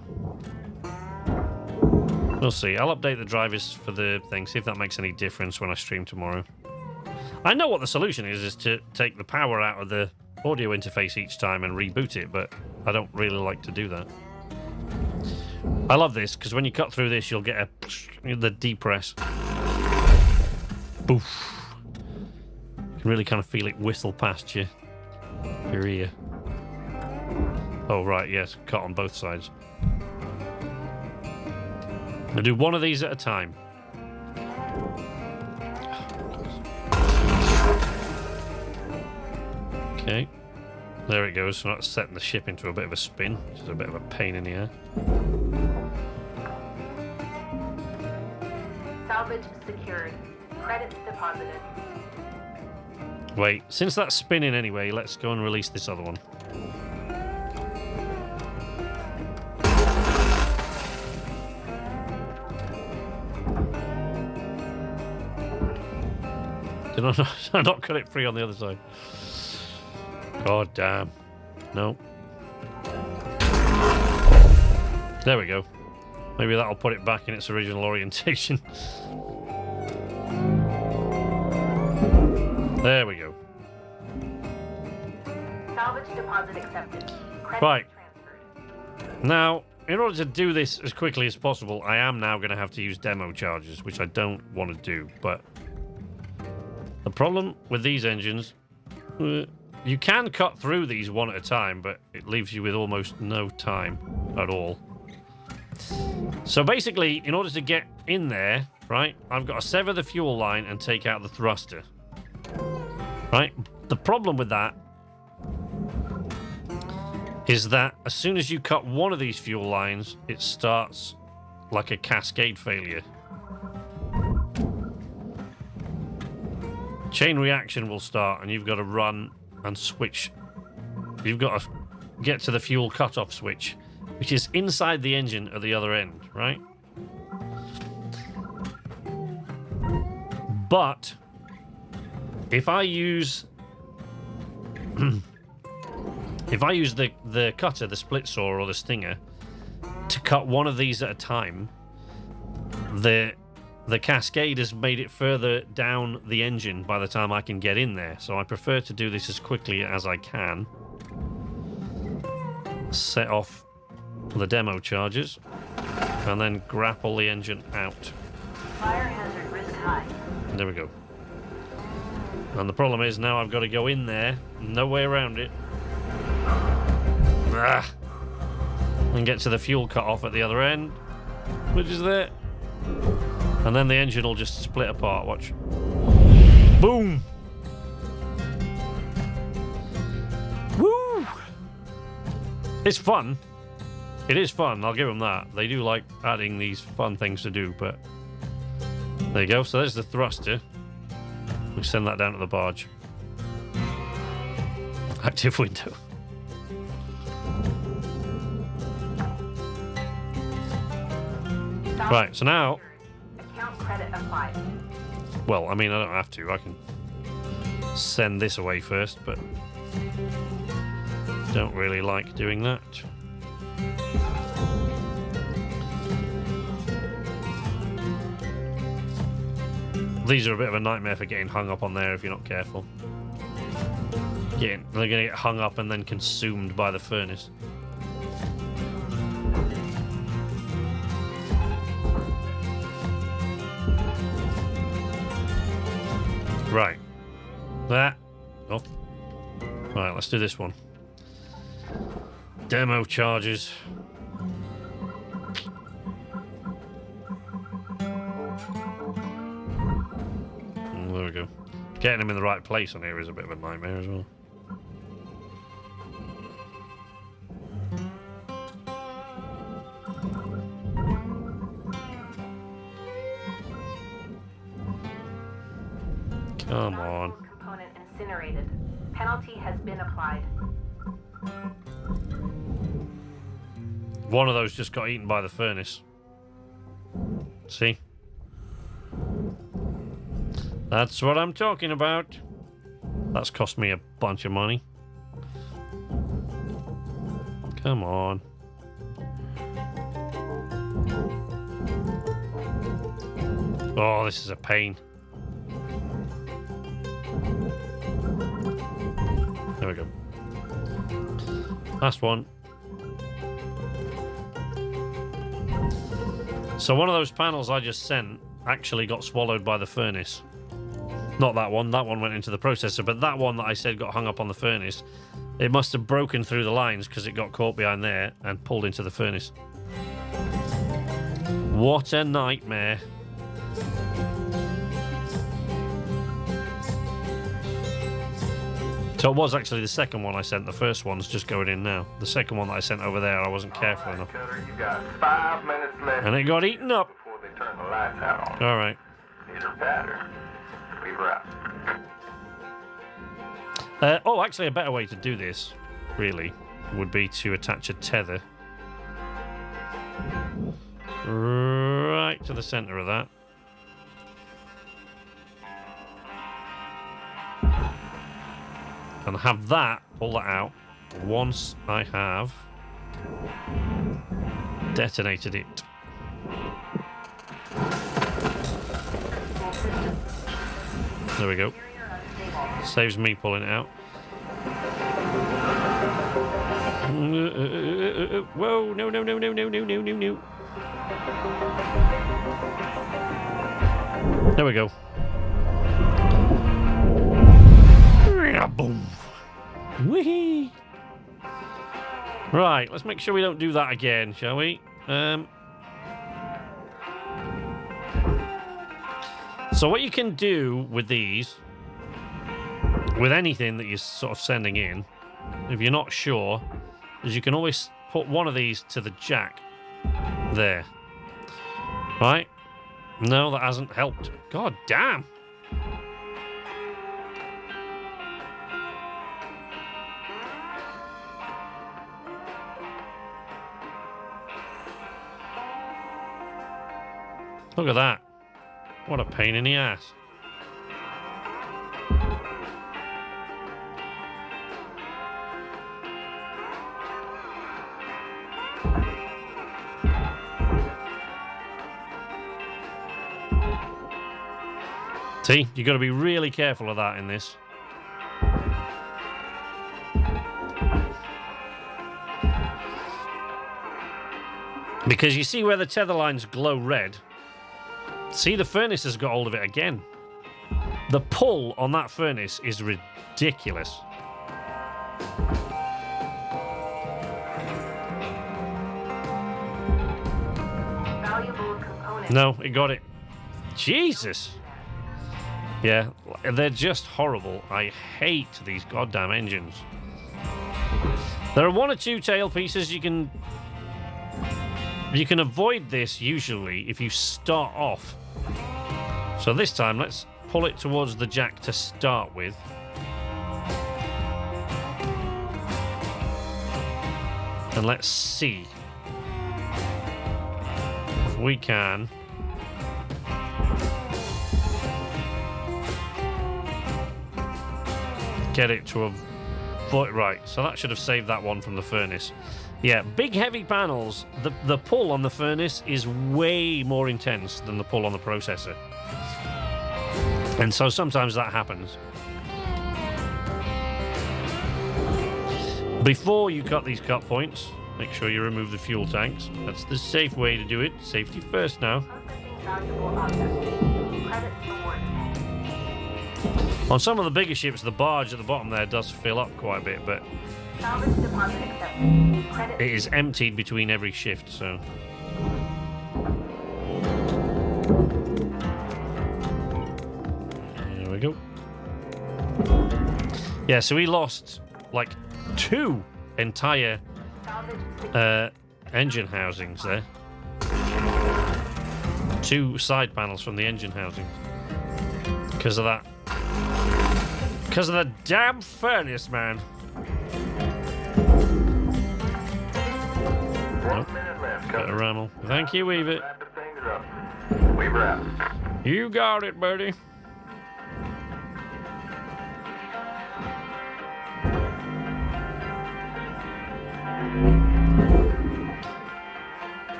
We'll see. I'll update the drivers for the thing, see if that makes any difference when I stream tomorrow. I know what the solution is to take the power out of the audio interface each time and reboot it, but I don't really like to do that. I love this, because when you cut through this, you'll get the depress. Boof. You can really kind of feel it whistle past your ear. Oh, right, yes, cut on both sides. I'll do one of these at a time. Okay, there it goes. So that's setting the ship into a bit of a spin, which is a bit of a pain in the air. Salvage secured. Credits deposited. Wait, since that's spinning anyway, let's go and release this other one. Did I not cut it free on the other side? God damn. No. There we go. Maybe that'll put it back in its original orientation. There we go. Salvage deposit accepted. Credit Right. transferred. Now, in order to do this as quickly as possible, I am now going to have to use demo charges, which I don't want to do, but the problem with these engines, you can cut through these one at a time, but it leaves you with almost no time at all. So basically, in order to get in there, right, I've got to sever the fuel line and take out the thruster. Right? The problem with that is that as soon as you cut one of these fuel lines, it starts like a cascade failure. Chain reaction will start, and you've got to run and switch. You've got to get to the fuel cutoff switch, which is inside the engine at the other end, right? But if I use the cutter, the split saw, or the stinger to cut one of these at a time, the cascade has made it further down the engine by the time I can get in there. So I prefer to do this as quickly as I can. Set off the demo charges and then grapple the engine out. Fire hazard risk high. There we go. And the problem is now I've got to go in there, no way around it, and get to the fuel cut off at the other end, which is there. And then the engine will just split apart, watch. Boom! Woo! It's fun. It is fun, I'll give them that. They do like adding these fun things to do, but there you go. So there's the thruster. We send that down to the barge. Active window. Right, so now... Account credit applied. Well, I mean, I don't have to. I can send this away first, but don't really like doing that. These are a bit of a nightmare for getting hung up on there if you're not careful. They're going to get hung up and then consumed by the furnace. Right. That. Oh. Right, let's do this one. Demo charges. There we go. Getting them in the right place on here is a bit of a nightmare as well. Come on. Component incinerated. Penalty has been applied. One of those just got eaten by the furnace. See? That's what I'm talking about. That's cost me a bunch of money. Come on. Oh, this is a pain. There we go. Last one. So one of those panels I just sent actually got swallowed by the furnace. Not that one. That one went into the processor. But that one that I said got hung up on the furnace, it must have broken through the lines because it got caught behind there and pulled into the furnace. What a nightmare. So it was actually the second one I sent. The first one's just going in now. The second one that I sent over there, I wasn't careful enough. Cutter, you got 5 minutes left. And it got eaten up. Before they turn the lights out on. All right. These are pattern. We wrap. Oh, actually, a better way to do this, really, would be to attach a tether right to the center of that. And have that, pull that out, once I have detonated it. There we go. Saves me pulling it out. Whoa, no, no, no, no, no, no, no, no, no. There we go. Boom. Whee! Right, let's make sure we don't do that again, shall we? So what you can do with these, with anything that you're sort of sending in, if you're not sure, is you can always put one of these to the jack there. Right? No, that hasn't helped. God damn. Look at that. What a pain in the ass. See, you've got to be really careful of that in this. Because you see where the tether lines glow red? See, the furnace has got hold of it again. The pull on that furnace is ridiculous. Valuable component. No, it got it. Jesus. Yeah, they're just horrible. I hate these goddamn engines. There are one or two tail pieces you can avoid this usually if you start off. So this time, let's pull it towards the jack to start with. And let's see if we can get it to avoid. Right, so that should have saved that one from the furnace. Yeah, big heavy panels, the pull on the furnace is way more intense than the pull on the processor. And so sometimes that happens. Before you cut these cut points, make sure you remove the fuel tanks. That's the safe way to do it. Safety first now. Valuable object. Credit awarded. On some of the bigger ships, the barge at the bottom there does fill up quite a bit, but Salvage deposit accepted. Credit. it is emptied between every shift, so... There we go. Yeah, so we lost, like, 2 entire Salvage engine housings there. 2 side panels from the engine housings. Because of that. Because of the damn furnace, man. Nope. 1 minute left. Better Cutter. rammel. Thank you, Weave. Wrap the things up. We wrap. You got it, buddy.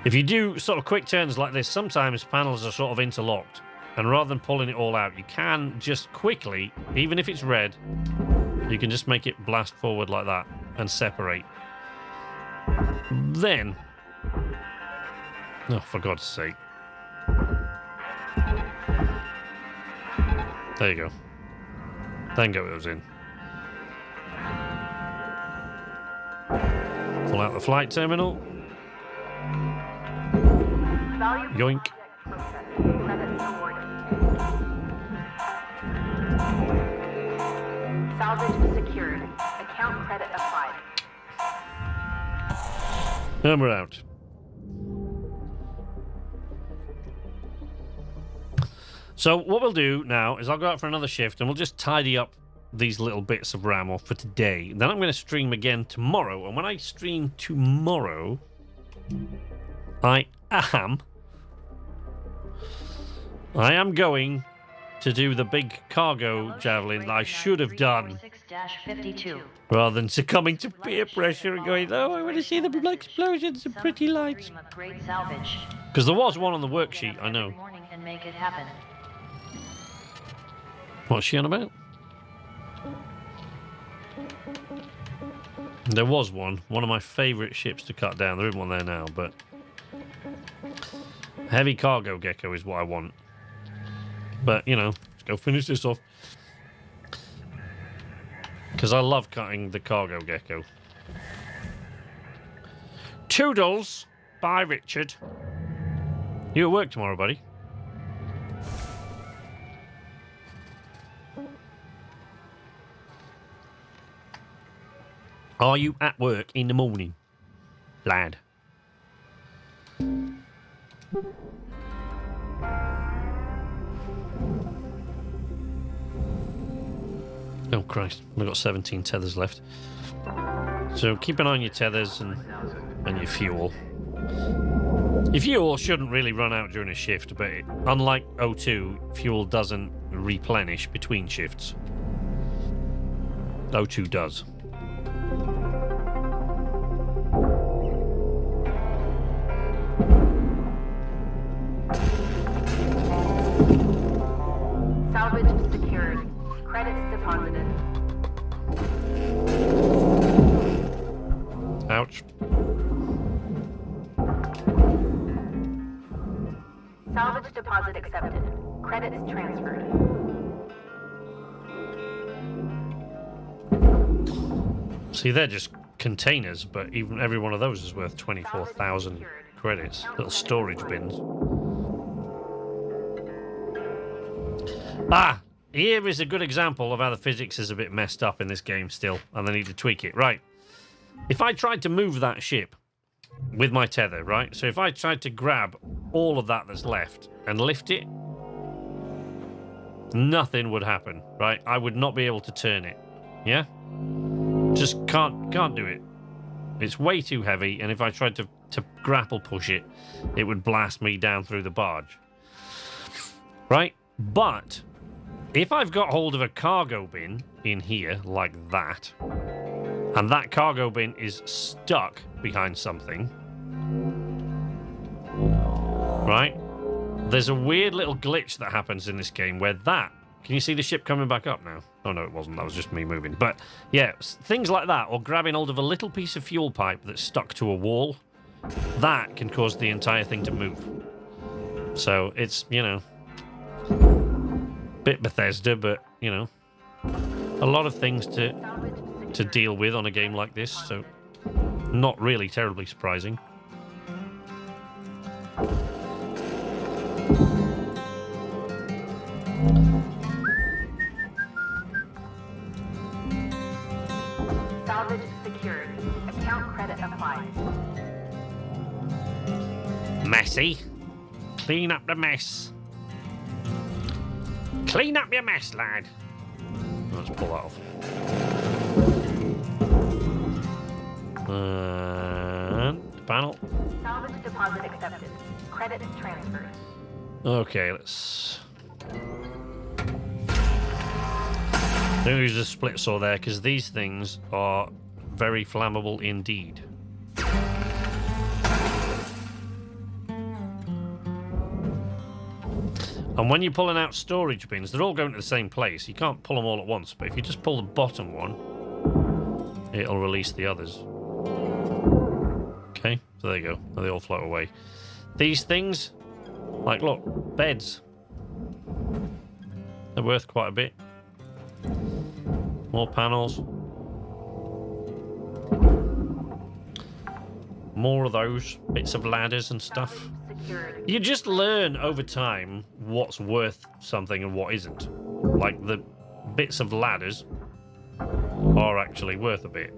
If you do sort of quick turns like this, sometimes panels are sort of interlocked. And rather than pulling it all out, you can just quickly, even if it's red, you can just make it blast forward like that and separate. Then, oh, for God's sake. There you go. Then get those in. Pull out the flight terminal. Yoink. Salvage secured. Account credit applied. And we're out. So what we'll do now is I'll go out for another shift and we'll just tidy up these little bits of RAM off for today. Then I'm going to stream again tomorrow. And when I stream tomorrow, I am going to do the big cargo javelin that I should have done, rather than succumbing to peer pressure and going, oh, I want to see the big explosions and pretty lights. Because there was one on the worksheet, I know. What's she on about? There was one of my favourite ships to cut down. There isn't one there now, but heavy cargo gecko is what I want. But, you know, let's go finish this off. Because I love cutting the cargo gecko. Toodles! Bye, Richard. You at work tomorrow, buddy? Are you at work in the morning, lad? Oh, Christ. I've got 17 tethers left. So keep an eye on your tethers and your fuel. Your fuel shouldn't really run out during a shift, but unlike O2, fuel doesn't replenish between shifts. O2 does. Salvage secured. Credits deposited. Ouch. Salvage deposit accepted. Credits transferred. See, they're just containers, but even every one of those is worth 24,000 credits. Little storage bins. Ah! Here is a good example of how the physics is a bit messed up in this game still, and they need to tweak it. Right. If I tried to move that ship with my tether, right? So if I tried to grab all of that that's left and lift it, nothing would happen, right? I would not be able to turn it. Yeah? Just can't do it. It's way too heavy, and if I tried to grapple push it, it would blast me down through the barge. Right? But if I've got hold of a cargo bin in here like that, and that cargo bin is stuck behind something, right? There's a weird little glitch that happens in this game where that... Can you see the ship coming back up now? Oh, no, it wasn't. That was just me moving. But, yeah, things like that, or grabbing hold of a little piece of fuel pipe that's stuck to a wall, that can cause the entire thing to move. So it's, you know, bit Bethesda, but, you know, a lot of things to deal with on a game like this, so not really terribly surprising. Salvage secured. Account credit applied. Messy. Clean up the mess. Clean up your mess, lad. Let's pull that off. And panel. Salvage deposit accepted. Credits transferred. Okay, let's... I'm going to use a split saw there because these things are very flammable indeed. And when you're pulling out storage bins, they're all going to the same place. You can't pull them all at once, but if you just pull the bottom one, it'll release the others. Okay, so there you go. They all float away. These things, like, look, beds. They're worth quite a bit. More panels. More of those bits of ladders and stuff. You just learn over time what's worth something and what isn't. Like the bits of ladders are actually worth a bit.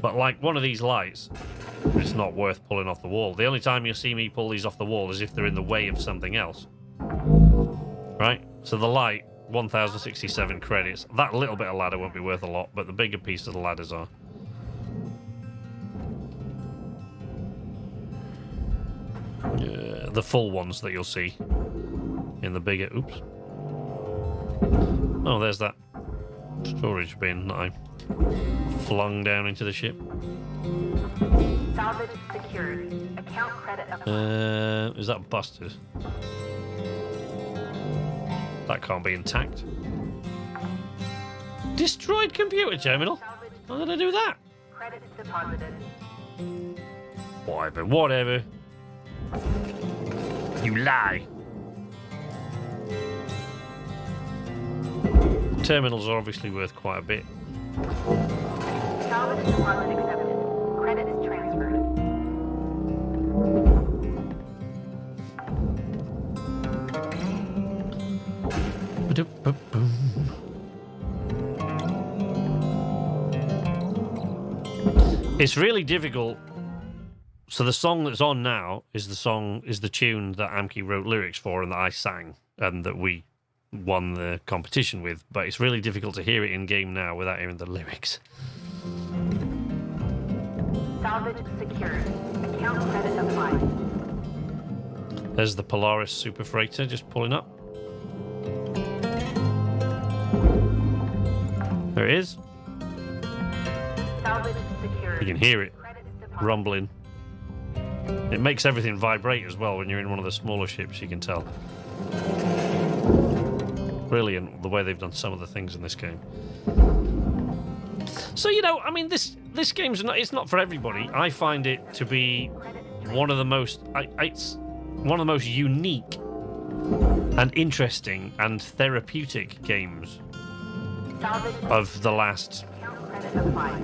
But like one of these lights, it's not worth pulling off the wall. The only time you'll see me pull these off the wall is if they're in the way of something else. Right? So the light, 1,067 credits. That little bit of ladder won't be worth a lot, but the bigger piece of the ladders are. The full ones that you'll see in the bigger... Oops. Oh, there's that storage bin that I flung down into the ship. Salvage secured. Account credit applied. Is that busted? That can't be intact. Destroyed computer terminal? How did I do that? Credits deposited. Whatever. You lie. Terminals are obviously worth quite a bit. Salvage deposit accepted. Credits transferred. It's really difficult. So the song that's on now is the tune that Amki wrote lyrics for and that I sang and that we won the competition with. But it's really difficult to hear it in game now without hearing the lyrics. Salvage secured. Account credit applied. There's the Polaris Super Freighter just pulling up. There it is. Salvage secured. You can hear it Credits deposited. rumbling. It makes everything vibrate as well when you're in one of the smaller ships, you can tell. Brilliant the way they've done some of the things in this game. So, you know, I mean, this game's not, it's not for everybody. I find it to be one of the most, it's one of the most unique and interesting and therapeutic games Salvage of the last, account credit applied.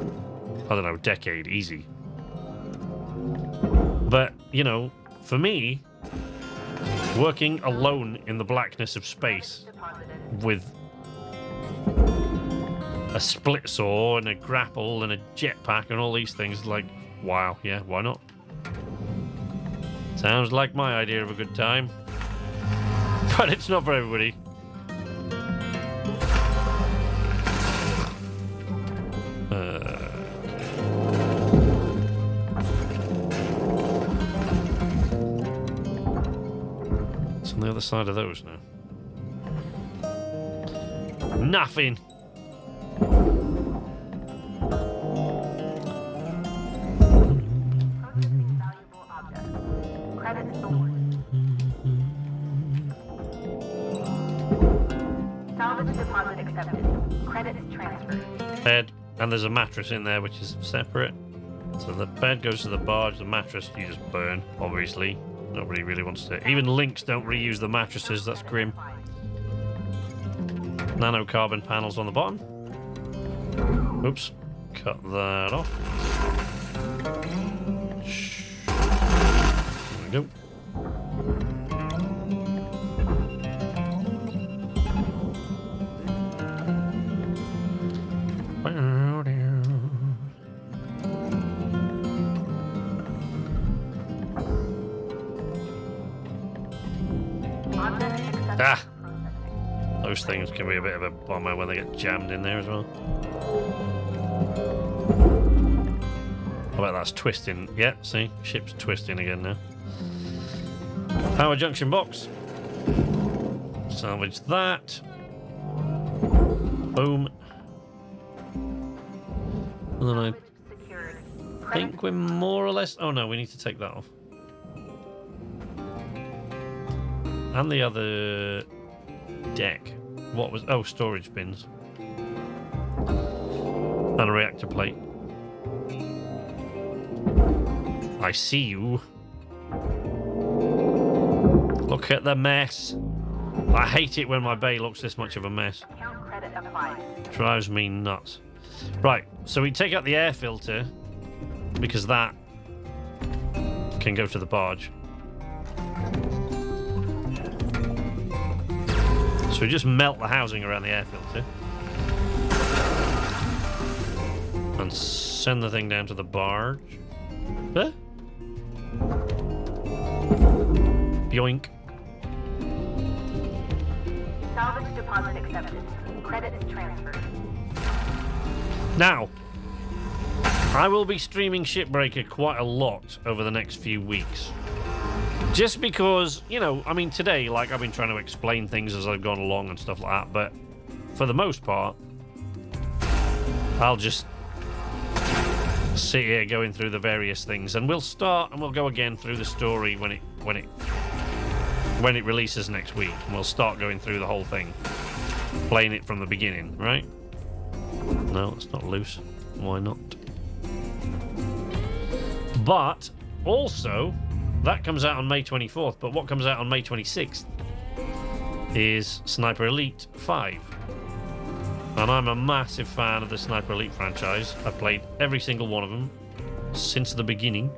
I don't know, decade, easy. But, you know, for me, working alone in the blackness of space Deposited. with a split saw and a grapple and a jetpack and all these things, like, wow, yeah, why not? Sounds like my idea of a good time. But it's not for everybody. It's on the other side of those now. Nothing. Valuable object. Credits awarded. Salvage deposit accepted. Credits transferred. Bed, and there's a mattress in there which is separate. So the bed goes to the barge, the mattress you just burn, obviously. Nobody really wants to. Even Lynx don't reuse the mattresses, that's grim. Nanocarbon panels on the bottom. Oops, cut that off. There we go. Object accepted. Ah. Processing. Those things can be a bit of a bummer when they get jammed in there as well. I bet that's twisting. Yeah, see? Ship's twisting again now. Power junction box. Salvage that. Boom. And then I Salvage secured. think we're more or less... Oh no, we need to take that off. And the other deck. What was... Oh, storage bins. And a reactor plate. I see you. Look at the mess. I hate it when my bay looks this much of a mess. Account credit applied. Drives me nuts. Right, so we take out the air filter because that can go to the barge. So we just melt the housing around the air filter and send the thing down to the barge. Huh? Yoink. Salvage deposit accepted. Credit transferred. Now, I will be streaming Shipbreaker quite a lot over the next few weeks. Just because, you know, I mean, today, like, I've been trying to explain things as I've gone along and stuff like that, but for the most part, I'll just sit here going through the various things, and we'll start and we'll go again through the story when it releases next week, and we'll start going through the whole thing, playing it from the beginning, right? No, it's not loose. Why not? But also, that comes out on May 24th, but what comes out on May 26th is Sniper Elite 5. And I'm a massive fan of the Sniper Elite franchise. I've played every single one of them since the beginning.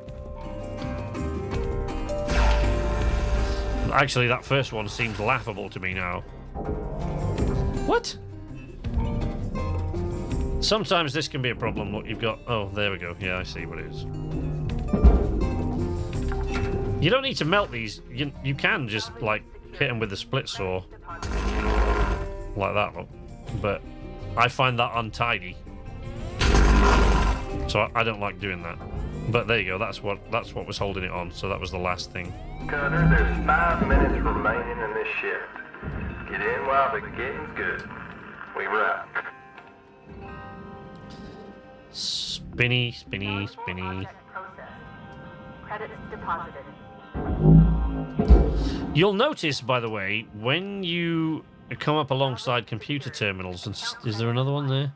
Actually, that first one seems laughable to me now. What? Sometimes this can be a problem. Look, you've got... Oh, there we go. Yeah, I see what it is. You don't need to melt these. You can just, like, hit them with a split saw. Like that, look. But I find that untidy. So I don't like doing that. But there you go. That's what was holding it on. So that was the last thing. Cutter, there's 5 minutes remaining in this shift. Get in while the getting's good. We rock. Spinny, spinny, spinny. Credits deposited. You'll notice, by the way, when you come up alongside computer terminals, and is there another one there?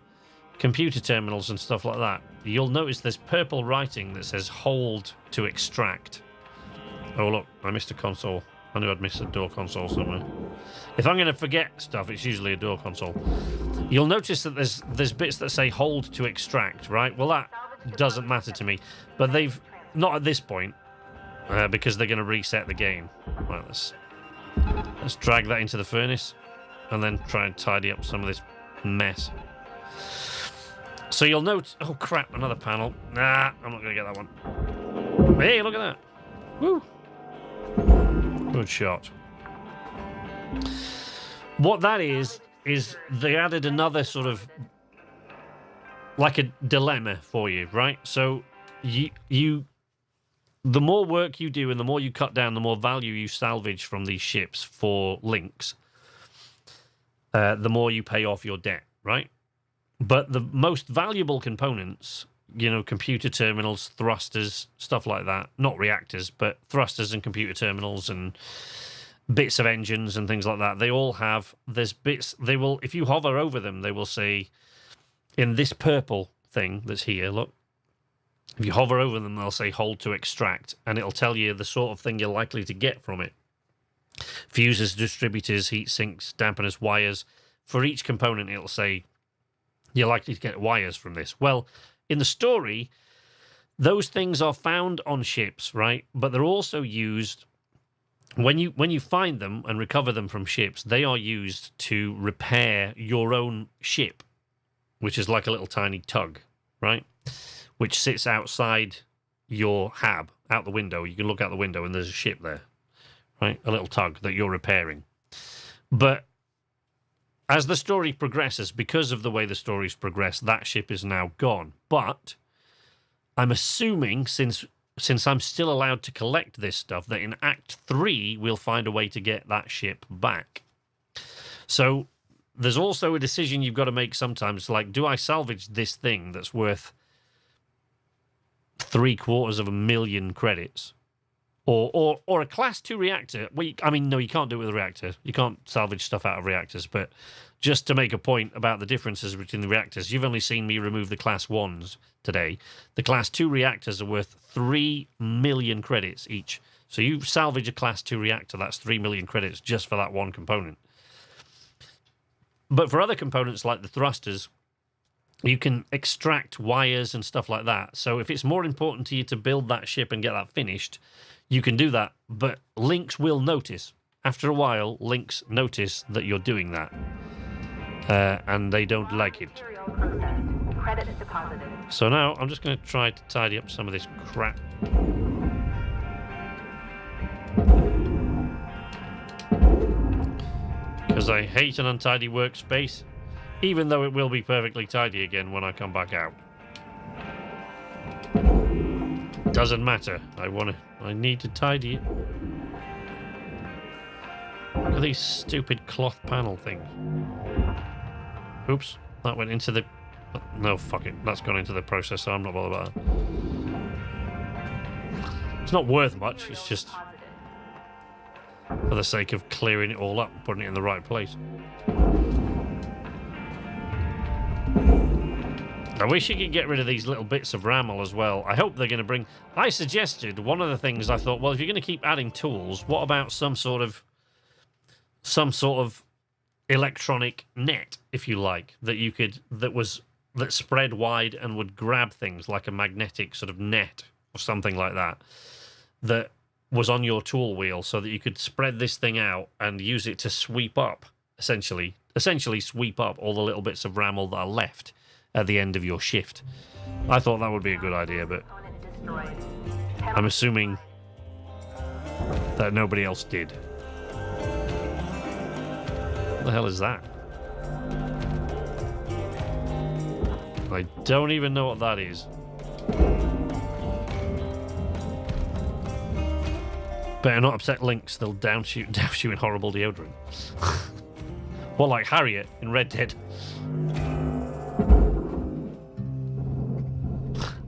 Computer terminals and stuff like that, you'll notice there's purple writing that says hold to extract. Oh, look, I missed a console. I knew I'd missed a door console somewhere. If I'm going to forget stuff, it's usually a door console. You'll notice that there's bits that say hold to extract, right? Well, that doesn't matter to me, but they've not at this point because they're going to reset the game. Right, let's drag that into the furnace and then try and tidy up some of this mess. So you'll note... Oh, crap, another panel. Nah, I'm not going to get that one. Hey, look at that. Woo. Good shot. What that is they added another sort of... like a dilemma for you, right? So you the more work you do and the more you cut down, the more value you salvage from these ships for links, the more you pay off your debt, right? But the most valuable components, you know, computer terminals, thrusters, stuff like that, not reactors, but thrusters and computer terminals and bits of engines and things like that, they all have, there's bits, they will, if you hover over them, they will say, in this purple thing that's here, look, if you hover over them, they'll say hold to extract, and it'll tell you the sort of thing you're likely to get from it. Fuses, distributors, heat sinks, dampeners, wires. For each component, it'll say you're likely to get wires from this. Well, in the story, those things are found on ships, right? But they're also used, when you find them and recover them from ships, they are used to repair your own ship, which is like a little tiny tug, right? Which sits outside your hab, out the window. You can look out the window and there's a ship there, right? A little tug that you're repairing. But as the story progresses, because of the way the stories progress, that ship is now gone. But I'm assuming, since I'm still allowed to collect this stuff, that in Act 3, we'll find a way to get that ship back. So there's also a decision you've got to make sometimes, like, do I salvage this thing that's worth 750,000 credits, or a class 2 reactor. Well, I mean, no, you can't do it with a reactor. You can't salvage stuff out of reactors. But just to make a point about the differences between the reactors, you've only seen me remove the class 1s today. The class 2 reactors are worth 3 million credits each. So you salvage a class 2 reactor, that's 3 million credits just for that one component. But for other components like the thrusters, you can extract wires and stuff like that. So if it's more important to you to build that ship and get that finished, you can do that. But Lynx will notice. After a while, Lynx notice that you're doing that. And they don't like it. Material processed. Credits deposited. So now I'm just going to try to tidy up some of this crap. Because I hate an untidy workspace, even though it will be perfectly tidy again when I come back out. Doesn't matter. I need to tidy it. Look at these stupid cloth panel things. Oops, that went into the... No, fuck it. That's gone into the processor. I'm not bothered about that. It's not worth much. It's just for the sake of clearing it all up and putting it in the right place. I wish you could get rid of these little bits of rammel as well. I hope they're going to bring... I suggested, one of the things I thought, well, if you're going to keep adding tools, what about some sort of electronic net, if you like, that spread wide and would grab things like a magnetic sort of net or something like that, that was on your tool wheel, so that you could spread this thing out and use it to sweep up, essentially sweep up all the little bits of rammel that are left at the end of your shift. I thought that would be a good idea, but I'm assuming that nobody else did. What the hell is that? I don't even know what that is. Better not upset Lynx, they'll douse you in horrible deodorant. Well, like Harriet in Red Dead.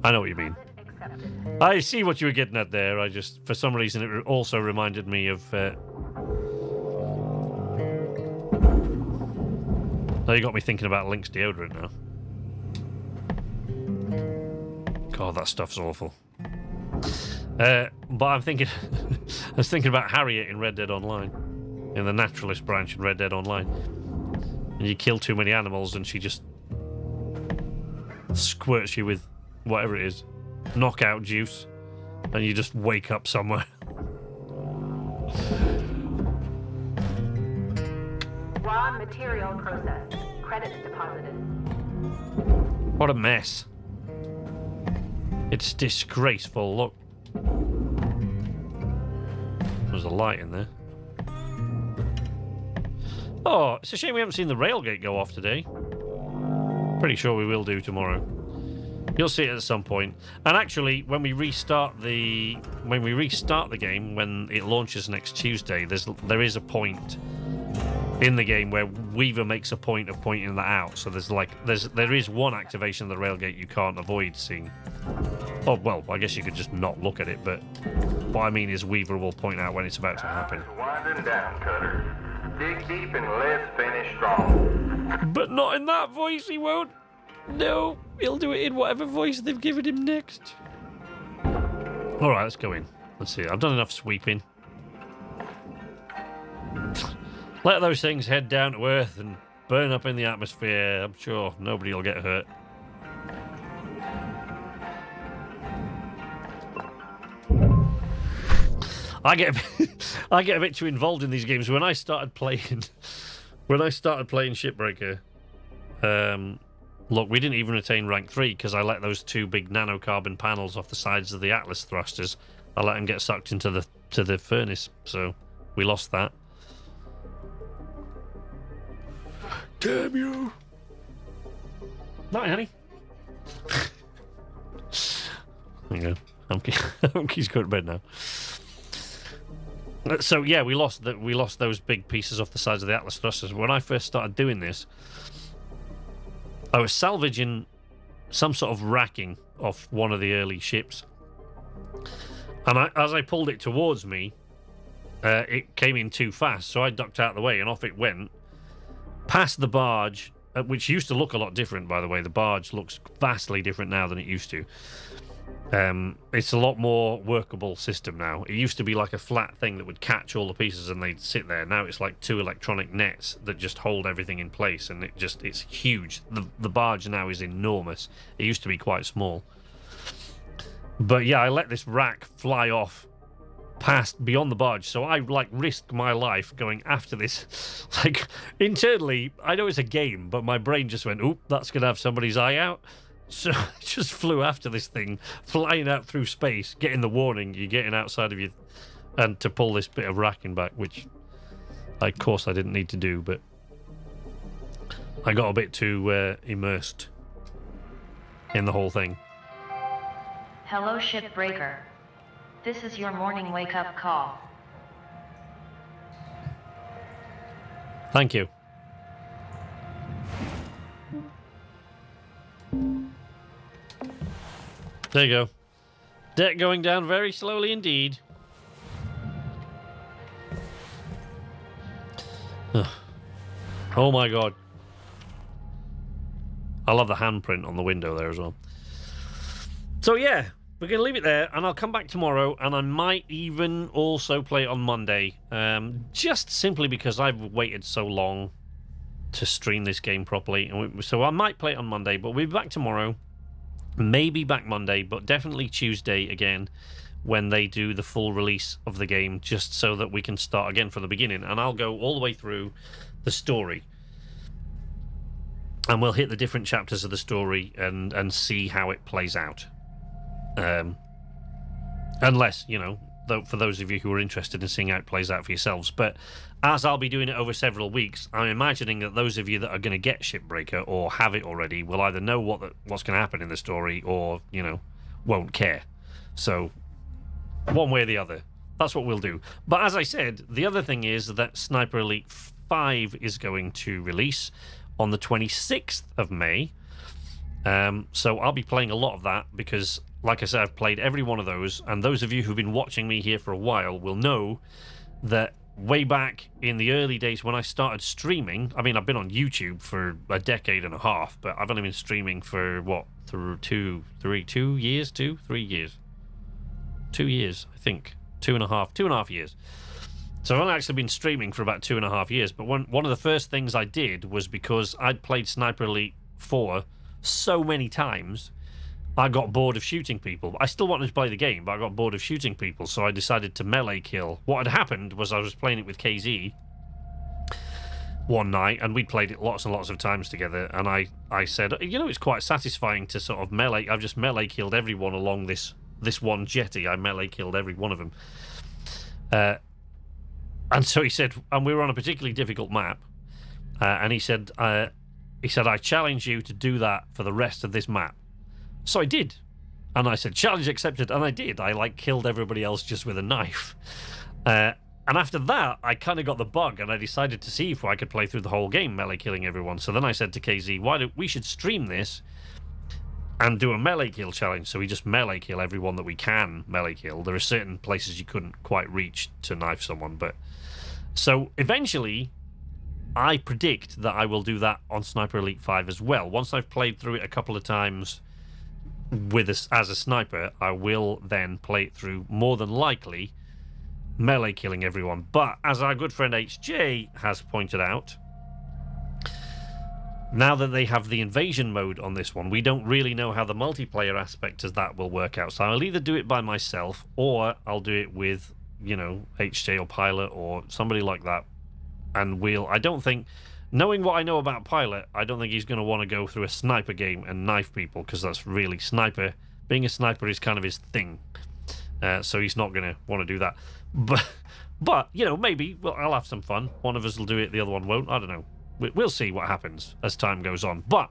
I know what you mean. I see what you were getting at there. I just, for some reason, it also reminded me of... Now you got me thinking about Lynx deodorant now. God, that stuff's awful. But I'm thinking... I was thinking about Harriet in Red Dead Online. In the Naturalist branch in Red Dead Online. And you kill too many animals and she just... squirts you with whatever it is. Knockout juice. And you just wake up somewhere. Raw material processed. Credits deposited. What a mess. It's disgraceful, look. There's a light in there. Oh, it's a shame we haven't seen the railgate go off today. Pretty sure we will do tomorrow. You'll see it at some point. And actually, when we restart the game, when it launches next Tuesday, there is a point in the game where Weaver makes a point of pointing that out. So there is one activation of the railgate you can't avoid seeing. Oh, well, I guess you could just not look at it, but what I mean is Weaver will point out when it's about to happen. Winding down, Cutter. Dig deep and let's finish strong. But not in that voice, he won't. No, he'll do it in whatever voice they've given him next. All right, let's go in. Let's see. I've done enough sweeping. Let those things head down to Earth and burn up in the atmosphere. I'm sure nobody will get hurt. I get a bit too involved in these games. When I started playing Shipbreaker, look, we didn't even attain rank 3 because I let those two big nanocarbon panels off the sides of the Atlas thrusters. I let them get sucked into the furnace, so we lost that. Damn you! Night, honey. There you go. Humkey's going to bed now. So yeah, we lost those big pieces off the sides of the Atlas thrusters. When I first started doing this, I was salvaging some sort of racking off one of the early ships, And as I pulled it towards me, it came in too fast, so I ducked out of the way and off it went, past the barge, which used to look a lot different, by the way. The barge looks vastly different now than it used to. It's a lot more workable system now. It used to be like a flat thing that would catch all the pieces and they'd sit there. Now it's like 2 electronic nets that just hold everything in place, and it's huge. The barge now is enormous. It used to be quite small. But yeah, I let this rack fly off past beyond the barge, so I like risked my life going after this. Like, internally, I know it's a game, but my brain just went, oop, that's gonna have somebody's eye out. So I just flew after this thing, flying out through space, getting the warning you're getting outside of you, and to pull this bit of racking back, which of course I didn't need to do, but I got a bit too immersed in the whole thing. Hello, Shipbreaker. This is your morning wake-up call. Thank you. There you go. Deck going down very slowly indeed. Oh my god. I love the handprint on the window there as well. So yeah, we're going to leave it there, and I'll come back tomorrow, and I might even also play it on Monday, just simply because I've waited so long to stream this game properly. So I might play it on Monday, but we'll be back tomorrow, maybe back Monday, but definitely Tuesday again when they do the full release of the game, just so that we can start again from the beginning, and I'll go all the way through the story. And we'll hit the different chapters of the story and see how it plays out. Unless, you know, for those of you who are interested in seeing how it plays out for yourselves. But as I'll be doing it over several weeks, I'm imagining that those of you that are going to get Shipbreaker or have it already will either know what's going to happen in the story or, you know, won't care. So, one way or the other. That's what we'll do. But as I said, the other thing is that Sniper Elite 5 is going to release on the 26th of May. So I'll be playing a lot of that because, like I said, I've played every one of those, and those of you who've been watching me here for a while will know that way back in the early days when I started streaming, I mean, I've been on YouTube for a decade and a half, but I've only been streaming for, what, 3 years, I think. 2.5 years. So I've only actually been streaming for about 2.5 years, but one of the first things I did was because I'd played Sniper Elite 4 so many times, I got bored of shooting people. I still wanted to play the game, but I got bored of shooting people, so I decided to melee kill. What had happened was I was playing it with KZ one night, and we'd played it lots and lots of times together, and I said, you know, it's quite satisfying to sort of melee. I've just melee killed everyone along this one jetty. I melee killed every one of them. And so he said, and we were on a particularly difficult map, and he said, I challenge you to do that for the rest of this map. So I did. And I said, challenge accepted, and I did. I, killed everybody else just with a knife. And after that, I kind of got the bug, and I decided to see if I could play through the whole game melee killing everyone. So then I said to KZ, we should stream this and do a melee kill challenge. So we just melee kill everyone that we can melee kill. There are certain places you couldn't quite reach to knife someone, but... So eventually, I predict that I will do that on Sniper Elite 5 as well. Once I've played through it a couple of times as a sniper, I will then play it through, more than likely, melee killing everyone. But as our good friend HJ has pointed out, now that they have the invasion mode on this one, we don't really know how the multiplayer aspect of that will work out. So I'll either do it by myself, or I'll do it with, you know, HJ or Pilot or somebody like that. And I don't think, knowing what I know about Pilot, I don't think he's going to want to go through a sniper game and knife people, because that's really being a sniper is kind of his thing. So he's not going to want to do that. But you know, maybe I'll have some fun. One of us will do it, the other one won't. I don't know. We'll see what happens as time goes on. But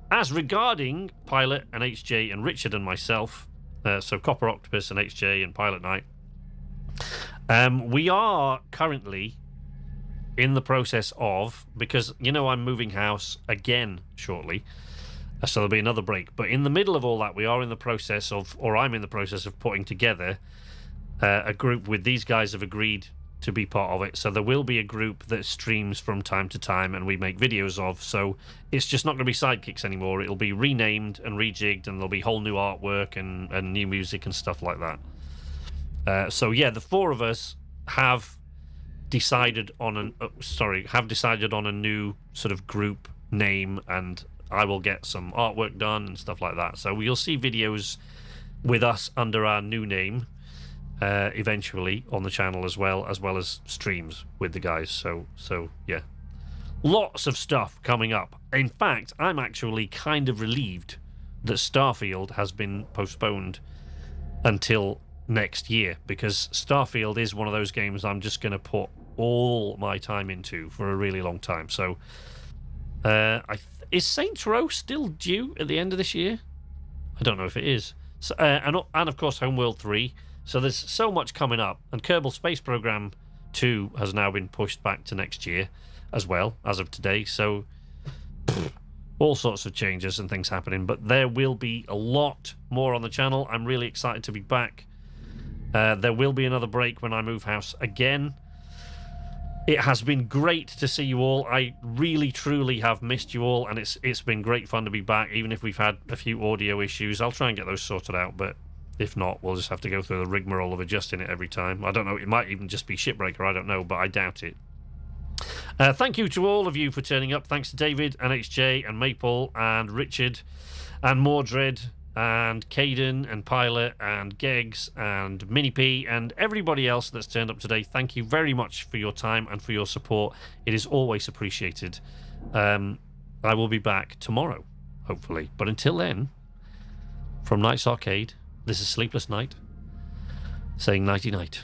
as regarding Pilot and HJ and Richard and myself, so Copper Octopus and HJ and Pilot Knight, we are currently in the process of, because, you know, I'm moving house again shortly, so there'll be another break. But in the middle of all that, we are in the process of, or I'm in the process of putting together a group with these guys have agreed to be part of it. So there will be a group that streams from time to time and we make videos of. So it's just not going to be Sidekicks anymore. It'll be renamed and rejigged, and there'll be whole new artwork and new music and stuff like that. So yeah, the four of us have decided on a new sort of group name, and I will get some artwork done and stuff like that. So you'll see videos with us under our new name eventually on the channel, as well as streams with the guys. So yeah, lots of stuff coming up. In fact, I'm actually kind of relieved that Starfield has been postponed until next year, because Starfield is one of those games I'm just going to put all my time into for a really long time. So is Saints Row still due at the end of this year? I don't know if it is. So, and of course Homeworld 3. So there's so much coming up, and Kerbal Space Program 2 has now been pushed back to next year as well, as of today. So all sorts of changes and things happening, but there will be a lot more on the channel. I'm really excited to be back. There will be another break when I move house again. It has been great to see you all. I really, truly have missed you all, and it's been great fun to be back, even if we've had a few audio issues. I'll try and get those sorted out, but if not, we'll just have to go through the rigmarole of adjusting it every time. I don't know, it might even just be Shipbreaker, I don't know, but I doubt it. Thank you to all of you for turning up. Thanks to David, and HJ, and Maple, and Richard, and Mordred, and Caden, and Pilot, and Geggs, and Mini P, and everybody else that's turned up today. Thank you very much for your time and for your support. It is always appreciated. I will be back tomorrow, hopefully. But until then, from Night's Arcade, this is Sleepless Night, saying nighty-night.